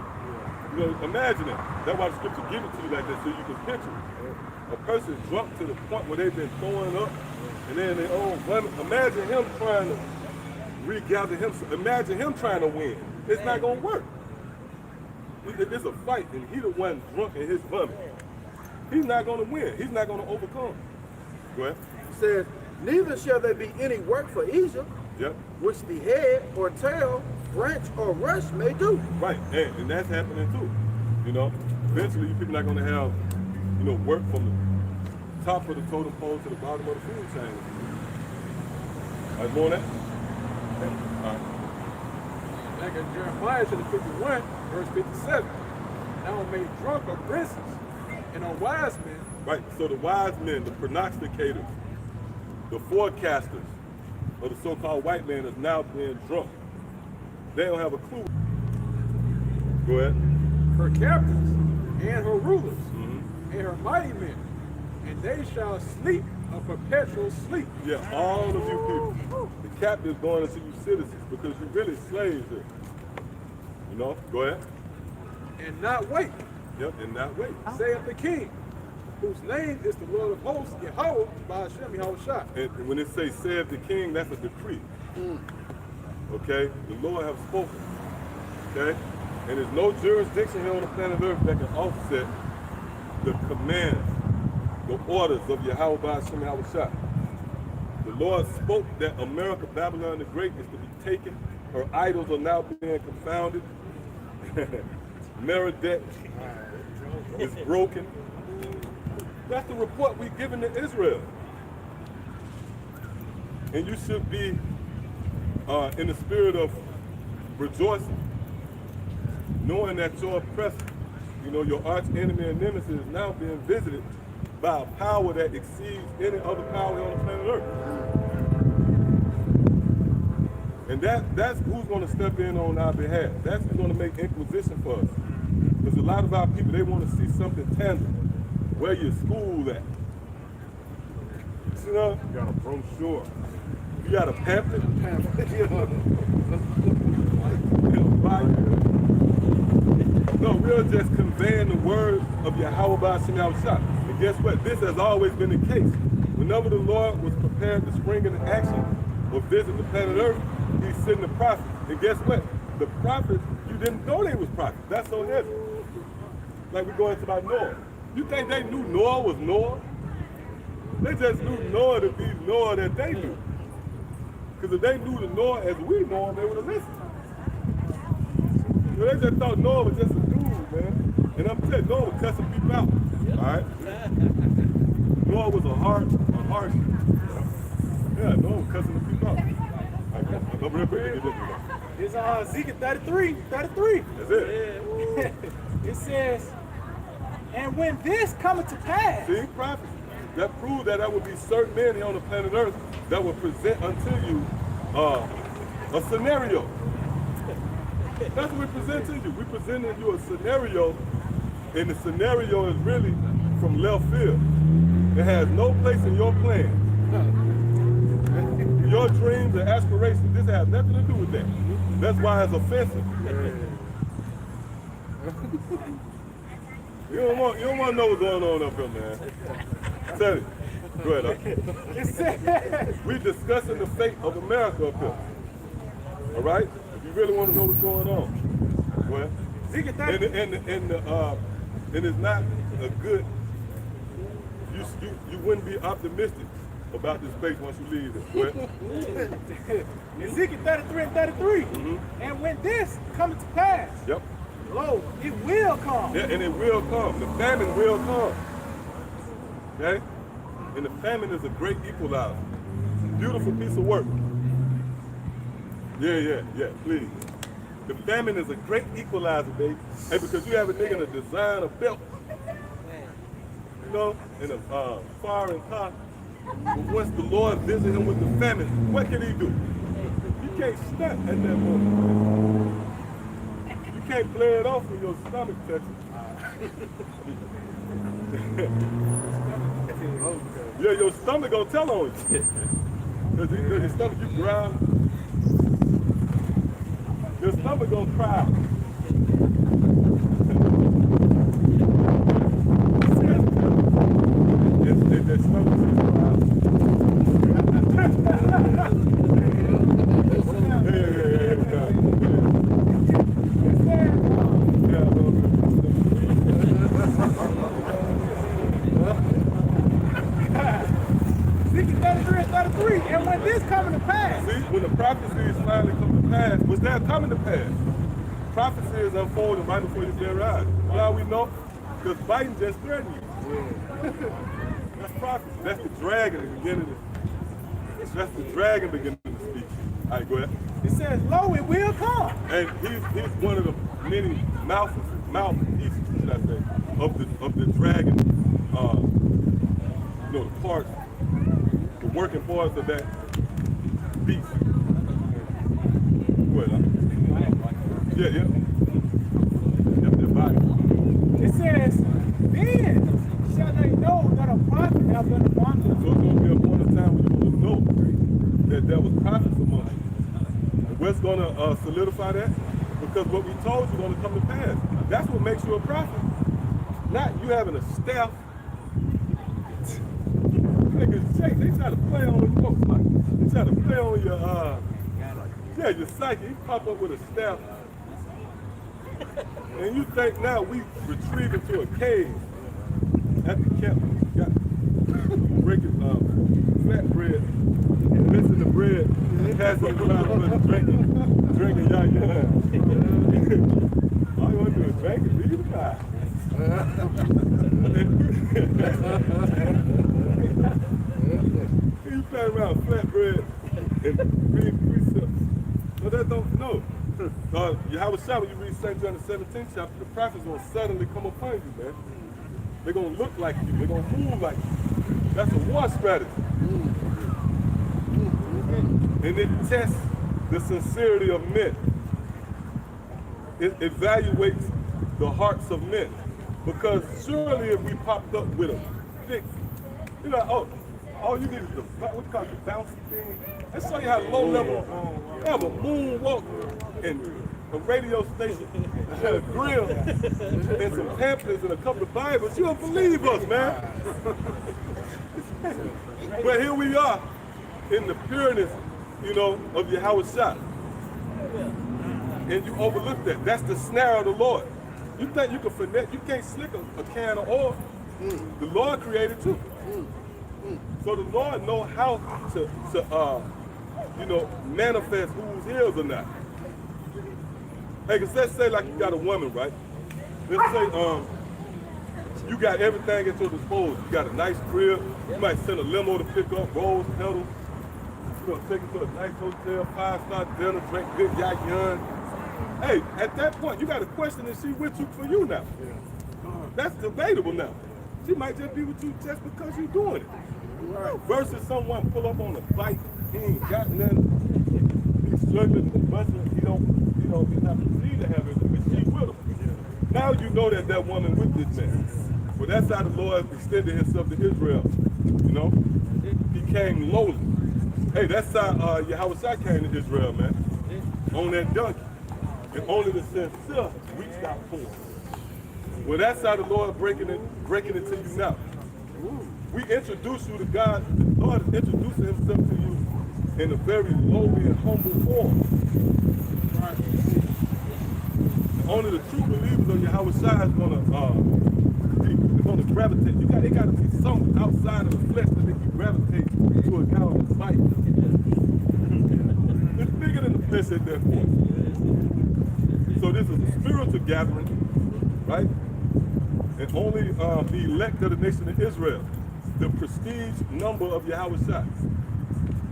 You know, imagine that. That's why the scripture gives it to you like that, so you can picture it. A person drunk to the point where they've been throwing up and then their own vomit. Imagine him trying to regather him. Imagine him trying to win. It's not going to work. It's a fight, and he the one drunk in his vomit. He's not going to win. He's not going to overcome. Go ahead. It says, neither shall there be any work for Egypt, Yep. which the head or tail, branch or rush may do. Right, and that's happening too. You know, eventually you people not going to have, you know, work from the top of the totem pole to the bottom of the food chain. Are you going that? All right. Back in Jeremiah chapter 51, verse 57. Now I'm made drunk of princes and on wise men. Right, so the wise men, the prognosticators, the forecasters of the so-called white man is now being drunk. They don't have a clue. Go ahead. Her captains and her rulers and her mighty men, and they shall sleep a perpetual sleep. Yeah, all of you people. The captives going into you citizens because you're really slaves here. You know, go ahead. And not wake, Yep, and not wait. saith the king, whose name is the Lord of hosts, Yahweh, by Hashem Yahushua. And when it says saith the king, that's a decree. Okay? The Lord have spoken. Okay? And there's no jurisdiction here on the planet Earth that can offset the commands, the orders of Yahweh by Hashem Yahushua. The Lord spoke that America, Babylon the Great, is to be taken. Her idols are now being confounded. Merodach is broken. That's the report we've given to Israel. And you should be in the spirit of rejoicing, knowing that your oppressor, you know, your arch enemy and nemesis is now being visited by a power that exceeds any other power on the planet Earth. And that's who's going to step in on our behalf. That's who's going to make inquisition for us. Because a lot of our people, they want to see something tangible. Where your school at? You know, you got a brochure. You got a pamphlet. No, we're just conveying the word of Yahweh by Hashem Yahushua. And guess what? This has always been the case. Whenever the Lord was prepared to spring into action or visit the planet Earth, He's sending the prophets. And guess what? The prophets, you didn't know they was prophets. That's so heavy. Like we go into about Noah. You think they knew Noah was Noah? They just knew Noah to be Noah that they knew. Because if they knew the Noah as we know him, they would have listened. So they just thought Noah was just a dude, man. And I'm telling you, Noah was cussing people out. All right? Noah was a harsh. Yeah, Noah was cussing the people out. I'm real quick to get this one. It's Ezekiel 33. That's it. It says, and when this cometh to pass, See, prophets. That proved that there would be certain men here on the planet Earth that would present unto you a scenario. That's what we present to you. We presented you a scenario, and the scenario is really from left field. It has no place in your plan. Your dreams and aspirations, this has nothing to do with that. That's why it's offensive. You don't want to know what's going on up here, man. Tell it. Go ahead. it says, We're discussing the fate of America up here. All right? If you really want to know what's going on, go ahead. Ezekiel 33. And it's not a good. You wouldn't be optimistic about this place once you leave it. Go ahead. Ezekiel 33 and 33. And when this cometh to pass, Yep. lo, it will come. Yeah, and it will come. The famine will come. Okay? And the famine is a great equalizer. Beautiful piece of work. Yeah, please. The famine is a great equalizer, baby. Hey, because you have a nigga to design a belt, you know, in a foreign car. But once the Lord visit him with the famine, what can he do? You can't stunt at that moment. You can't play it off when your stomach touches. Yeah, your stomach gonna tell on you. Because your stomach, you ground. Your stomach gonna cry. If that stomach is crying. And when this coming to pass, See, when the prophecies finally come to pass, was that coming to pass? Prophecy is unfolding right before your very eyes. How we know? Because Biden just threatened you. That's prophecy. That's the dragon beginning to. That's the dragon beginning to speak. All right, go ahead. it says, lo, it will come. And he's one of the many mouthpieces, should I say, of the dragon. You know, the parts, the working parts of that beast. Go ahead. Yeah. Yep, their body. It says, then shall they know that a prophet hath been among So them. it's going to be a point of time when you're going to know that there was prophets among you. And what's going to solidify that? Because what we told you is going to come to pass. That's what makes you a prophet. Not you having a staff. Niggas, they try to play on you. They try to play on your psyche. You pop up with a staff. And you think now we retrieve it to a cave at the camp. Got breaking flatbread, and mixing the bread, passing it around, drinking yah. All you want to do is drink and leave the guy. You play around flatbread and read precepts. No, that don't, no. Yahweh Shah, when you read St. John the 17th chapter, the prophets going to suddenly come upon you, man. They're going to look like you. They're going to move like you. That's a war strategy. And it tests the sincerity of men. It evaluates the hearts of men. Because surely if we popped up with a thick, you're like, oh, you need the, what you call it, the bouncy thing. Let's show you how low level, have a moonwalk and a radio station and a grill and some pamphlets and a couple of Bibles. You don't believe us, man. But here we are in the pureness, of Yahweh Shah. And you overlook that. That's the snare of the Lord. You think you can finesse, you can't slick a can of oil. The Lord created too. So the Lord knows how to manifest who's his or not. Hey, cause let's say like you got a woman, right? Let's say you got everything at your disposal. You got a nice crib. You might send a limo to pick up rose petals. You're gonna take it to a nice hotel, 5-star dinner, drink good yun. Hey, at that point, you got to question if she with you for you now. That's debatable now. She might just be with you just because you're doing it. Right. Versus someone pull up on a bike, he ain't got nothing, he's struggling with busting, he's not free to have it, but she with him. Now you know that woman with this man. Well, that's how the Lord extended himself to Israel. He came lowly. Hey, that's how Yahweh Shah came to Israel, man. On that donkey. And only the sincere reached out for him. Well, that's how the Lord breaking it to you now. We introduce you to God. The Lord is introducing himself to you in a very lowly and humble form. Right. Only the true believers of Yahweh Shah is gonna gravitate. It gotta be something outside of the flesh that they can gravitate to a guy on the bike. It's bigger than the flesh at that point. So this is a spiritual gathering, right? And only the elect of the nation of Israel, the prestige number of Yahweh Shah.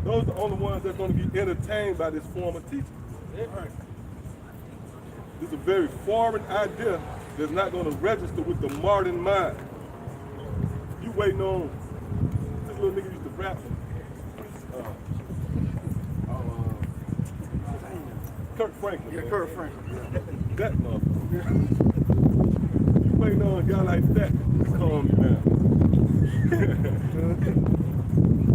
Those are the only ones that's going to be entertained by this form of teaching. Right. This is a very foreign idea that's not going to register with the modern mind. You waiting on this little nigga used to rap. Kirk Franklin. Yeah, Kirk Franklin. That motherfucker. You waiting on a guy like that to calm you down.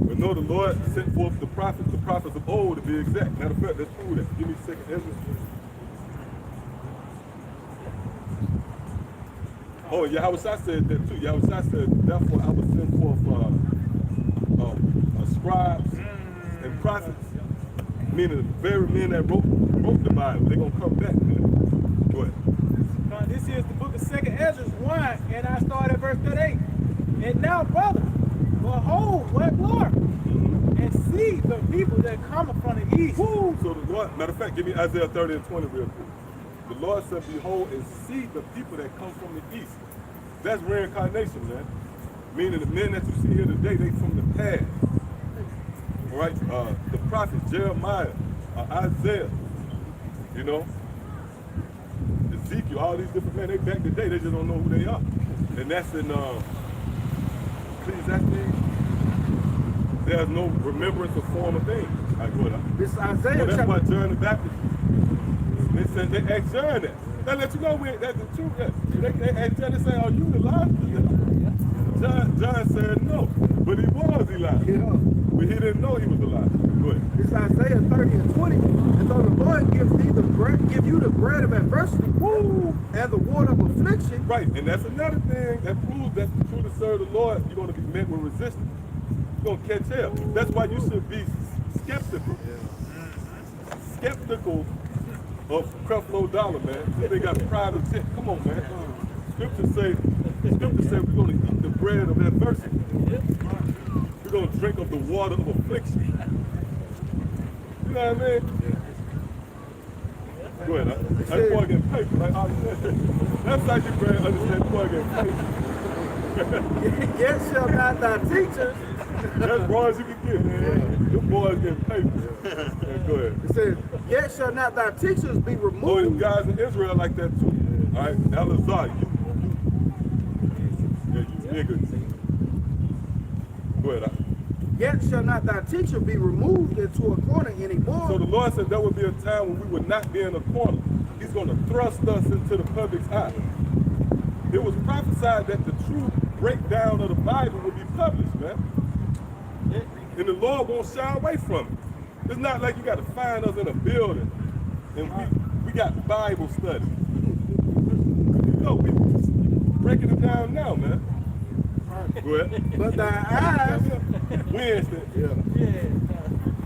But no, the Lord sent forth the prophets of old to be exact. Matter of fact, let's prove that. Give me a second, Ezra. Oh, Yahweh Shah said that too. Yahweh Shah said, therefore I will send forth scribes and prophets, meaning the very men that wrote the Bible. They're going to come back. Man. Go ahead. This is the book of 2nd Ezra 1, and I start at verse 38. And now, brother, behold, what glory and see the people that come from the east. Woo! So the Lord, matter of fact, give me Isaiah 30 and 20 real quick. The Lord said, behold and see the people that come from the east. That's reincarnation, man. Meaning the men that you see here today, they from the past. All right? The prophets, Jeremiah, Isaiah, you know, Ezekiel, all these different men, they back today, they just don't know who they are. And that's in Ecclesiastes. There's no remembrance of former things. All right, go ahead. This is Isaiah So that's chapter why John the Baptist, they said, they asked John that. They let you know that's the truth. They asked John, they say, are you Elijah? John said no, but he was Elijah. Yeah. But he didn't know he was Elijah. Go ahead. It's Isaiah 30 and 20. And so the Lord gives thee the bread, give you the bread of adversity, woo, and the water of affliction. Right, and that's another thing that proves that true to serve the Lord, you're going to be met with resistance. You're going to catch hell. That's why you should be skeptical. Skeptical of Creflo Dollar, man. They got pride of tent. Come on, man. Scripture say we're going to eat the bread of adversity. We're going to drink of the water of affliction. You know what I mean? Go ahead. That boy getting paper, like Ollie said. That's how you brand understand boy getting paper. Yet shall not thy teachers. That's raw as you can get, man. Your boys getting paper. Yeah, go ahead. It says, yet shall not thy teachers be Oh, them removed. guys in Israel like that too. All right, Elazar, you niggas. Go ahead. Yet shall not thy teacher be removed into a corner anymore. So the Lord said there would be a time when we would not be in a corner. He's going to thrust us into the public's eye. It was prophesied that the true breakdown of the Bible would be published, man. And the Lord won't shy away from it. It's not like you got to find us in a building and we got Bible study. No, we breaking it down now, man. Go ahead. But thine eyes, Wednesday.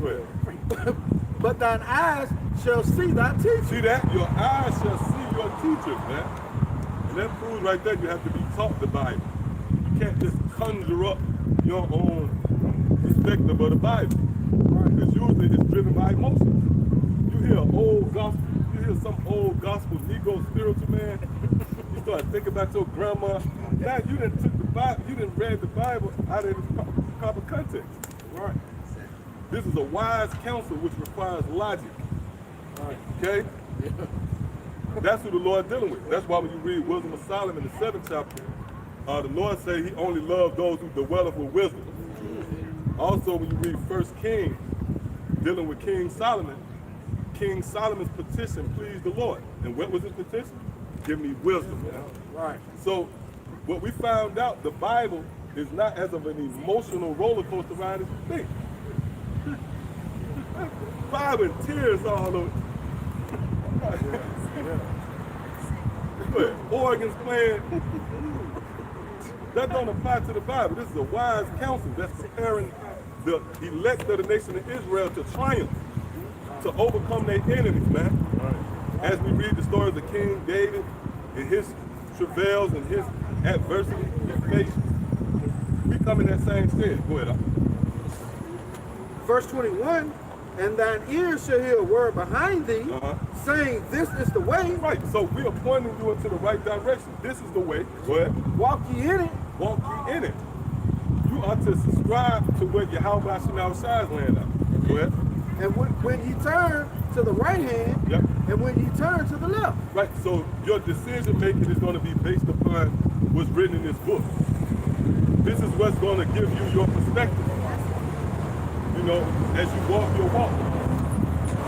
Go ahead. but thine eyes shall see thy teacher. See that? Your eyes shall see your teachers, man. And that proves right there you have to be taught the Bible. You can't just conjure up your own perspective of the Bible. Because usually it's driven by emotions. You hear old gospel, you hear some old gospel Negro spiritual man, you start thinking about your grandma. Now you didn't took the Bible, you didn't read the Bible out of its proper context. Right. This is a wise counsel which requires logic. Okay? That's who the Lord dealing with. That's why when you read Wisdom of Solomon in the 7th chapter, the Lord say he only loves those who dwelleth with wisdom. Also, when you read 1 Kings, dealing with King Solomon's petition pleased the Lord. And what was his petition? Give me wisdom. Right. So, what we found out, the Bible is not as of an emotional roller coaster ride as you think. Bible and tears all over. Organs playing. That don't apply to the Bible. This is a wise counsel that's preparing the elect of the nation of Israel to triumph, to overcome their enemies, man. As we read the stories of King David and his travails and his adversity, his patience, we come in that same stead. Go ahead. Verse 21, and thine ears shall hear a word behind thee, saying, this is the way. Right, so we are pointing you into the right direction. This is the way. Go ahead. Walk ye in it. Walk ye in it. You are to subscribe to what Yahweh Shemel Shai's land out. Go ahead. And when ye turn to the right hand, Yep. and when ye turn to the left. Right, so your decision making is going to be based upon what's written in this book. This is what's going to give you your perspective. You know, as you walk your walk.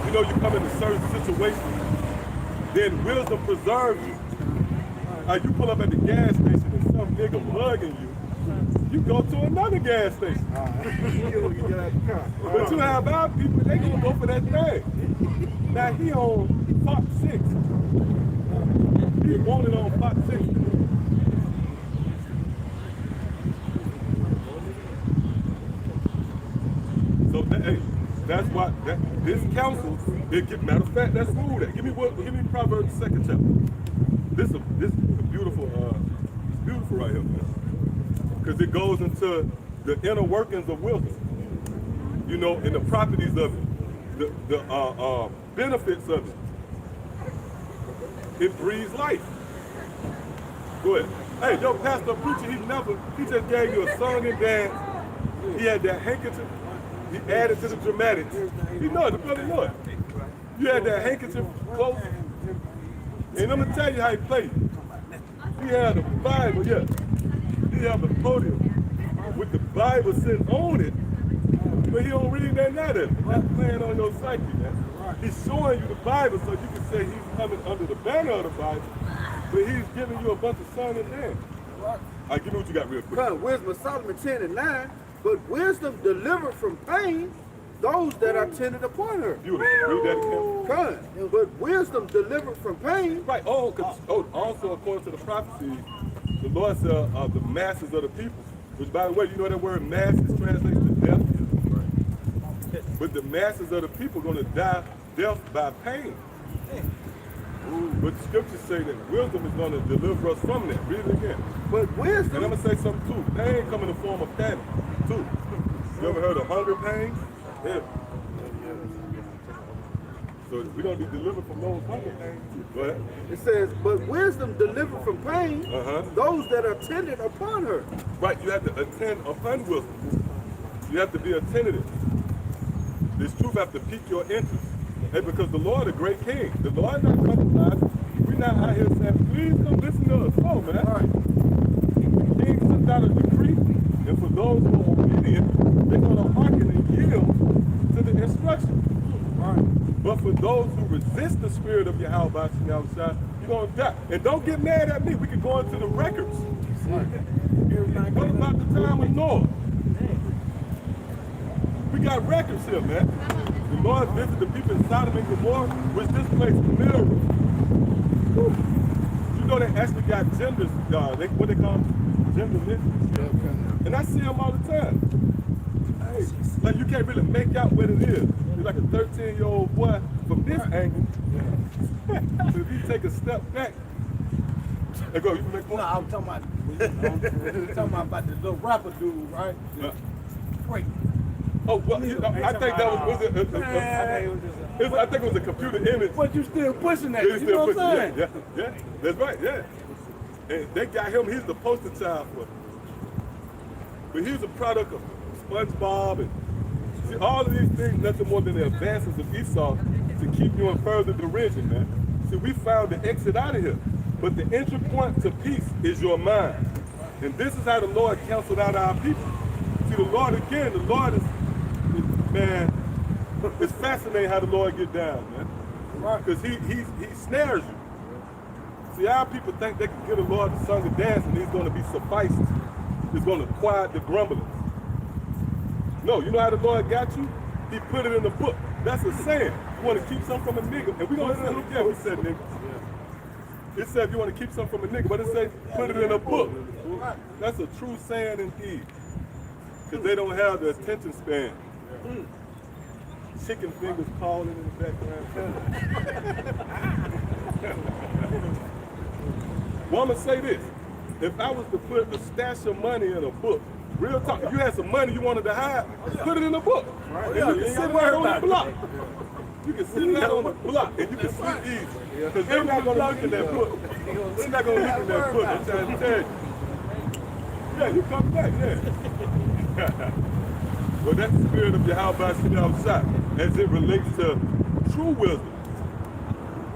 You know, you come into certain situations, then wisdom preserves you. You pull up at the gas station and some nigga mugging you, you go to another gas station. But you have our people, they gonna go for that thing. Now he on Fox 6. He wanted on Fox 6. So hey, that's why this counsel, matter of fact, that's rule that. Give me Proverbs 2nd chapter. This is beautiful, it's beautiful right here, man. Because it goes into the inner workings of wisdom. you know, and the properties of it, the benefits of it. It breathes life. Go ahead. Hey, your pastor preacher, he just gave you a song and dance. He had that handkerchief. He added to the dramatics. He know it, the brother know it. You had that handkerchief close. And I'm gonna tell you how he played. He had a Bible, yeah. He had a podium with the Bible sitting on it, but he don't read that out of it. That's playing on your psyche, man. He's showing you the Bible so you can say he's coming under the banner of the Bible, but he's giving you a bunch of song and dance. All right, give me what you got real quick. Because wisdom of Solomon 10 and 9, but wisdom delivered from pain those that are tended upon her. Beautiful. Read that again. God, but wisdom delivered from pain. Right. Also according to the prophecy, the Lord said the masses of the people. Which, by the way, you know that word mass is translated to death. Right. But the masses of the people are going to die death by pain. But the scriptures say that wisdom is going to deliver us from that. Read it again. But wisdom. And I'm going to say something too. Pain come in the form of panic too. You ever heard of hunger pains? Yeah. So we're going to be delivered from those hunger pains too. Go ahead. It says, but wisdom delivered from pain those that are tended upon her. Right, you have to attend upon wisdom. You have to be attentive. This truth have to pique your interest. Hey, because the Lord a great king. The Lord not compromising. We're not out here saying, please come listen to us. Oh, man. All right. The king sends out a decree, and for those who are obedient, they're going to hearken and yield to the instruction. All right. But for those who resist the spirit of Yahweh, you're going to die. And don't get mad at me. We can go into the records. What about the time of Noah? We got records here, man. The Lord visited the people in Sodom and Gomorrah, which displaced miracles. You know they actually got genders, what they call them? Gender mysteries. And I see them all the time. Hey, like you can't really make out what it is. You're like a 13-year-old boy from this angle. So if you take a step back, and go, you can make more. No, I'm talking about the little rapper dude, right? Great. Oh, well, you know, I think that was I think it was a computer image. But you still pushing that, Yeah, you know what I'm saying? Yeah, that's right, yeah. And they got him, he's the poster child for it. But he's a product of SpongeBob and see, all of these things, nothing more than the advances of Esau to keep you in further derision, man. See, we found the exit out of here. But the entry point to peace is your mind. And this is how the Lord counseled out our people. See, the Lord, again, the Lord is man, it's fascinating how the Lord get down, man. Because he snares you. See, our people think they can get the Lord to sing and dance and he's going to be sufficed. He's going to quiet the grumblers. No, you know how the Lord got you? He put it in the book. That's a saying. You want to keep something from a nigga. And we're going to say, yeah, we said nigga. It said if you want to keep something from a nigga, but it says put it in a book. That's a true saying indeed. Because they don't have the attention span. Chicken fingers calling in the background. Well, I'm going to say this. If I was to put a stash of money in a book, real talk, if you had some money you wanted to hide, put it in a book. And you can sit right on the block. You can sit right on the block and you can sleep easy. Because they're not going to look in that book. They're not going to look in that book. I'm trying to tell you. Yeah, you come back, yeah. Well, that's the spirit of Yahweh sitting outside as it relates to true wisdom.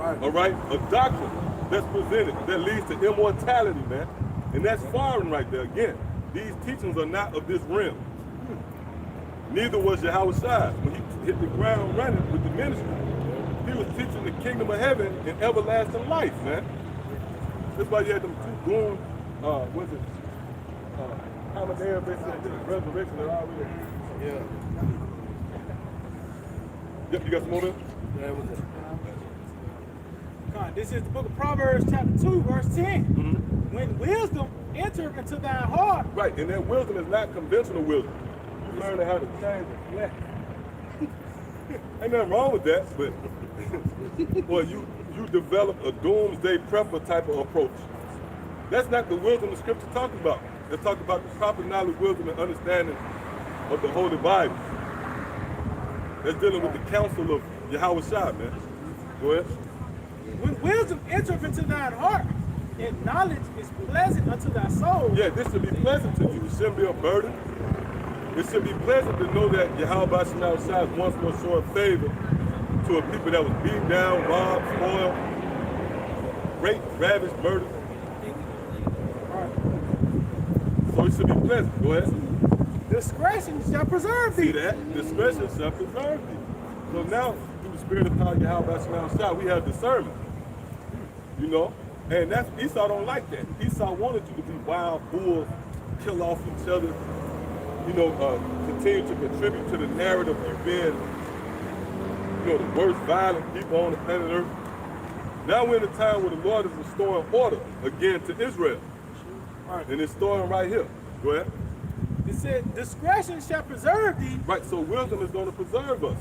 All right? A doctrine that's presented that leads to immortality, man. And that's foreign right there. Again, these teachings are not of this realm. Neither was Yahweh when he hit the ground running with the ministry. He was teaching the kingdom of heaven and everlasting life, man. That's why you had them two goons, what's it? Amadeus, they said resurrection, they're already. Yeah. Yep, you got some more there? Yeah, it was it. God, this is the book of Proverbs, chapter 2, verse 10. When wisdom entered into thine heart. Right, and that wisdom is not conventional wisdom. You learn how to change the flesh. Ain't nothing wrong with that, but well, you develop a doomsday prepper type of approach. That's not the wisdom the scripture talking about. They're talking about the proper knowledge, wisdom, and understanding of the Holy Bible. That's dealing with the counsel of Yahweh Shai, man. Go ahead. When wisdom entereth into thine heart, and knowledge is pleasant unto thy soul. Yeah, this should be pleasant to you. It shouldn't be a burden. It should be pleasant to know that Yahweh Shai once was showing favor to a people that was beat down, robbed, spoiled, raped, ravaged, murdered. So it should be pleasant. Go ahead. Discretion shall preserve See thee. that? Discretion shall preserve thee. So now, through the spirit of power, Yahweh Shai, we have discernment. You know? And that's Esau don't like that. Esau wanted you to be wild bulls, kill off each other, you know, continue to contribute to the narrative of you being, you know, the worst violent people on the planet Earth. Now we're in a time where the Lord is restoring order again to Israel. And it's storing right here. Go ahead. It said, discretion shall preserve thee. Right, so wisdom is going to preserve us.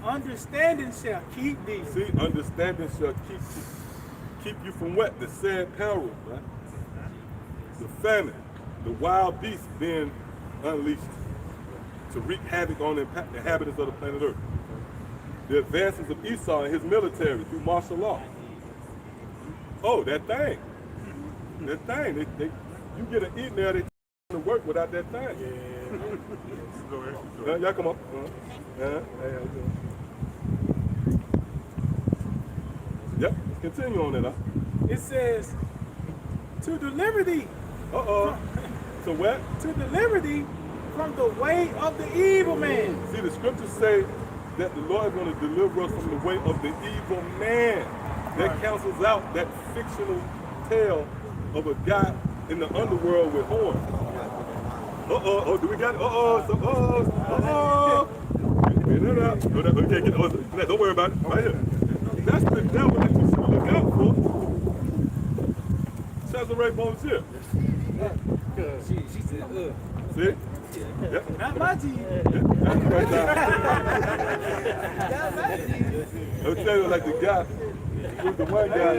Understanding shall keep thee. See, understanding shall keep you from what? The sad peril, right? The famine, the wild beasts being unleashed to wreak havoc on the inhabitants of the planet Earth. The advances of Esau and his military through martial law. Oh, that thing. That thing. You get an eat there, they to work without that thing. Yeah. Y'all come up. Yep, continue on that. It says, to deliver thee. So what? To deliver thee from the way of the evil man. See, the scriptures say that the Lord is going to deliver us from the way of the evil man. That cancels out that fictional tale of a guy in the underworld with horns. Oh, do we got it? Okay, don't worry about it. Right here. That's the devil that you should look out for. Cesare Bonjour. She said, See? Yep. Not my team. That's right now. I'll tell you, like the guy, who's the one guy,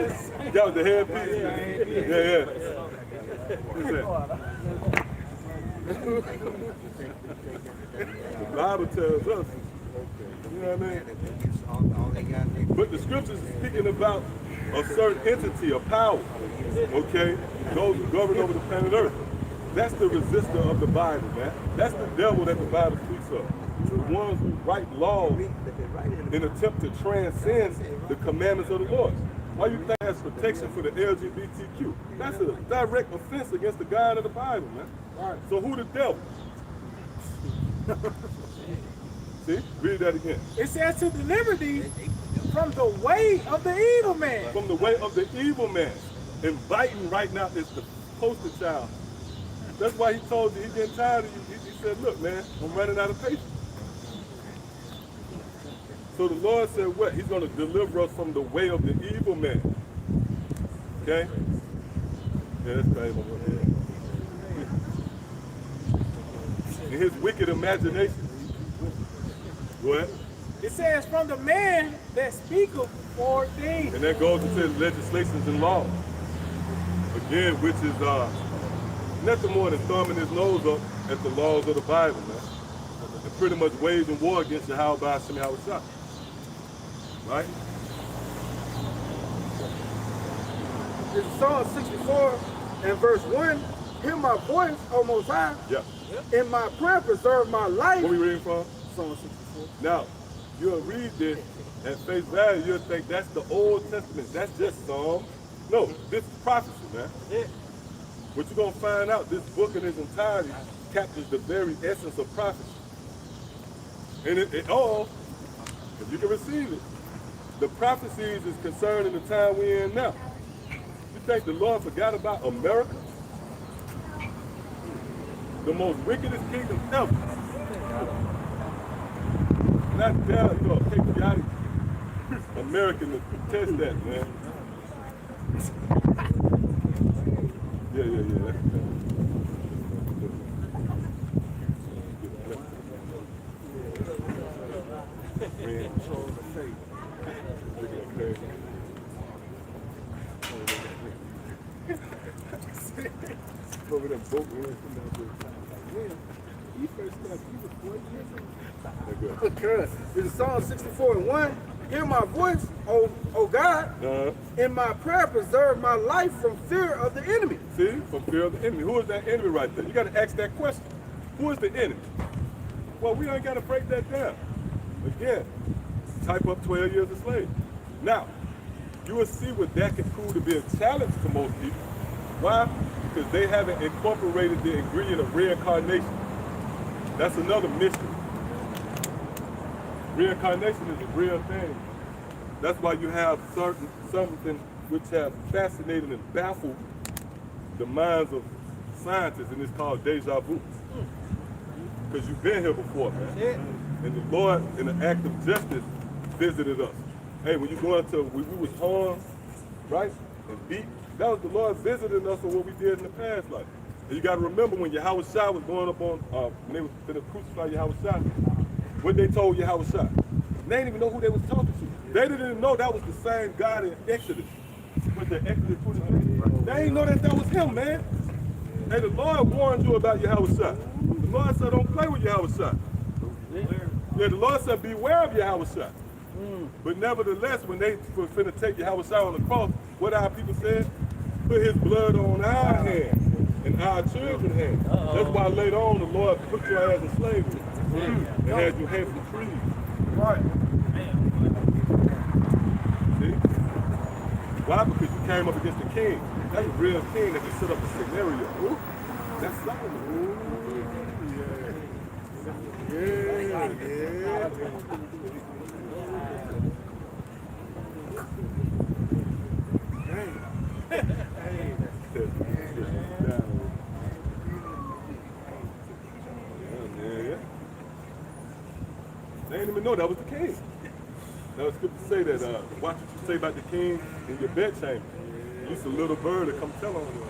the guy with the headpiece. Yeah. What's that? The Bible tells us, you know what I mean? But the scriptures is speaking about a certain entity, a power, okay? Those who govern over the planet Earth. That's the resistor of the Bible, man. That's the devil that the Bible speaks of. The ones who write laws in attempt to transcend the commandments of the Lord. Why you think that's protection for the LGBTQ? That's a direct offense against the God of the Bible, man. All right. So who the devil? See? Read that again. It says to deliver thee from the way of the evil man. From the way of the evil man. And Biden right now is the poster child. That's why he told you he's getting tired of you. He said, look, man, I'm running out of patience. So the Lord said what? He's going to deliver us from the way of the evil man. Okay? Yeah, that's crazy. In his wicked imagination. Go ahead. It says from the man that speaketh for things. And that goes into legislations and laws. Again, which is nothing more than thumbing his nose up at the laws of the Bible, man. And pretty much waging war against Yahweh Hashem Yahushua. Right? In Psalm 64 and verse 1, hear my voice, O Most High. Yeah. In my prayer, preserve my life. What we reading from? Psalm 64. Now, you'll read this at face value, you'll think that's the Old Testament. That's just Psalm. No, this is prophecy, man. Yeah. What you're going to find out, this book in its entirety captures the very essence of prophecy. And it all, if you can receive it, the prophecies is concerned in the time we're in now. You think the Lord forgot about America? The most wickedest kingdom ever. Not down, you know, a patriotic American to contest that, man. Yeah. He first started, he was 4 years old. This is Psalm 64:1. Hear my voice, O God. In my prayer, preserve my life from fear of the enemy. See, from fear of the enemy. Who is that enemy right there? You got to ask that question. Who is the enemy? Well, we ain't got to break that down. Again, type up 12 years a slave. Now, you will see what that can prove to be a challenge to most people. Why? Because they haven't incorporated the ingredient of reincarnation. That's another mystery. Reincarnation is a real thing. That's why you have something which have fascinated and baffled the minds of scientists, and it's called deja vu. Because you've been here before, man. And the Lord, in an act of justice, visited us. Hey, when you go into, we was harmed, right, and beat, that was the Lord visiting us on what we did in the past life. And you got to remember when Yahweh Shai was going up on, when they was going to crucify Yahweh Shai, what they told Yahweh Shai. They didn't even know who they was talking to. They didn't even know that was the same God in Exodus. With the Exodus, they didn't know that was him, man. Hey, the Lord warned you about Yahweh Shai. The Lord said, don't play with Yahweh Shai. Yeah, the Lord said, beware of Yahweh Shai. But nevertheless, when they were finna take Yahweh Shai on the cross, what our people said? Put his blood on our hands and our children's hands. That's why later on the Lord put your ass in slavery and had you hang from trees. Right. See? Why? Because you came up against the king. That's a real king that can sit up a scenario. That's Solomon. They didn't even know that was the king. Now it's good to say that, watch what you say about the king in your bedchamber. It's a little bird to come tell on you.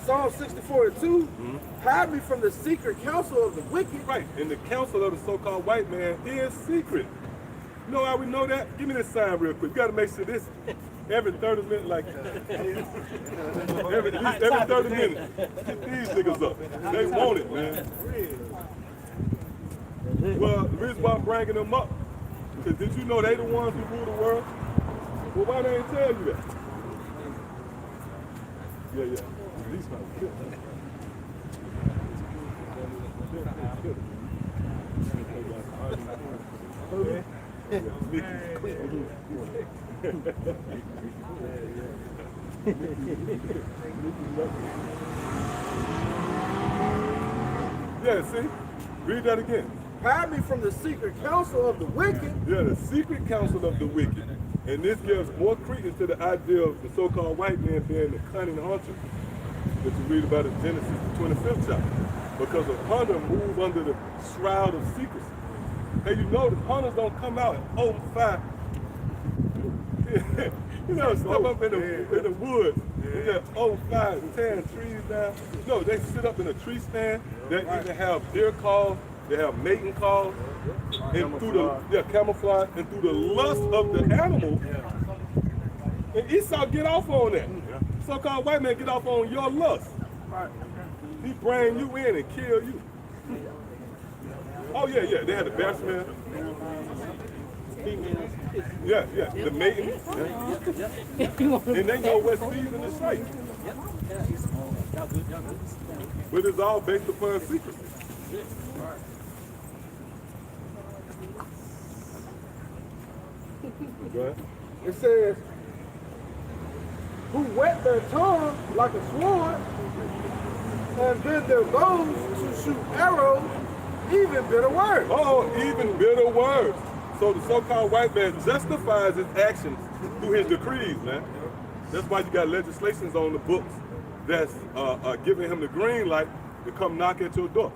Psalm 64:2. Hide me from the secret counsel of the wicked. Right, and the counsel of the so-called white man is secret. You know how we know that? Give me this sign real quick. You gotta make sure this every 30 minutes, like every 30 minutes. Get these niggas up. They want it, man. Well, the reason why I'm bringing them up, because did you know they the ones who rule the world? Well, why they ain't tell you that? Yeah. These guys good. Yeah, see? Read that again. Hide me from the secret counsel of the wicked. Yeah, the secret counsel of the wicked. And this gives more credence to the idea of the so-called white man being the cunning hunter that you read about in Genesis, the 25th chapter. Because a hunter moves under the shroud of secrecy. Hey, you know the hunters don't come out and open fire. You know, step up in the woods and just open fire and tearing trees down. No, they sit up in a tree stand. They even have deer calls. They have mating calls, and through the camouflage, and through the lust of the animal, and Esau get off on that. So-called white man get off on your lust. He bring you in and kill you. Oh yeah, they had the bear smell. Yeah, the mating. And they know what season is safe. But it's all based upon secrecy. It says, who wet their tongue like a sword and bend their bows to shoot arrows, even bitter words. Oh, even bitter words. So the so-called white man justifies his actions through his decrees, man. That's why you got legislations on the books that's giving him the green light to come knock at your door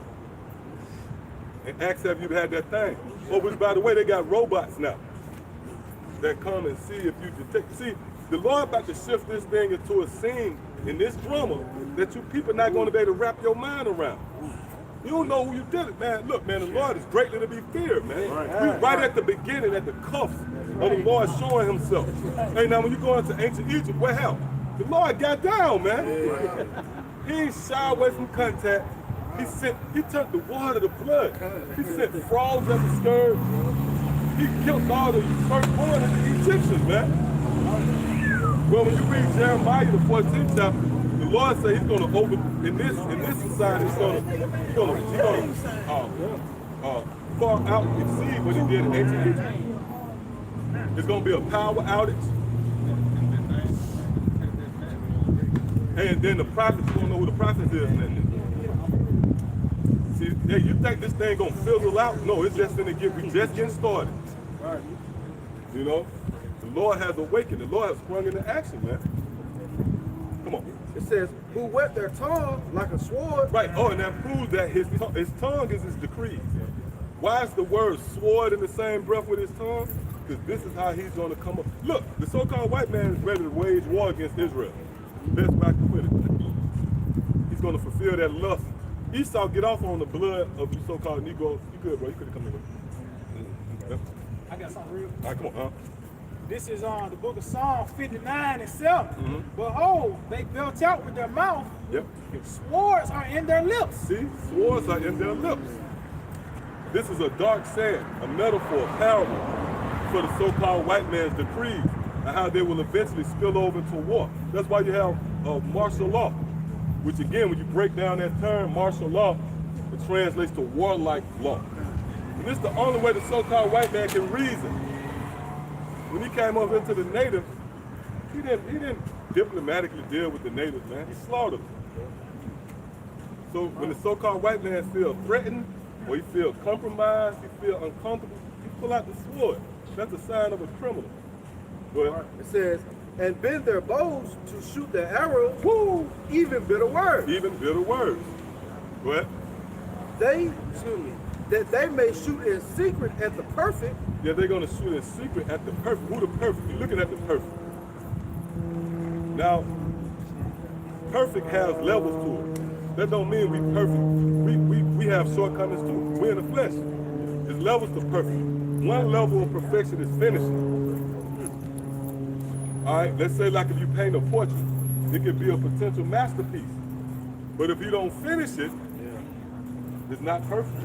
and ask have you had that thing. Oh, which by the way, they got robots now that come and see if you detect. See, the Lord about to shift this thing into a scene in this drama that you people not going to be able to wrap your mind around. You don't know who you did it, man. Look, man, the Lord is greatly to be feared, man. We right at the beginning, at the cuffs of the Lord showing himself. Hey, now when you go into ancient Egypt, what happened? The Lord got down, man. He ain't shy away from contact. He turned the water to blood. He sent frogs as a scourge. He killed all the firstborn of the Egyptians, man. Well, when you read Jeremiah, the 14th chapter, the Lord said He's going to in this society, He's going to far out exceed what He did in ancient Egypt. It's going to be a power outage. And then the prophets, you don't know who the prophets is. See, hey, you think this thing gonna fizzle out? No, it's just gonna we just getting started. You know, the Lord has awakened. The Lord has sprung into action, man. Come on. It says, who wet their tongue like a sword. Right. Oh, and that proves that his tongue is His decrees. Why is the word sword in the same breath with His tongue? Because this is how He's gonna come up. Look, the so-called white man is ready to wage war against Israel. Best way I can put it. He's going to fulfill that lust. Esau get off on the blood of you so-called Negroes. You good, bro? You could have come in with me. I got something real. All right, come on, This is the book of Psalm 59 and 7. Behold, they belch out with their mouth. Yep. Swords are in their lips. See, swords are in their lips. This is a dark saying, a metaphor, a parable for the so-called white man's decrees and how they will eventually spill over into war. That's why you have martial law, which again, when you break down that term, martial law, it translates to warlike law. And this is the only way the so-called white man can reason. When he came over into the natives, he didn't diplomatically deal with the natives, man. He slaughtered them. So when the so-called white man feels threatened, or he feels compromised, he feels uncomfortable, he pull out the sword. That's a sign of a criminal. Go ahead. It says, and bend their bows to shoot their arrows. Woo! Even bitter words. Even bitter words. Go ahead. That they may shoot in secret at the perfect. Yeah, they're going to shoot in secret at the perfect. Who the perfect? You're looking at the perfect. Now, perfect has levels to it. That don't mean we perfect. We have shortcomings too. We're in the flesh. There's levels to perfect. One level of perfection is finishing. All right, let's say like if you paint a portrait, it could be a potential masterpiece. But if you don't finish it, it's not perfect.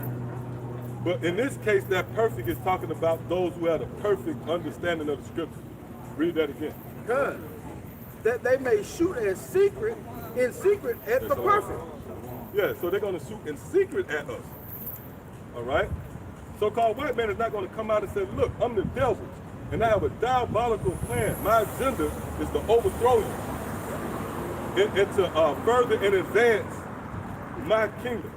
But in this case, that perfect is talking about those who have a perfect understanding of the scripture. Read that again. Good. That they may shoot in secret at the perfect. Yeah, so they're going to shoot in secret at us. All right? So-called white man is not going to come out and say, look, I'm the devil, and I have a diabolical plan. My agenda is to overthrow you and to further and advance my kingdom.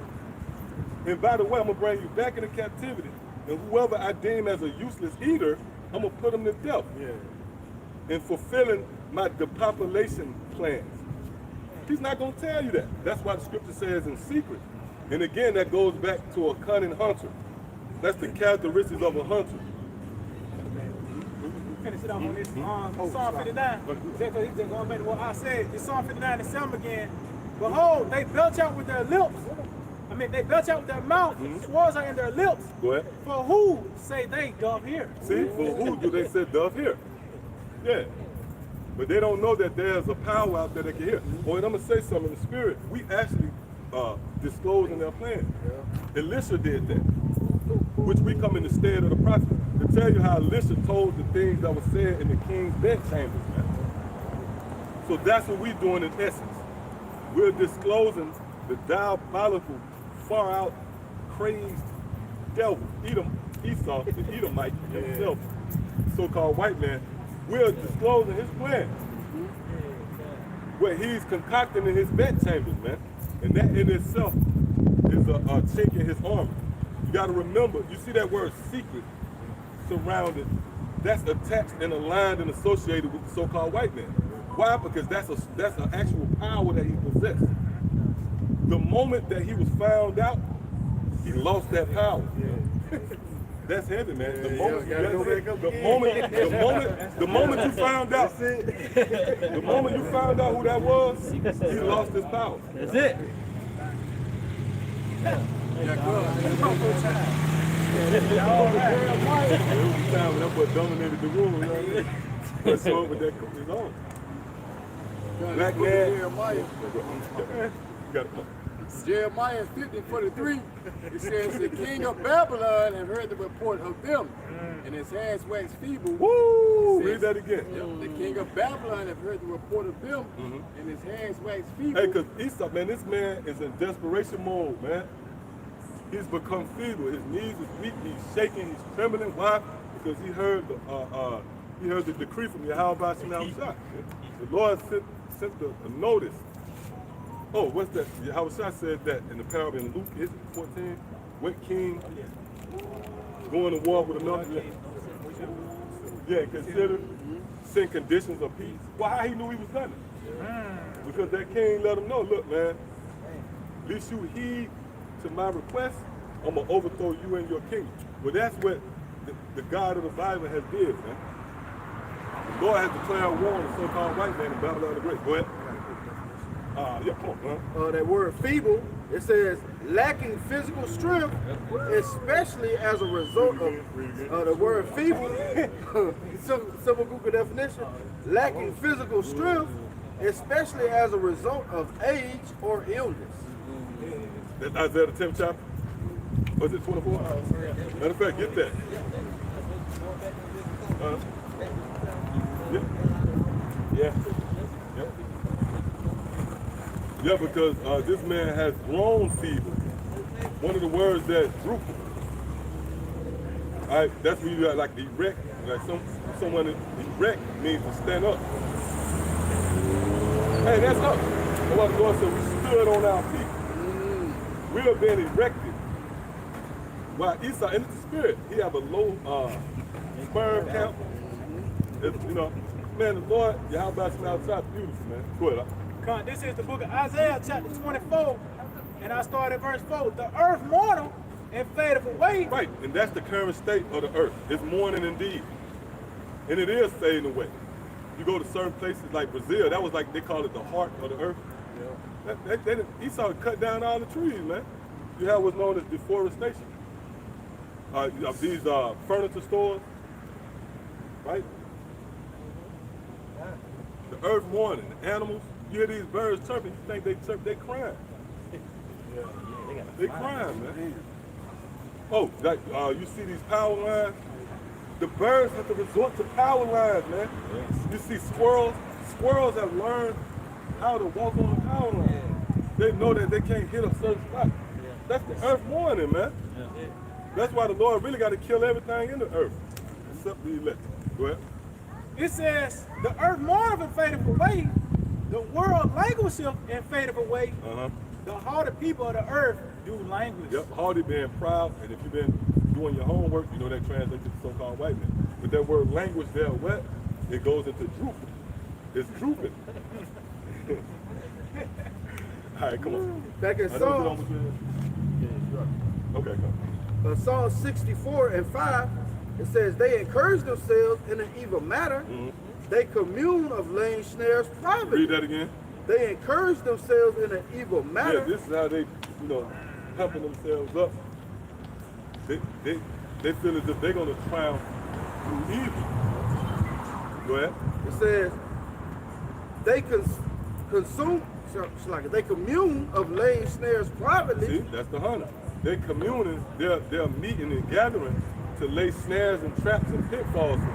And by the way, I'm going to bring you back into captivity. And whoever I deem as a useless eater, I'm going to put them to death. In fulfilling my depopulation plans. He's not going to tell you that. That's why the scripture says in secret. And again, that goes back to a cunning hunter. That's the characteristics of a hunter. Finish it off on this Psalm 59. Just going back to what I said, it's Psalm 59 and 7 again. Behold, they belch out with their lips. They belch out with their mouth. Swords are in their lips. Go ahead. For who say they doth hear? See, for who do they say doth hear? Yeah. But they don't know that there's a power out there that can hear. Oh, and I'm going to say something in the spirit. We actually disclosed in their plan. Elisha did that, which we come in the stead of the prophet to tell you how Elisha told the things that were said in the king's bedchambers, man. So that's what we're doing in essence. We're disclosing the diabolical, far out, crazed devil, Esau, the Edomite himself, so-called white man. We're disclosing his plan. What he's concocting in his bedchambers, man. And that in itself is a chink in his armor. You got to remember, you see that word secret surrounded, that's attached and aligned and associated with the so-called white man. Why? Because that's an actual power that he possessed. The moment that he was found out, he lost that power. That's heavy, man. The moment you found out, the moment you found out who that was, he lost his power. That's it. There was a time when that boy dominated the room, you know what I mean? That's what with that his own. Black man. got Jeremiah 50:43, it says, the king of Babylon had heard the report of them, and his hands waxed feeble. Woo! It Read says, that again. The king of Babylon had heard the report of them, and his hands waxed feeble. Hey, because Esau, man, this man is in desperation mode, man. He's become feeble. His knees is weak. He's shaking. He's trembling. Why? Because he heard the decree from Yahweh Shemel Shah. The Lord sent a notice. Oh, what's that? Yahweh Shah said that in the parable in Luke 14. What king going to war with another? Yeah, consider send conditions of peace. Well, how he knew he was done it? Because that king let him know, look, man, at least you heed to my request, I'm going to overthrow you and your kingdom. Well, that's what the God of the Bible has did, man. The Lord has declared war on the so-called white man in Babylon the Great. Go ahead. Yeah, come on, man. That word feeble, it says lacking physical strength, especially as a result of the word feeble, simple Google definition, lacking physical strength, especially as a result of age or illness. That's Isaiah the 10th chapter. Was it 24? Matter of fact, get that. Yeah. Yeah, because this man has grown feeble. One of the words that droop. All right, that's when you got like erect. Like someone erect means to stand up. Hey, that's up. That's what the Lord said. We stood on our feet. We have been erected. While Esau, in the spirit, he have a low sperm count. You know, man, the Lord, Yahweh outside, beautiful, man. Go ahead. This is the book of Isaiah, chapter 24, and I start at verse 4. The earth mourneth and fadeth away. Right, and that's the current state of the earth. It's mourning indeed. And it is fading away. You go to certain places like Brazil, that was like, they call it the heart of the earth. Yeah. Esau cut down all the trees, man. You have what's known as deforestation. These furniture stores, right? The earth mourning, the animals. You hear these birds chirping, you think they chirp, they crying. They crying, man. Oh, you see these power lines? The birds have to resort to power lines, man. You see squirrels. Squirrels have learned how to walk on the power line. They know that they can't hit a certain spot. That's the earth mourning, man. That's why the Lord really got to kill everything in the earth, except the elect. Go ahead. It says, the earth mourneth and fadeth away. The world languisheth and fadeth away. The haughty people of the earth do languish. Yep, haughty being proud, and if you've been doing your homework, you know that translates to the so-called white man. But that word language there, what? It goes into drooping. It's drooping. All right, come on. Back in Psalm, Okay, come. Psalm 64 and 5, it says, they encourage themselves in an evil matter. They commune of laying snares privately. Read that again. They encourage themselves in an evil matter. Yeah, this is how they, pumping themselves up. They feel as if they're going to triumph through evil. Go ahead. It says, they they commune of laying snares privately. See, that's the hunter. They're communing, they're meeting and gathering to lay snares and traps and pitfalls for you.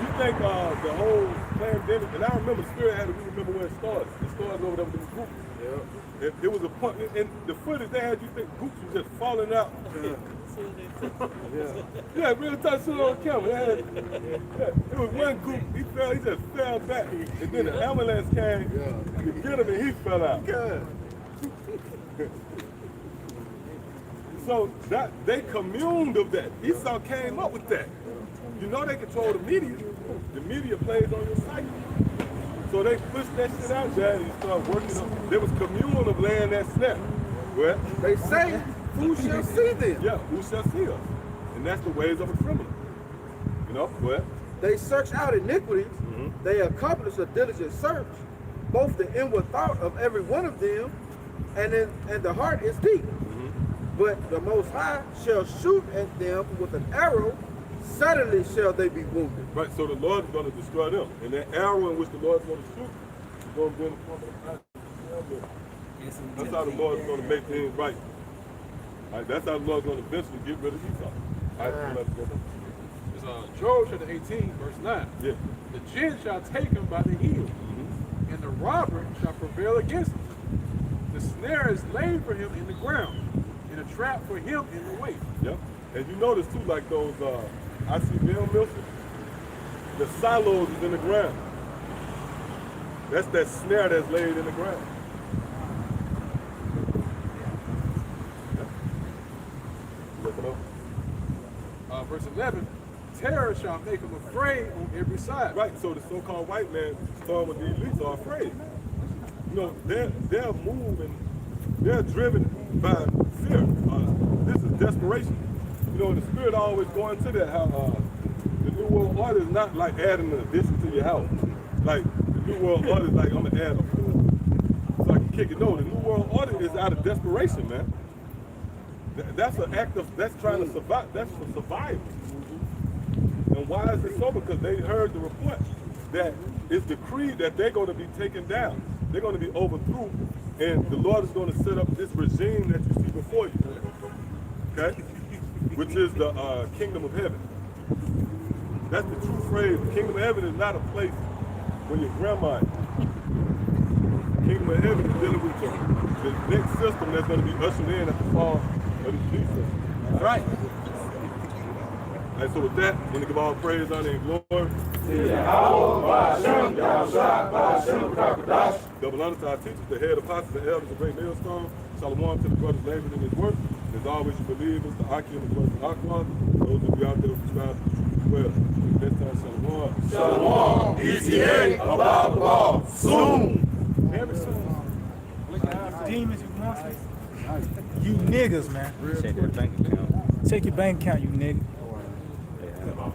You think the whole pandemic, and I remember Spirit had to remember when it started. It started over there with the groups. Yeah. It was a point, and the footage they had, you think groups was just falling out. Yeah, really touched it on camera. It was one group, he just fell back. And then the ambulance came to get him and he fell out. So they communed of that. Esau came up with that. You know they control the media. The media plays on your psyche. So they pushed that shit out there and you start working on. There was communal of laying that snap. Well, they say, who shall see them? Yeah, who shall see us? And that's the ways of a criminal. You know, well. They search out iniquities. They accomplish a diligent search, both the inward thought of every one of them, and the heart is deep. But the Most High shall shoot at them with an arrow, suddenly shall they be wounded. Right, so the Lord is going to destroy them. And that arrow in which the Lord is going to shoot is going to be in the form of a That's how the Lord's going to make things right. All right, that's how the Lord's going to eventually get rid of Esau. All right, let's go. It's Joel chapter 18, verse 9. Yeah. The gin shall take him by the heel, and the robber shall prevail against him. The snare is laid for him in the ground, and a trap for him in the way. Yep. And you notice too, like those ICBM missiles, the silos is in the ground. That's that snare that's laid in the ground. Looking up. Verse 11, terror shall make him afraid on every side. Right, so the so-called white man starting with the elites are afraid. You know, they're moving, they're driven by fear. This is desperation. You know, the spirit always going to that, how the New World Order is not like adding an addition to your house. Like, the New World Order is like, I'm gonna add a pool so I can kick it. No, the New World Order is out of desperation, man. That's an act of, that's trying to survive, that's for survival. And why is it so? Because they heard the report that it's decreed that they're going to be taken down. They're going to be overthrown. And the Lord is going to set up this regime that you see before you. Okay? Which is the kingdom of heaven. That's the true phrase. The kingdom of heaven is not a place where your grandma is. The kingdom of heaven is dealing with the next system that's going to be ushered in at the fall of the beast system. That's right. And so with that, I'm going to give all praise, honor, and glory. Double honor to our teachers, the head apostles, the elders, the great millstone. Shalom to the brothers laboring in his work. As always, you believers, the Aki and the brothers of Aqua. Those of you out there who subscribe to the truth as well. Next time, Shalom. Shalom. ETA about the ball. Soon. Very soon. Demons, you monsters. You niggas, man. Check that bank account. Check your bank account, you nigga. Yeah.